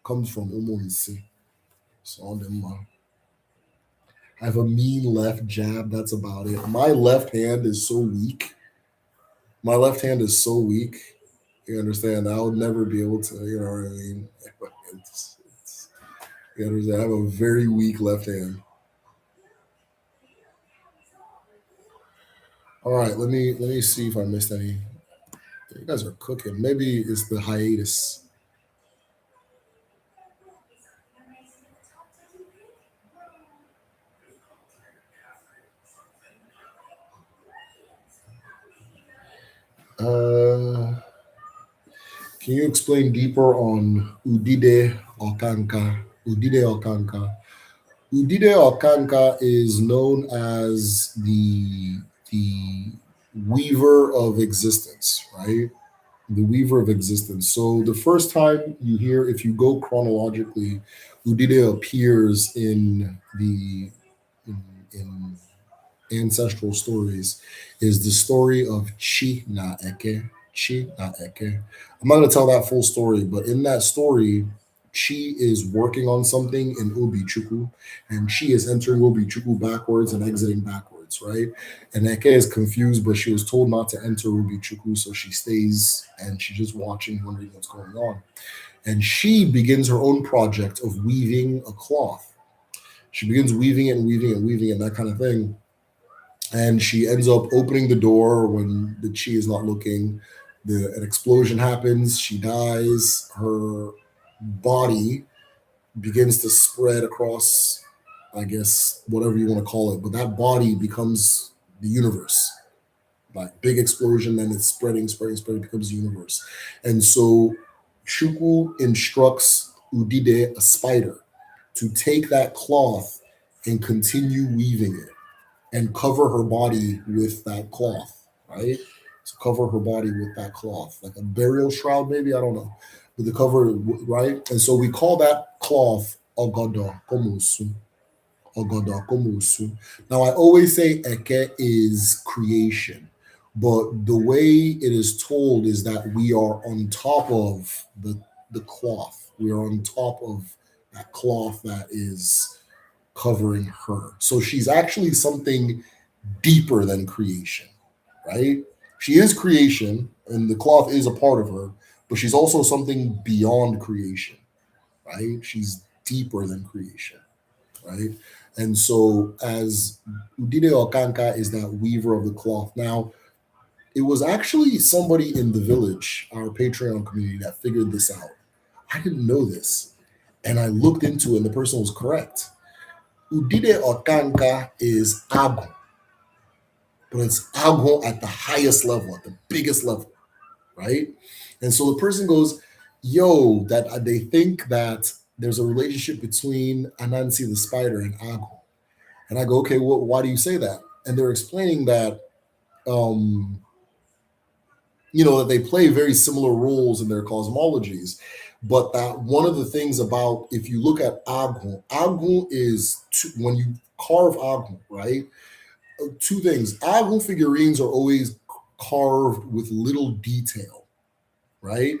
comes from Umunsi. So on them, I have a mean left jab. That's about it. My left hand is so weak. My left hand is so weak. You understand? I would never be able to. You know what I mean? You understand? I have a very weak left hand. All right, let me see if I missed any. You guys are cooking. Maybe it's the hiatus. Uh, can you explain deeper on Udide Okanka? Udide Okanka. Udide Okanka is known as the weaver of existence, right? The weaver of existence. So the first time you hear, if you go chronologically, Udide appears in ancestral stories is the story of Chi na Eke. Chi na Eke. I'm not going to tell that full story, but in that story, Chi is working on something in Obichuku, and Chi is entering Obichuku backwards and exiting backwards, right? And Eke is confused, but she was told not to enter Obichuku, so she stays and she's just watching, wondering what's going on. And she begins her own project of weaving a cloth. She begins weaving it and weaving and weaving and that kind of thing, and she ends up opening the door when the Chi is not looking. An explosion happens. She dies. Her body begins to spread across, I guess, whatever you want to call it. But that body becomes the universe. Like big explosion, then it's spreading, becomes the universe. And so Shuku instructs Udide, a spider, to take that cloth and continue weaving it and cover her body with that cloth, right? To cover her body with that cloth, like a burial shroud, maybe, I don't know, but the cover, right? And so we call that cloth Ogodo Komusu. Ogodo Komusu. Now, I always say Eke is creation, but the way it is told is that we are on top of the cloth. We are on top of that cloth that is covering her. So she's actually something deeper than creation, right? She is creation and the cloth is a part of her, but she's also something beyond creation, right? She's deeper than creation, right? And so, as Udide Okanka is that weaver of the cloth. Now, it was actually somebody in the village, our Patreon community, that figured this out. I didn't know this. And I looked into it, and the person was correct. Udide Okanka is Agu, but it's Agu at the highest level, at the biggest level, right? And so the person goes, yo, that they think that there's a relationship between Anansi the spider and Agu. And I go, okay, well, why do you say that? And they're explaining that, um, that they play very similar roles in their cosmologies. But that one of the things about, if you look at Agu is, when you carve Agu, right? Two things. Agu figurines are always carved with little detail, right?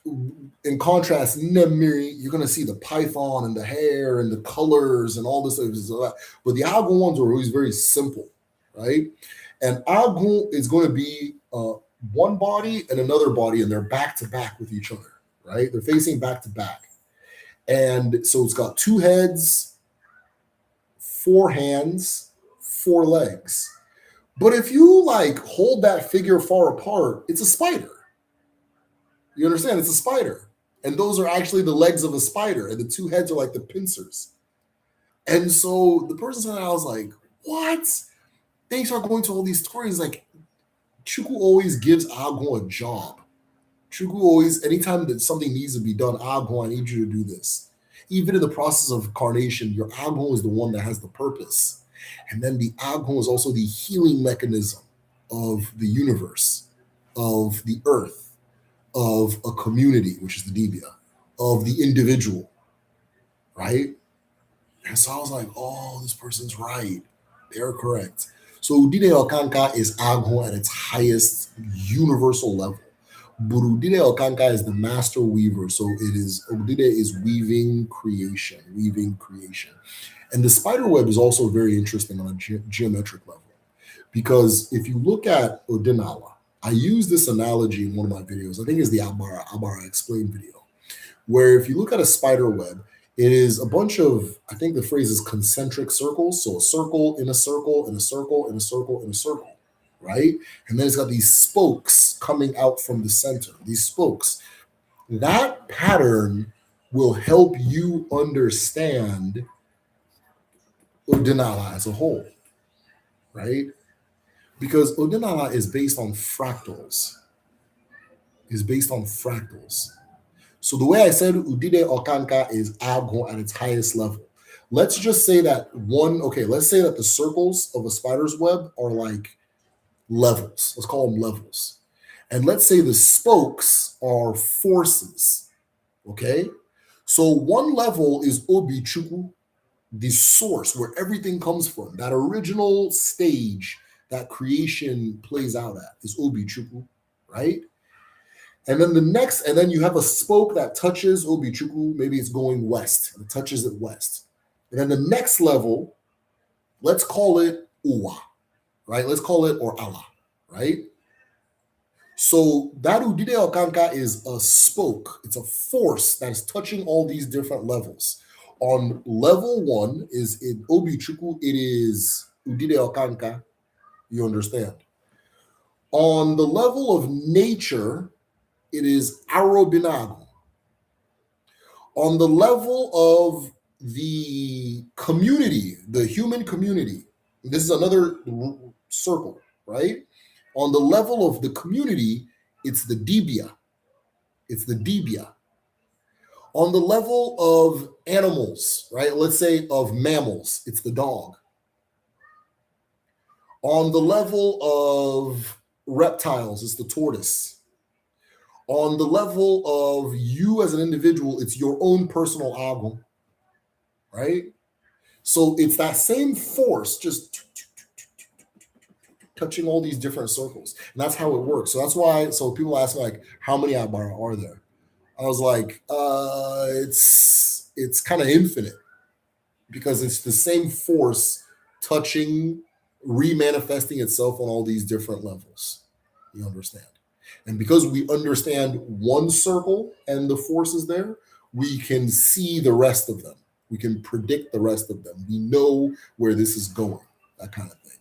In contrast, Nemiri, you're going to see the python and the hair and the colors and all this stuff. But the Agu ones are always very simple, right? And Agu is going to be one body and another body, and they're back to back with each other, right? They're facing back to back. And so it's got two heads, four hands, four legs. But if you like hold that figure far apart, it's a spider. You understand? It's a spider. And those are actually the legs of a spider, and the two heads are like the pincers. And so the person said, I was like, what? They start going to all these stories. Like, Chuku always gives Agon a job. Chuku always, anytime that something needs to be done, Agon, I need you to do this. Even in the process of carnation, your Agon is the one that has the purpose. And then the Agon is also the healing mechanism of the universe, of the earth, of a community, which is the Dibia, of the individual, right? And so I was like, oh, this person's right. They're correct. So Udine Okanka is Agon at its highest universal level. But Udine Okanka is the master weaver. So Udine is weaving creation, weaving creation. And the spider web is also very interesting on a geometric level. Because if you look at Odinala, I use this analogy in one of my videos. I think it's the Abara Explain video, where if you look at a spider web, it is a bunch of, I think the phrase is concentric circles. So a circle in a circle in a circle in a circle in a circle, right? And then it's got these spokes coming out from the center, these spokes. That pattern will help you understand Odinala as a whole, right? Because Odinala is based on fractals. Is based on fractals. So the way I said Udide Okanka is Agon at its highest level. Let's just say that let's say that the circles of a spider's web are like levels. Let's call them levels. And let's say the spokes are forces. Okay. So one level is Obichuku, the source where everything comes from. That original stage that creation plays out at is Obichuku, right? And then you have a spoke that touches Obichuku, maybe it's going west, and it touches it west. And then the next level, let's call it Uwa, right? Let's call it or Allah, right? So that Udide Okanka is a spoke, it's a force that is touching all these different levels. On level one is in Obichuku, it is Udide Okanka, you understand. On the level of nature, it is Arobinago. On the level of the community, the human community, this is another circle, right? On the level of the community, it's the Dibia. It's the Dibia. On the level of animals, right? Let's say of mammals, it's the dog. On the level of reptiles, it's the tortoise. On the level of you as an individual, it's your own personal Agon, right? So it's that same force just touching all these different circles. And that's how it works. So that's why, so people ask me like, how many Abara are there? I was like, it's kind of infinite because it's the same force touching, remanifesting itself on all these different levels. You understand? And because we understand one circle and the forces there, we can see the rest of them. We can predict the rest of them. We know where this is going, that kind of thing.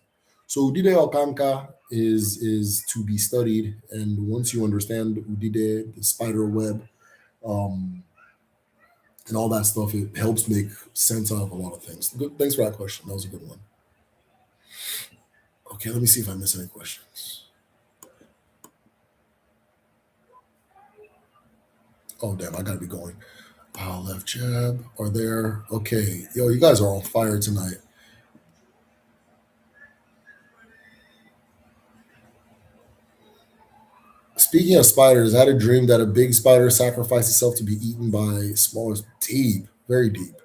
So Udide Okanka is to be studied. And once you understand Udide, the spider web, and all that stuff, it helps make sense out of a lot of things. Good, thanks for that question. That was a good one. Okay, let me see if I miss any questions. Oh, damn, I gotta be going. Left jab are there. Okay. Yo, you guys are on fire tonight. Speaking of spiders, I had a dream that a big spider sacrificed itself to be eaten by smaller. Deep, very deep.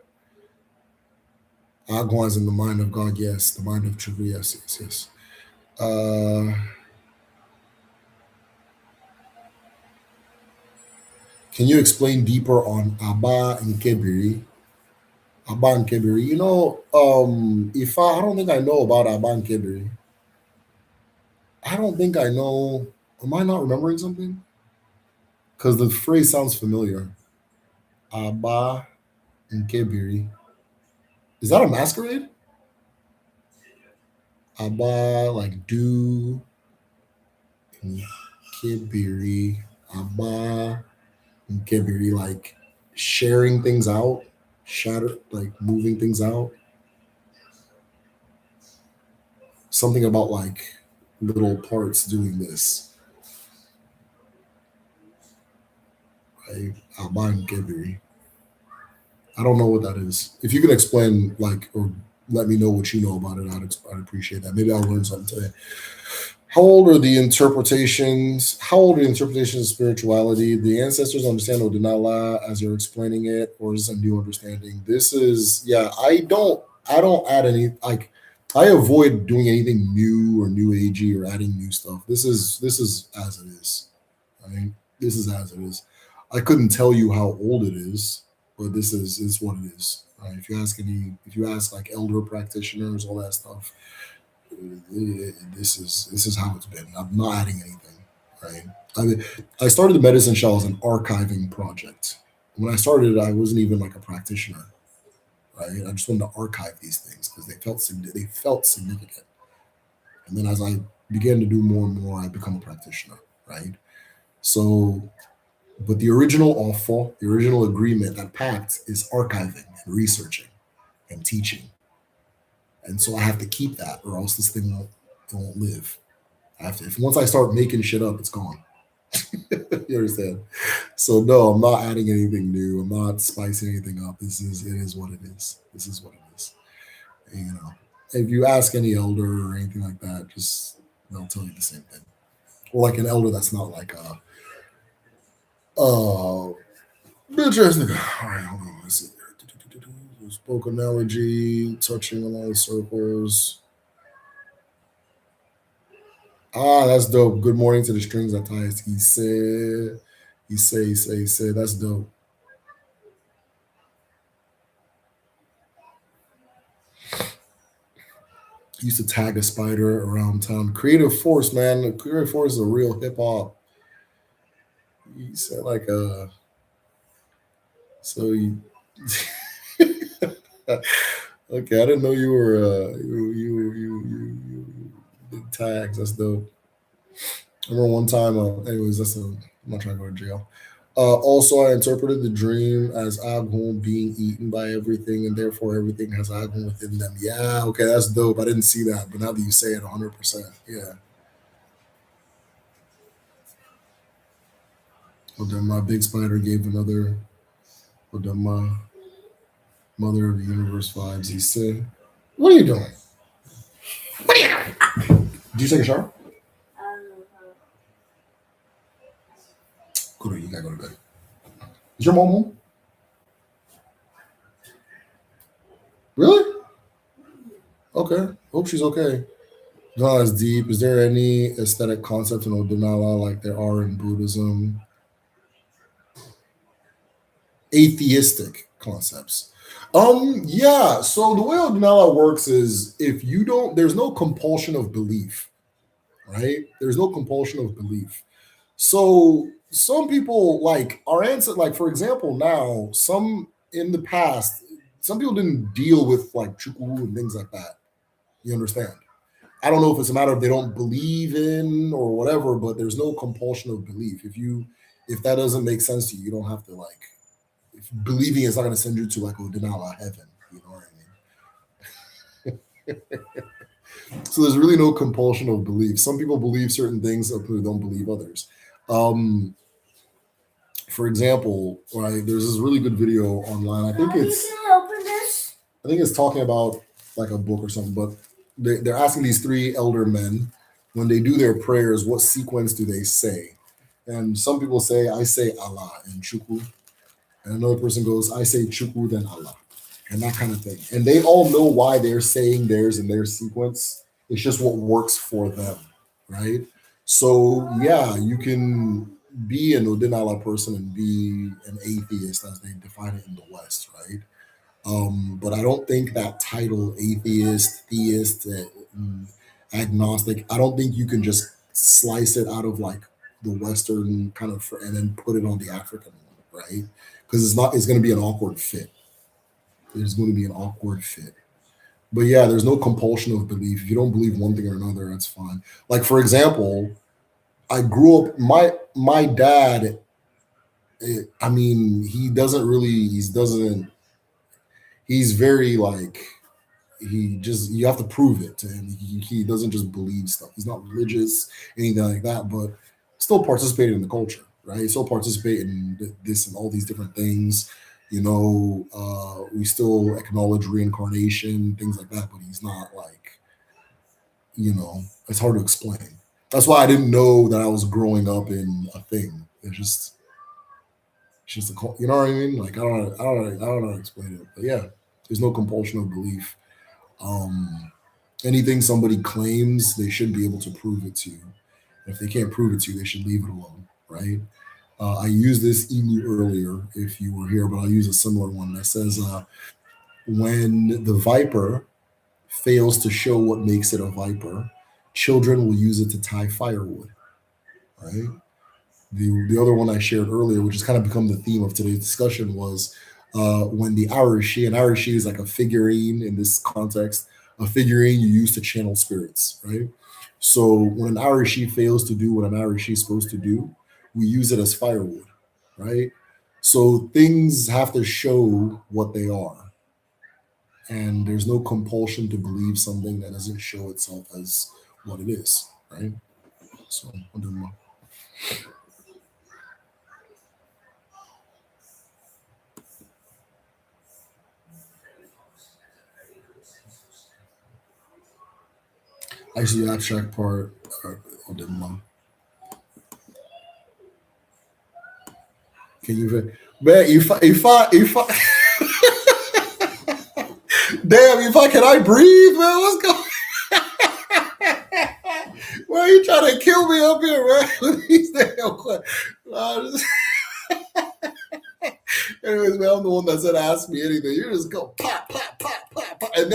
Agwan's in the mind of God, yes. The mind of truth, yes, yes, yes. Can you explain deeper on Abba and Kebiri? Abba and Kebiri. You know, if I don't think I know about Abba and Kebiri. I don't think I know. Am I not remembering something? Because the phrase sounds familiar. Abba and Kebiri. Is that a masquerade? Aba, like do, Kibiri, Aba, Kibiri, like sharing things out, shatter, like moving things out. Something about like little parts doing this, right? Aba and Kibiri. I don't know what that is. If you can explain, like, or let me know what you know about it, I'd appreciate that. Maybe I'll learn something today. How old are the interpretations? How old are the interpretations of spirituality? The ancestors understand Odinala as you're explaining it, or is this a new understanding? This is, yeah. I don't add any, like. I avoid doing anything new or new agey or adding new stuff. This is as it is. I mean, this is as it is. I couldn't tell you how old it is, but this is what it is. If you ask like elder practitioners, all that stuff, this is how it's been. I'm not adding anything, right? I started the medicine shell as an archiving project. When I started, I wasn't even like a practitioner, right? I just wanted to archive these things because they felt significant. And then as I began to do more and more, I become a practitioner, right? So, but the original offer, the original agreement, that pact is archiving and researching and teaching. And so I have to keep that, or else this thing won't live. I have to. If once I start making shit up, it's gone. You understand? So no, I'm not adding anything new. I'm not spicing anything up. It is what it is. This is what it is. And, if you ask any elder or anything like that, just they'll tell you the same thing. Or like an elder that's not like a interesting. All right, hold on. Let's see. Spoke analogy, touching along circles. Ah, that's dope. Good morning to the strings that ties. He said. That's dope. He used to tag a spider around town. Creative Force, man. The Creative Force is a real hip hop. He said like so you okay, I didn't know you were you did tags. That's dope. I remember one time, anyways, I'm not trying to go to jail. Also, I interpreted the dream as Aghon being eaten by everything, and therefore everything has Aghon within them. Yeah, okay, that's dope. I didn't see that, but now that you say it 100%, yeah. Well, then my big spider gave another, well, then my mother of the universe vibes. He said, what are you doing? Did you take a shower? Go to, you gotta go to bed. Is your mom home? Really? Okay. Hope she's okay. Not as deep. Is there any aesthetic concept in Odinala like there are in Buddhism? Atheistic concepts. Yeah. So the way Odinala works is if you don't, there's no compulsion of belief, right? There's no compulsion of belief. So some people like our answer, like for example, now some in the past, some people didn't deal with like chuku and things like that. You understand? I don't know if it's a matter of they don't believe in or whatever, but there's no compulsion of belief. If that doesn't make sense to you, you don't have to like if believing is not going to send you to like Odinala heaven. You know what I mean? So there's really no compulsion of belief. Some people believe certain things, some people don't believe others. Um, for example, right, there's this really good video online. I think it's talking about like a book or something, but they're asking these three elder men when they do their prayers, what sequence do they say? And some people say, I say Allah and Chuku. And another person goes, I say Chuku, then Allah. And that kind of thing. And they all know why they're saying theirs in their sequence. It's just what works for them, right? So, yeah, you can be an Odinala person and be an atheist as they define it in the West, right? But I don't think that title, atheist, theist, agnostic, I don't think you can just slice it out of like the Western kind of and then put it on the African one, right? Because it's going to be an awkward fit. There's going to be an awkward fit. But yeah, there's no compulsion of belief. If you don't believe one thing or another, that's fine. Like for example, I grew up. My dad. I mean, he doesn't really. He doesn't. He's very like he just you have to prove it to him. He doesn't just believe stuff. He's not religious, anything like that, but still participating in the culture, right? Still participate in this and all these different things. We still acknowledge reincarnation, things like that, but he's not like, it's hard to explain. That's why I didn't know that I was growing up in a thing. It's just you know what I mean? Like I don't know how to explain it, but yeah, there's no compulsion of belief. Um, Anything somebody claims, they should be able to prove it to you. If they can't prove it to you, they should leave it alone, right? I used this emu earlier, if you were here, but I'll use a similar one that says, when the viper fails to show what makes it a viper, children will use it to tie firewood, right? The other one I shared earlier, which has kind of become the theme of today's discussion, was when the Arishi, and Arishi is like a figurine in this context, a figurine you use to channel spirits, right? So when an Arishi fails to do what an Arishi is supposed to do, we use it as firewood, right? So things have to show what they are, and there's no compulsion to believe something that doesn't show itself as what it is, right? So, actually, the abstract part, Odinala. Can you, man? If I, damn, if I can I breathe, man? What's going? Why are you trying to kill me up here, man? With these damn questions. Anyways, man, I'm the one that said ask me anything. You just go pop, pop, pop, pop, pop, and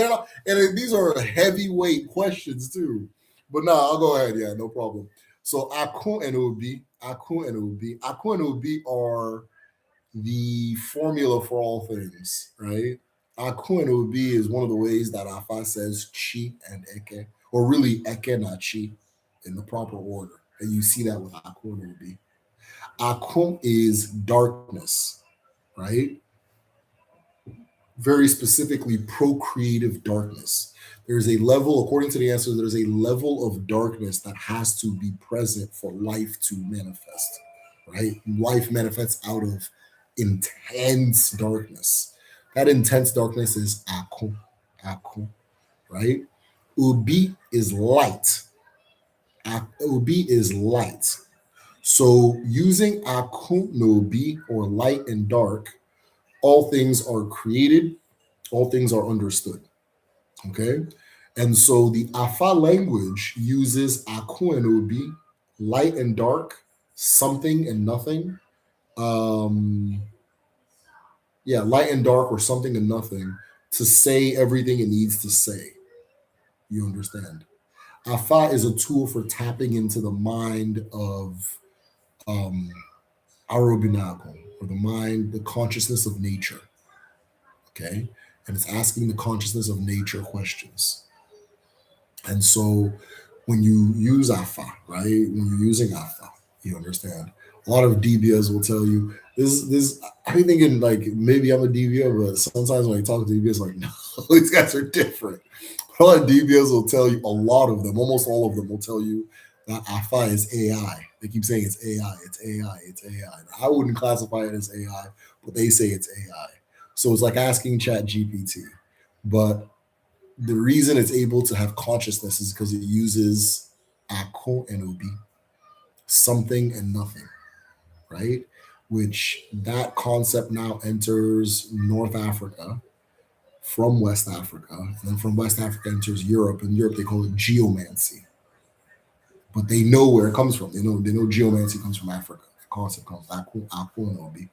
these are heavyweight questions too. But no, I'll go ahead. Yeah, no problem. So Aku and Obi are the formula for all things, right? Aku and Obi is one of the ways that Afa says chi and eke, or really eke na chi, in the proper order. And you see that with Aku and Obi. Aku is darkness, right? Very specifically, procreative darkness. There's a level, according to the answer, there's a level of darkness that has to be present for life to manifest, right? Life manifests out of intense darkness. That intense darkness is aku, right? Ubi is light. Ubi is light. So using aku no ubi, or light and dark, all things are created, all things are understood. Okay. And so the Afa language uses aku and ubi, light and dark, something and nothing. Um, yeah, light and dark, or something and nothing, to say everything it needs to say. You understand? Afa is a tool for tapping into the mind of um, Arobinago, or the mind, the consciousness of nature. Okay. And it's asking the consciousness of nature questions. And so when you use Afa, right? When you're using Afa, you understand. A lot of DBS will tell you this. I'm thinking like maybe I'm a DBA, but sometimes when I talk to DBS, like, no, these guys are different. A lot of DBS will tell you, a lot of them, almost all of them will tell you that Afa is AI. They keep saying it's AI, it's AI, it's AI. I wouldn't classify it as AI, but they say it's AI. So it's like asking Chat GPT. But the reason it's able to have consciousness is because it uses ako and obi, something and nothing, right? Which that concept now enters North Africa from West Africa, and then from West Africa enters Europe. In Europe, they call it geomancy, but they know where it comes from. They know geomancy comes from Africa. The concept comes ako and obi,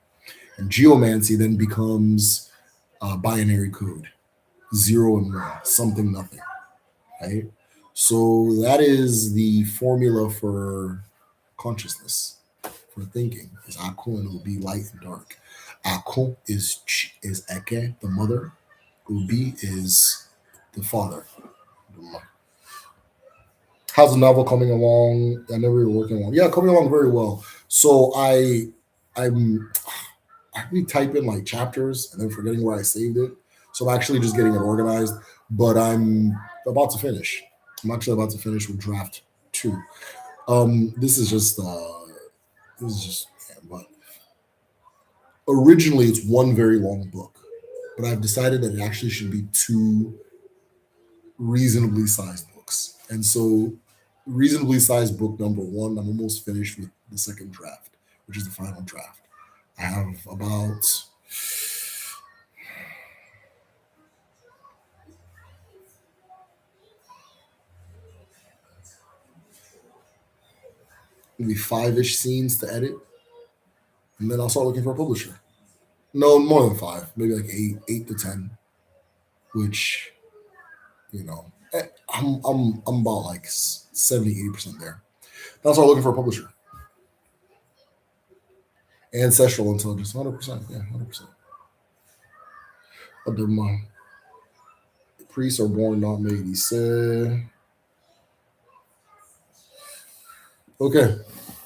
and geomancy then becomes binary code, 0 and 1, something, nothing, right? So that is the formula for consciousness, for thinking. Is Aku, and it will be light and dark. Aku is Eke, the mother. Ubi is the father. How's the novel coming along? I know we were working on. Yeah, coming along very well. So I'm I type in like chapters and then forgetting where I saved it. So I'm actually just getting it organized. But I'm about to finish. I'm actually about to finish with draft 2. This is just yeah, but originally it's one very long book, but I've decided that it actually should be 2 reasonably sized books. And so reasonably sized book number 1, I'm almost finished with the second draft, which is the final draft. I have about maybe 5-ish scenes to edit, and then I'll start looking for a publisher. No, more than 5, maybe like 8 to 10, which I'm about like 70-80% there. That's why I'm looking for a publisher. Ancestral intelligence, 100%, yeah, 100%. But the priests are born, not made. He said, okay.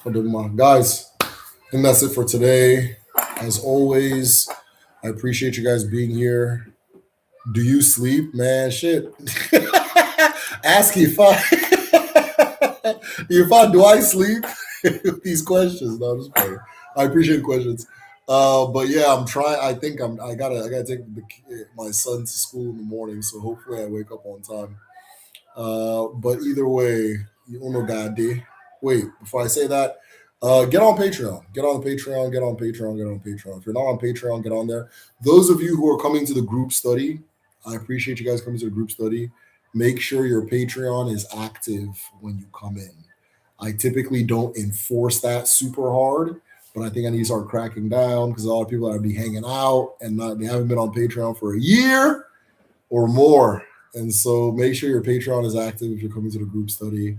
But guys, I think that's it for today. As always, I appreciate you guys being here. Do you sleep, man? Shit. Ask if do I sleep with these questions? No, I'm just playing. I appreciate the questions. But yeah, I'm trying. I gotta take my son to school in the morning, so hopefully I wake up on time. But either way, you don't know God day. Wait, before I say that, get on Patreon. Get on Patreon. Get on Patreon. Get on Patreon. If you're not on Patreon, get on there. Those of you who are coming to the group study, I appreciate you guys coming to the group study. Make sure your Patreon is active when you come in. I typically don't enforce that super hard, but I think I need to start cracking down because a lot of people that be hanging out and they haven't been on Patreon for a year or more. And so make sure your Patreon is active if you're coming to the group study.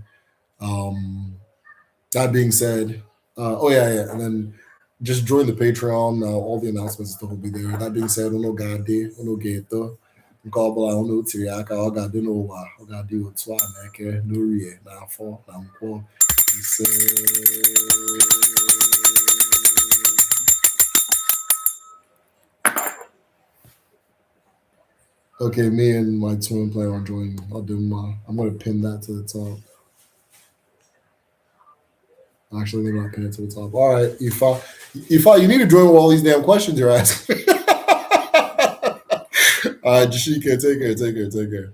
That being said, and then just join the Patreon. All the announcements and stuff will be there. That being said, uno gade, uno geto, nkabla uno tiriaka, o gade no wa, o gade otwa neke, no rie, na fo, na mpo. Okay, me and my twin player on joining. I'm gonna pin that to the top. Actually, maybe not pin it to the top. All right, Ifa, you need to join with all these damn questions you're asking. All right, Jashika, take care.